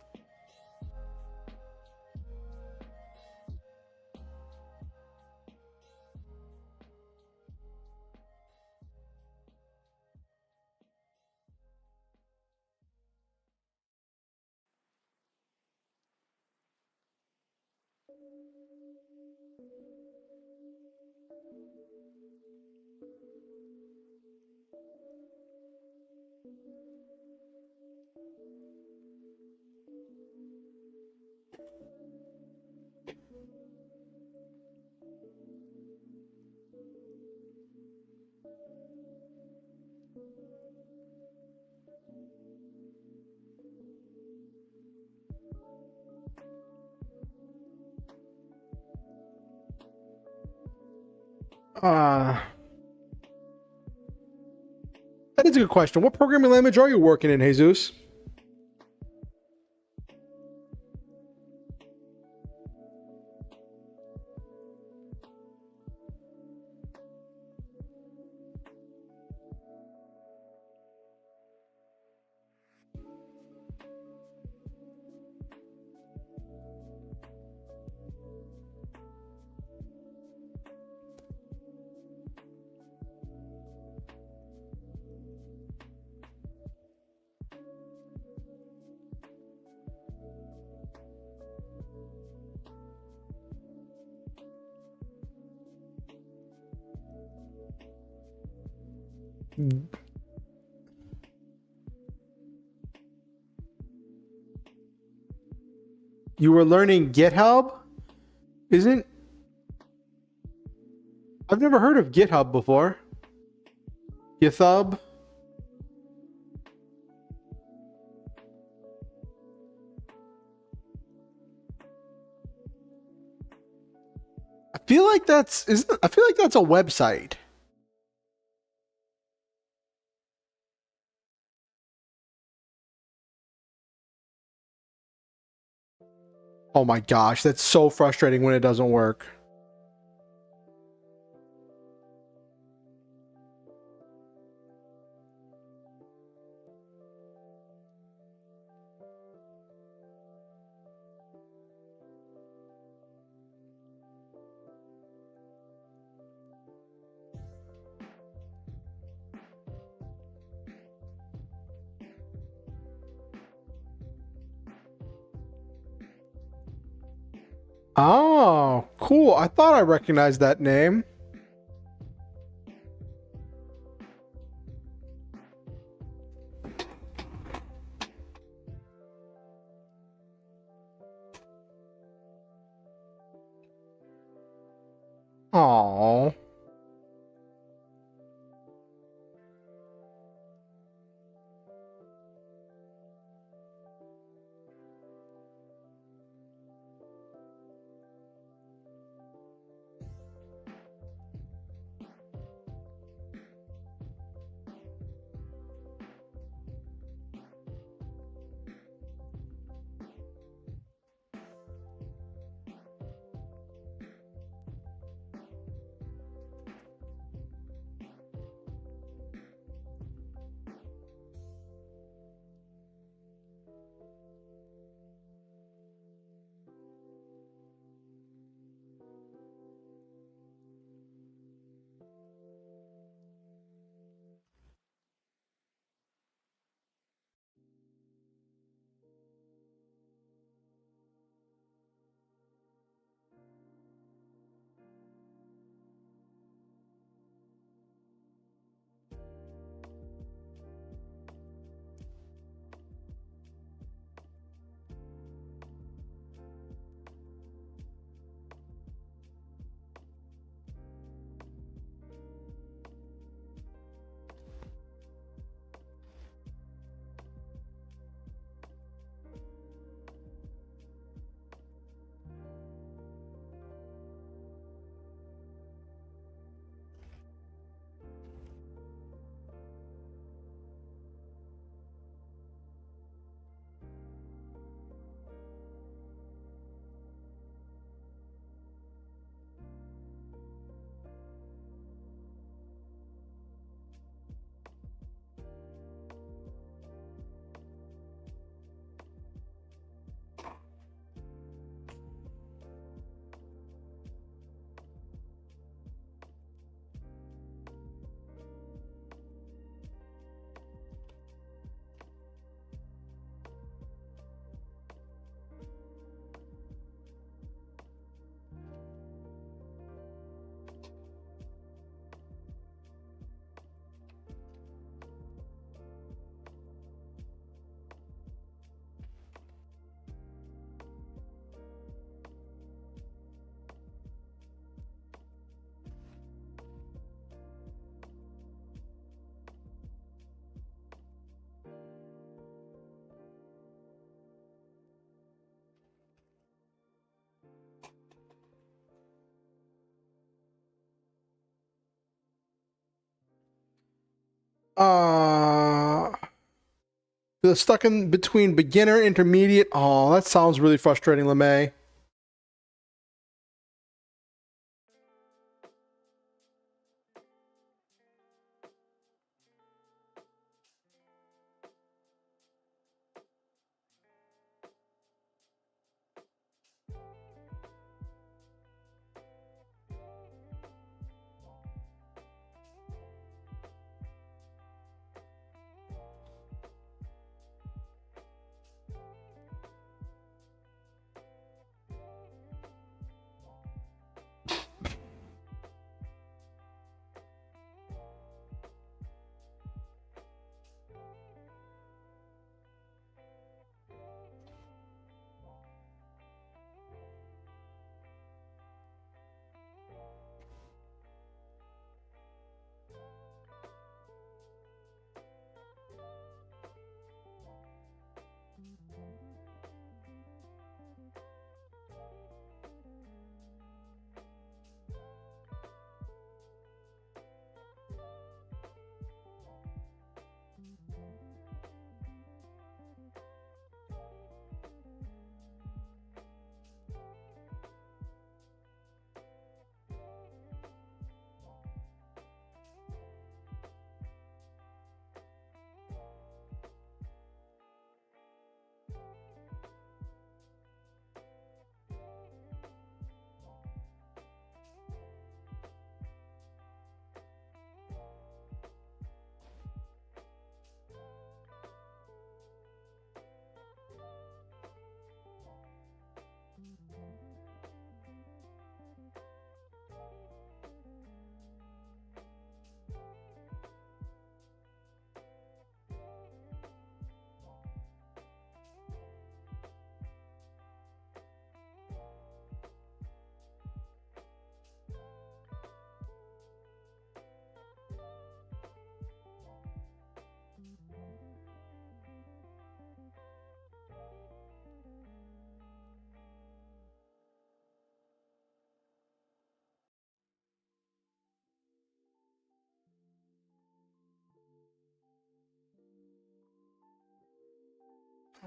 That is a good question. What programming language are you working in, Jesus? You were learning GitHub? Isn't... I've never heard of GitHub before. GitHub? I feel like that's a website. Oh my gosh, that's so frustrating when it doesn't work. Oh, cool. I thought I recognized that name. Oh. Feel stuck in between beginner, intermediate. Oh, that sounds really frustrating, LeMay.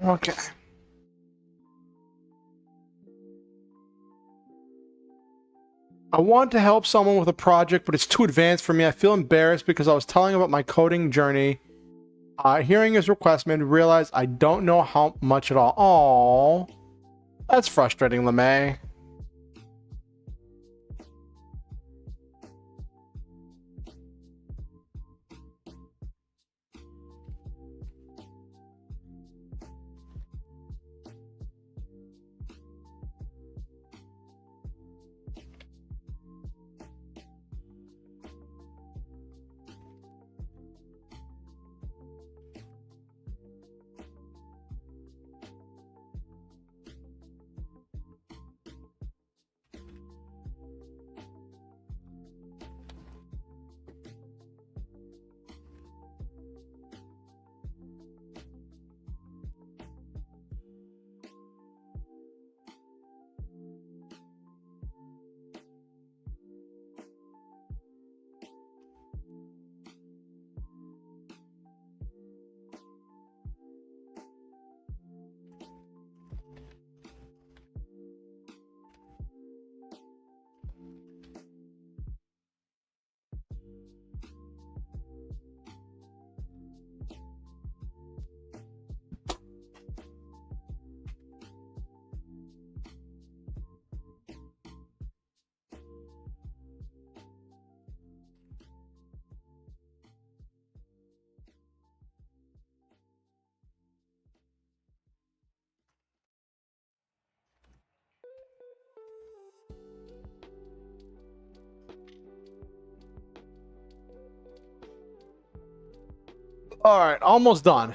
Okay. I want to help someone with a project, but it's too advanced for me. I feel embarrassed because I was telling about my coding journey. Hearing his request made me realize I don't know how much at all. Oh, that's frustrating, LeMay. All right, almost done.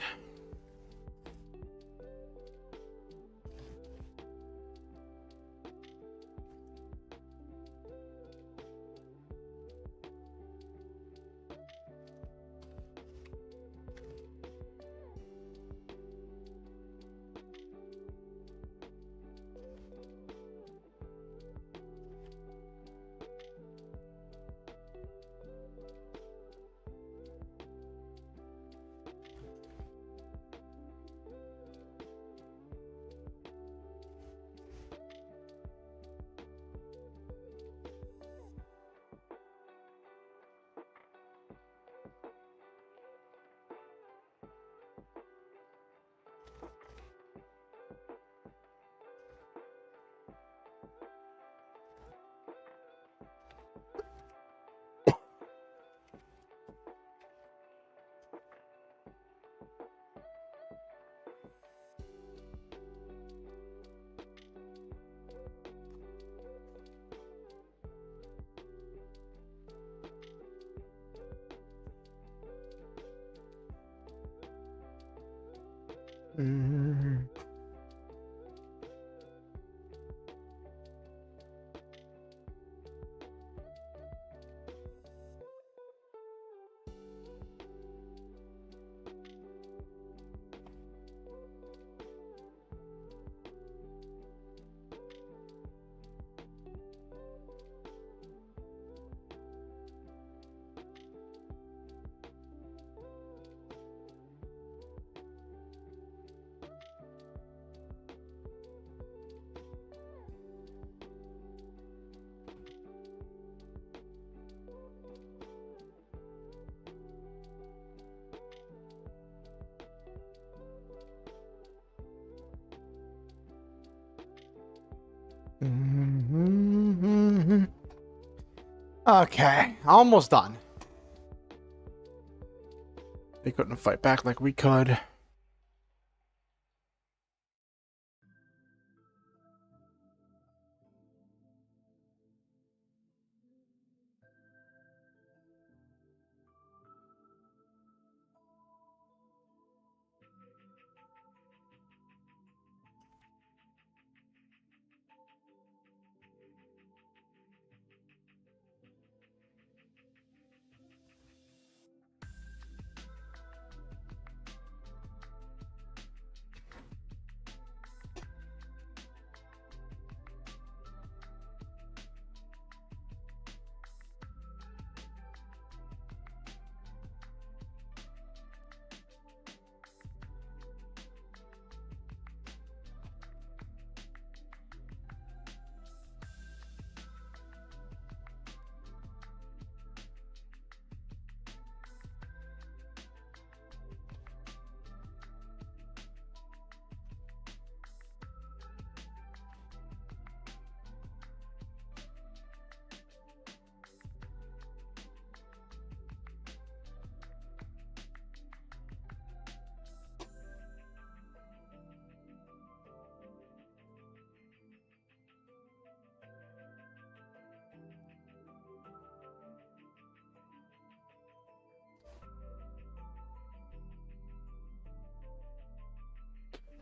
Mm. Mhm. Okay, almost done. They couldn't fight back like we could.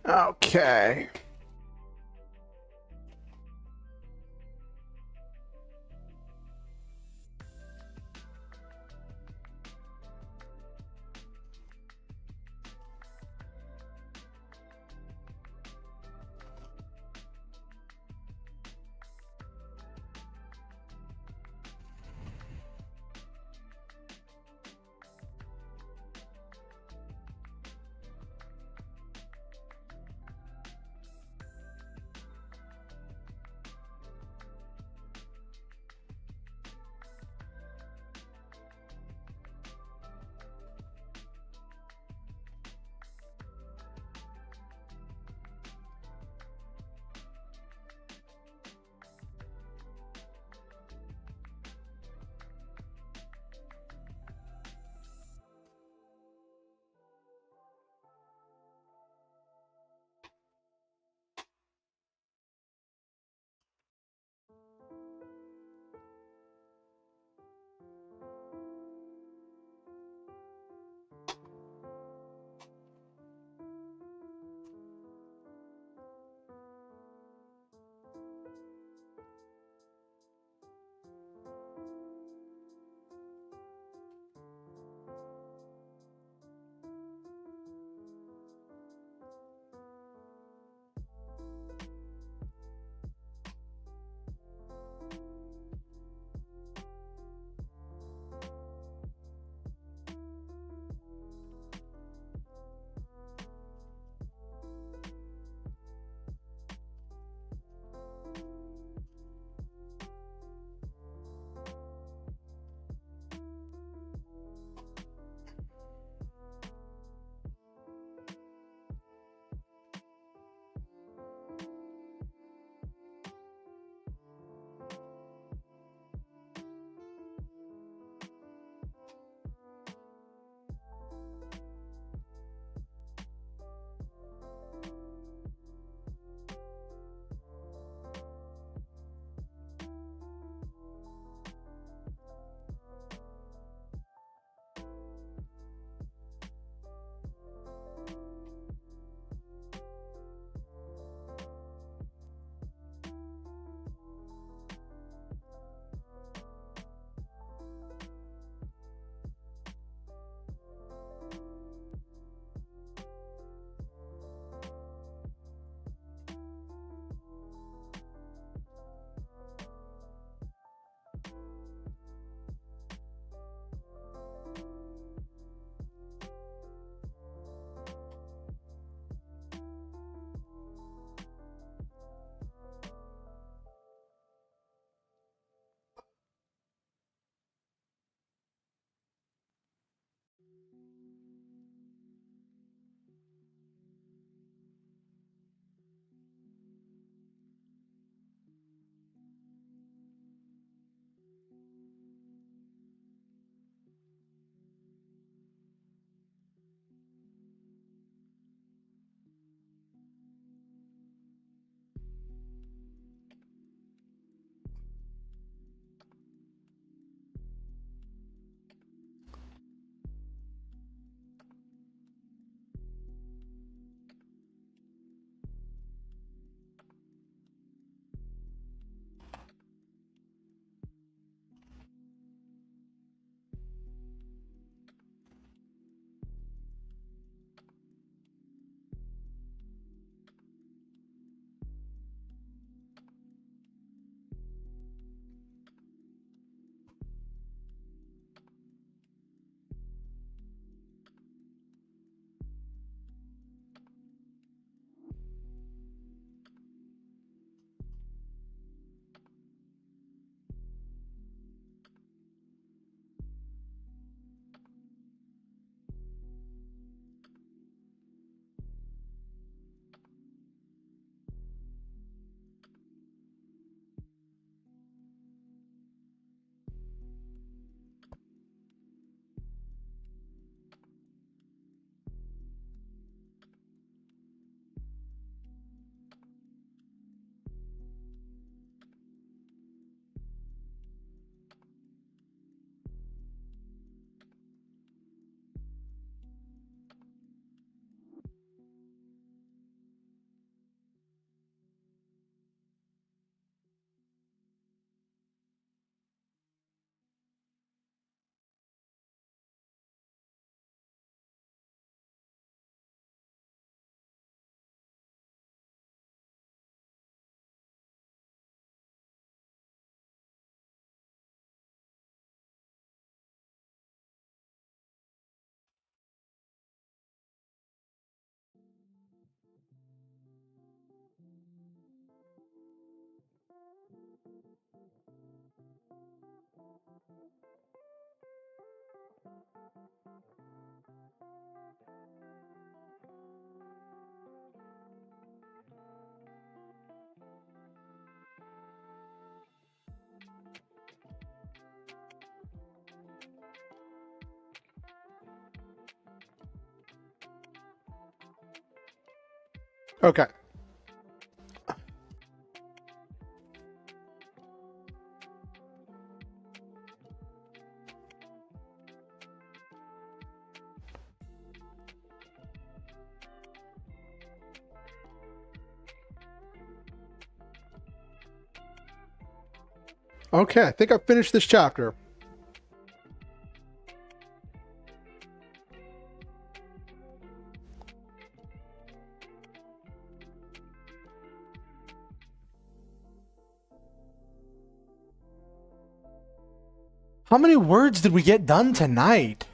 Okay. Okay. Okay, I think I've finished this chapter. How many words did we get done tonight?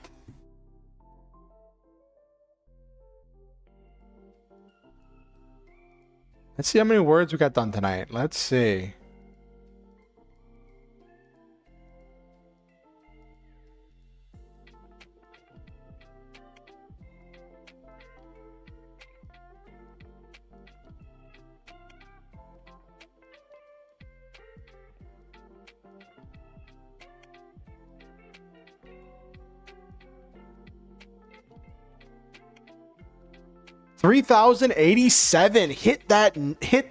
Let's see how many words we got done tonight. Let's see. $3,087. Hit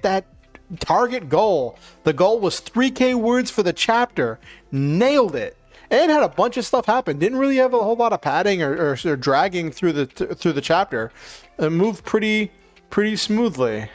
that target goal. The goal was 3K words for the chapter. Nailed it. And had a bunch of stuff happen. Didn't really have a whole lot of padding or dragging through the chapter. It moved pretty smoothly.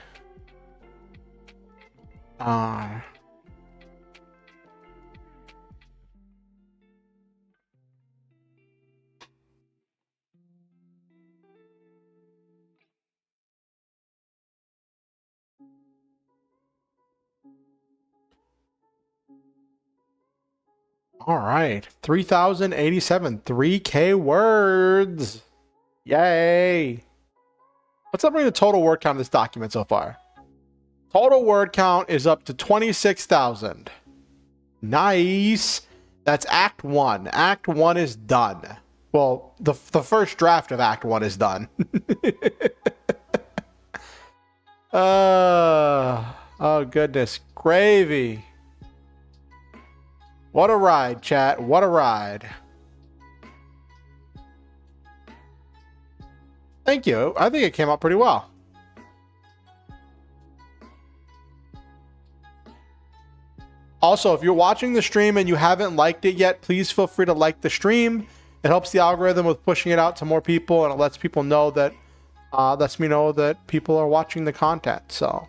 All right, 3,087, 3K words. Yay. What's that bring the total word count of this document so far? Total word count is up to 26,000. Nice. That's Act 1. Act 1 is done. Well, the first draft of Act 1 is done. Oh, goodness. Gravy. What a ride, chat. What a ride. Thank you. I think it came out pretty well. Also, if you're watching the stream and you haven't liked it yet, please feel free to like the stream. It helps the algorithm with pushing it out to more people, and it lets people know that lets me know that people are watching the content. So,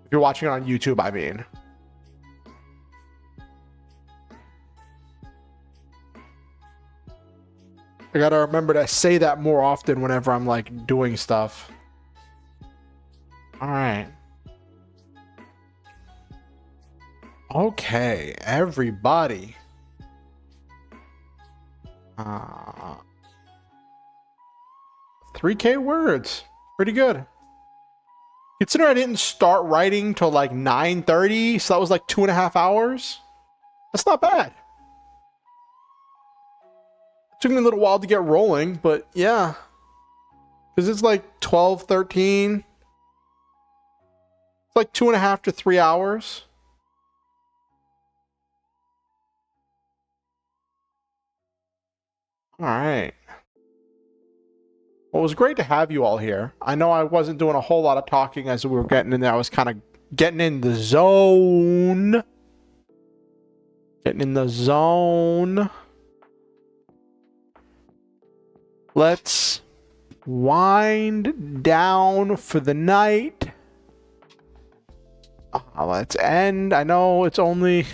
if you're watching it on YouTube, I mean. I gotta remember to say that more often whenever I'm like doing stuff. All right. Okay, everybody. 3K words. Pretty good. Consider I didn't start writing till like 9:30, so that was like 2.5 hours. That's not bad. It took me a little while to get rolling, but yeah. Because it's like 12, 13. It's like 2.5 to 3 hours. All right. Well, it was great to have you all here. I know I wasn't doing a whole lot of talking as we were getting in there. I was kind of getting in the zone. Getting in the zone. Let's wind down for the night. Let's end. I know it's only...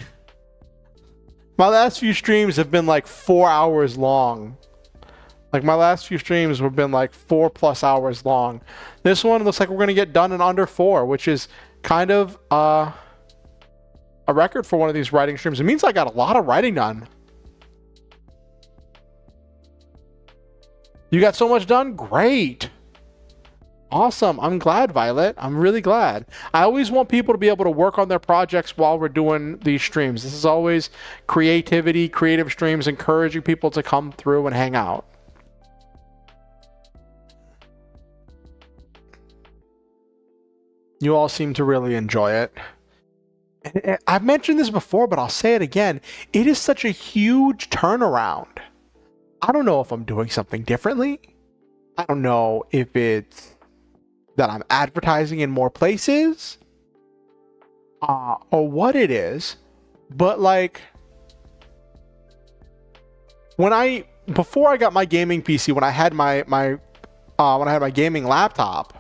My last few streams have been like 4 hours long. Like my last few streams have been like 4+ hours long. This one looks like we're going to get done in under 4, which is kind of a record for one of these writing streams. It means I got a lot of writing done. You got so much done? Great. Awesome. I'm glad, Violet. I'm really glad. I always want people to be able to work on their projects while we're doing these streams. This is always creativity, creative streams, encouraging people to come through and hang out. You all seem to really enjoy it. And I've mentioned this before, but I'll say it again. It is such a huge turnaround I don't know if I'm doing something differently. I don't know if it's that I'm advertising in more places, or what it is. But like, before I got my gaming PC, when I had my gaming laptop,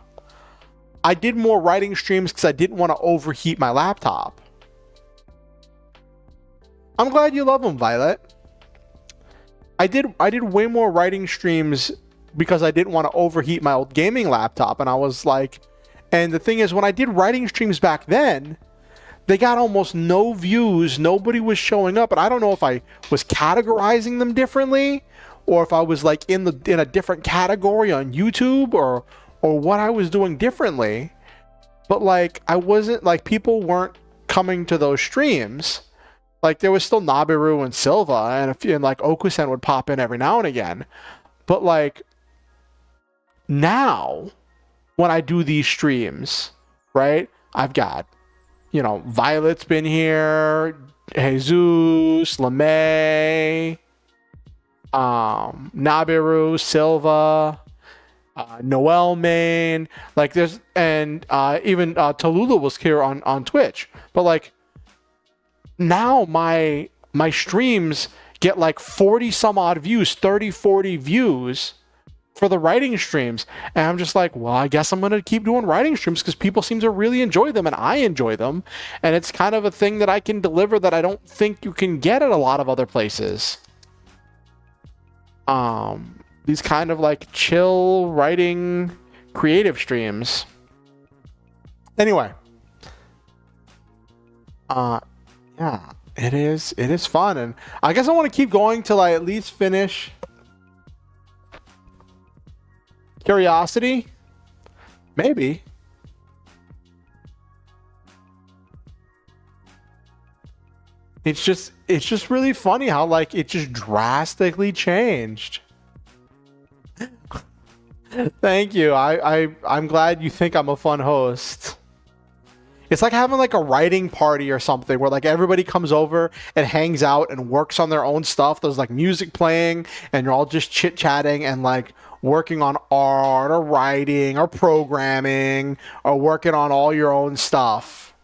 I did more writing streams because I didn't want to overheat my laptop. I'm glad you love them, Violet. I did way more writing streams because I didn't want to overheat my old gaming laptop, and I was like, and the thing is, when I did writing streams back then, they got almost no views. Nobody was showing up, and I don't know if I was categorizing them differently, or if I was like in a different category on YouTube, or what I was doing differently. But like, I wasn't like, people weren't coming to those streams. Like, there was still Nabiru and Silva, and like Okusen would pop in every now and again. But like, now when I do these streams, right, I've got, you know, Violet's been here, Jesus, LeMay, Nabiru, Silva, Noel Main, like there's, and even Tallulah was here on Twitch. But like, now my streams get like 40 some odd views, 30, 40 views for the writing streams. And I'm just like, well, I guess I'm going to keep doing writing streams because people seem to really enjoy them and I enjoy them. And it's kind of a thing that I can deliver that I don't think you can get at a lot of other places. These kind of like chill writing creative streams. Anyway. Yeah, it is fun. And I guess I want to keep going till I at least finish Curiosity. Maybe. It's just really funny how like it just drastically changed. Thank you. I'm glad you think I'm a fun host. It's like having like a writing party or something where like everybody comes over and hangs out and works on their own stuff. There's like music playing and you're all just chit-chatting and like working on art or writing or programming or working on all your own stuff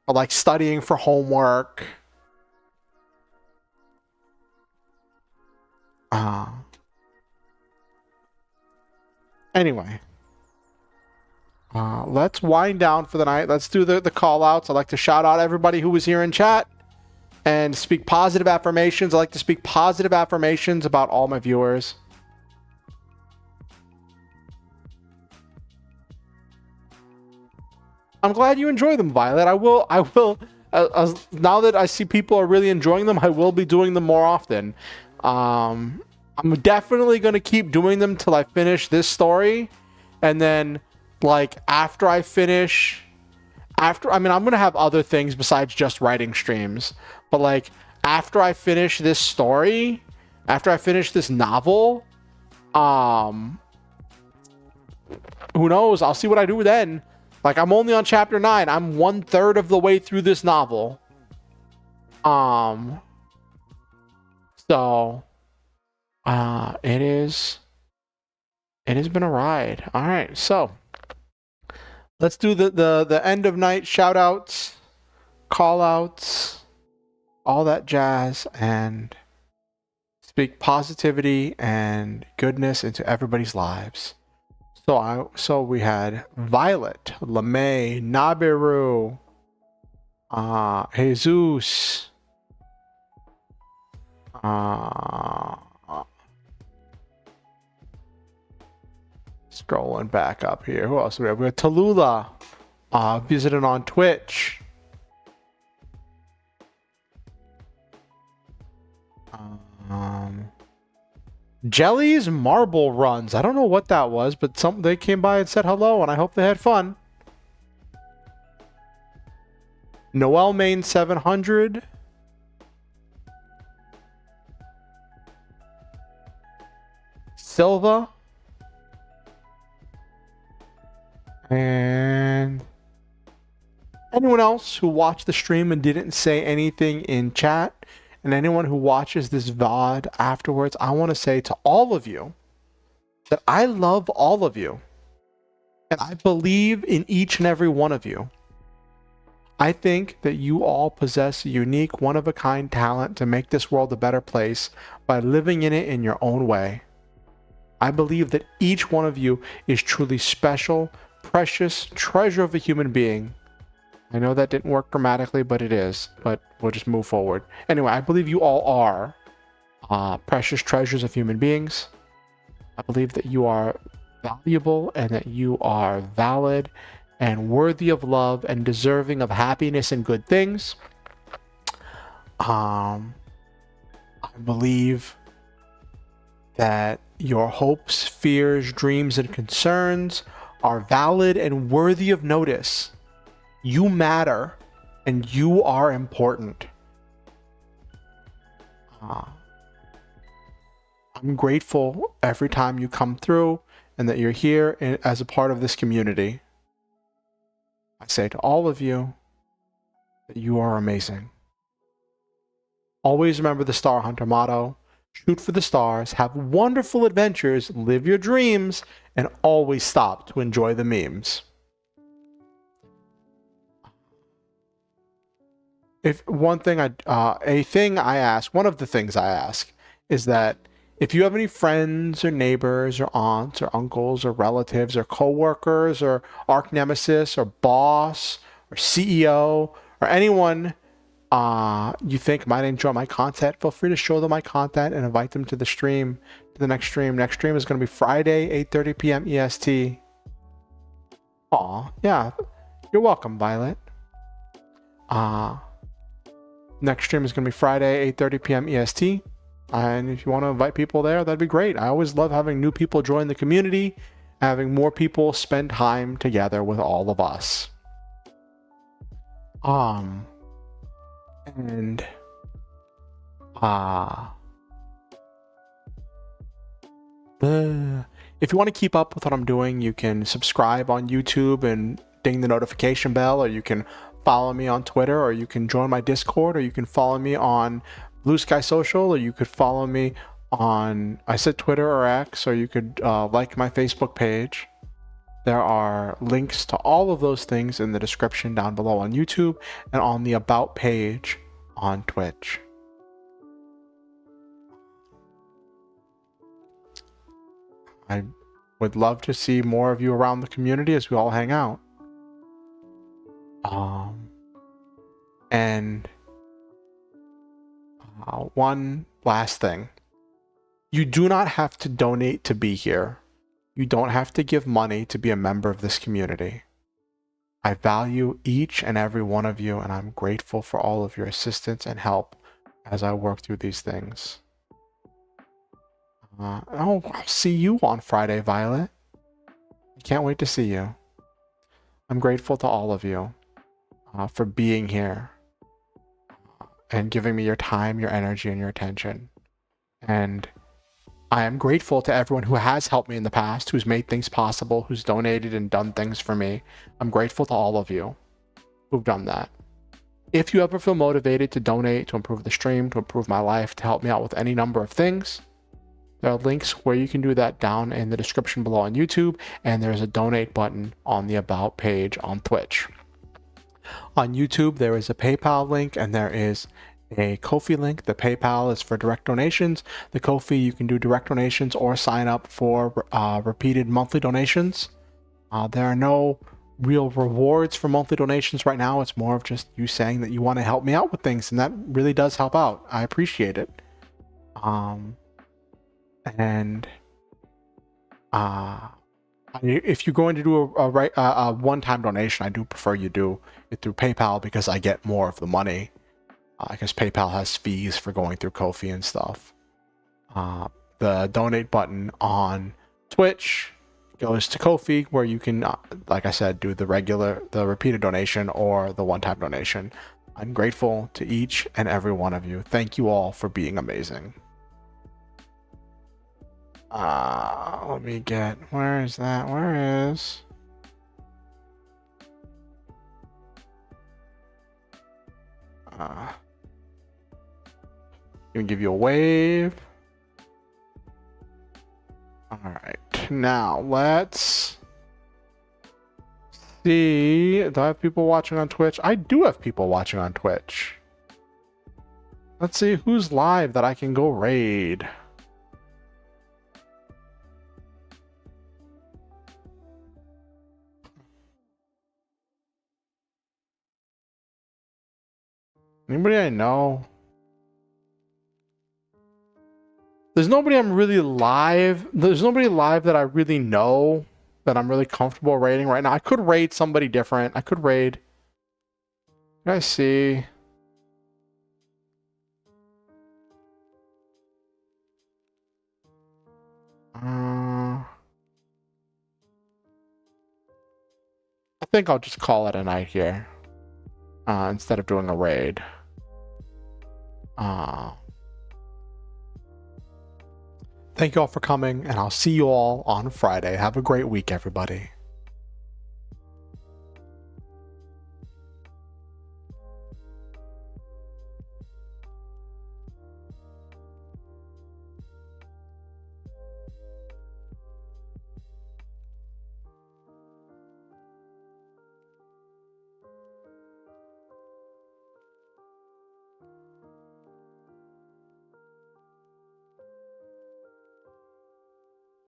or like studying for homework. Anyway. Let's wind down for the night. Let's do the call outs. I'd like to shout out everybody who was here in chat and speak positive affirmations. I like to speak positive affirmations about all my viewers. I'm glad you enjoy them, Violet. I will, now that I see people are really enjoying them, I will be doing them more often. I'm definitely going to keep doing them till I finish this story. And then like after I finish, I'm gonna have other things besides just writing streams, but like after I finish this story, after I finish this novel, who knows, I'll see what I do then. Like, I'm only on chapter 9. I'm 1/3 of the way through this novel. So it has been a ride. All right, so let's do the end of night shout outs, call outs, all that jazz, and speak positivity and goodness into everybody's lives. So we had Violet, LeMay, Nabiru, Jesus, scrolling back up here. Who else do we have? We have Tallulah, visiting on Twitch. Jelly's Marble Runs. I don't know what that was, but they came by and said hello, and I hope they had fun. Noel Main 700. Silva. And anyone else who watched the stream and didn't say anything in chat and anyone who watches this VOD afterwards, I want to say to all of you that I love all of you. And I believe in each and every one of you. I think that you all possess a unique, one-of-a-kind talent to make this world a better place by living in it in your own way. I believe that each one of you is truly special, precious, treasure of a human being. I know that didn't work grammatically, but it is. But we'll just move forward. Anyway, I believe you all are precious treasures of human beings. I believe that you are valuable and that you are valid and worthy of love and deserving of happiness and good things. I believe that your hopes, fears, dreams, and concerns are valid and worthy of notice. You matter and you are important. I'm grateful every time you come through and that you're here as a part of this community. I say to all of you that you are amazing. Always remember the Star Hunter motto: shoot for the stars, have wonderful adventures, live your dreams, and always stop to enjoy the memes. If one of the things I ask is that if you have any friends or neighbors or aunts or uncles or relatives or coworkers or arch nemesis or boss or CEO or anyone you think might enjoy my content, feel free to show them my content and invite them to the stream, to the next stream. Next stream is going to be Friday, 8:30 p.m. EST. Aw, yeah. You're welcome, Violet. Next stream is going to be Friday, 8:30 p.m. EST. And if you want to invite people there, that'd be great. I always love having new people join the community, having more people spend time together with all of us. If you want to keep up with what I'm doing, you can subscribe on YouTube and ding the notification bell, or you can follow me on Twitter, or you can join my Discord, or you can follow me on Blue Sky Social, or you could follow me on, I said Twitter or X, or you could like my Facebook page. There are links to all of those things in the description down below on YouTube and on the About page on Twitch. I would love to see more of you around the community as we all hang out. One last thing. You do not have to donate to be here. You don't have to give money to be a member of this community. I value each and every one of you, and I'm grateful for all of your assistance and help as I work through these things. I'll see you on Friday, Violet. I can't wait to see you. I'm grateful to all of you for being here and giving me your time, your energy, and your attention. And I am grateful to everyone who has helped me in the past, who's made things possible, who's donated and done things for me. I'm grateful to all of you who've done that. If you ever feel motivated to donate, to improve the stream, to improve my life, to help me out with any number of things, there are links where you can do that down in the description below on YouTube, and there's a donate button on the About page on Twitch. On YouTube, there is a PayPal link and there is a Ko-fi link. The PayPal is for direct donations. The Ko-fi, you can do direct donations or sign up for repeated monthly donations. There are no real rewards for monthly donations right now. It's more of just you saying that you want to help me out with things, and that really does help out. I appreciate it. If you're going to do a one-time donation, I do prefer you do it through PayPal because I get more of the money. Because PayPal has fees for going through Ko-fi and stuff. The donate button on Twitch goes to Ko-fi, where you can, like I said, do the repeated donation or the one-time donation. I'm grateful to each and every one of you. Thank you all for being amazing. Let me get, where is that? Where is... Gonna give you a wave. All right, now let's see. Do I have people watching on Twitch? I do have people watching on Twitch. Let's see who's live that I can go raid. Anybody I know? There's nobody I'm really live. There's nobody live that I really know that I'm really comfortable raiding right now. I could raid somebody different. I could raid. Can I see? I think I'll just call it a night here instead of doing a raid. Thank you all for coming, and I'll see you all on Friday. Have a great week, everybody.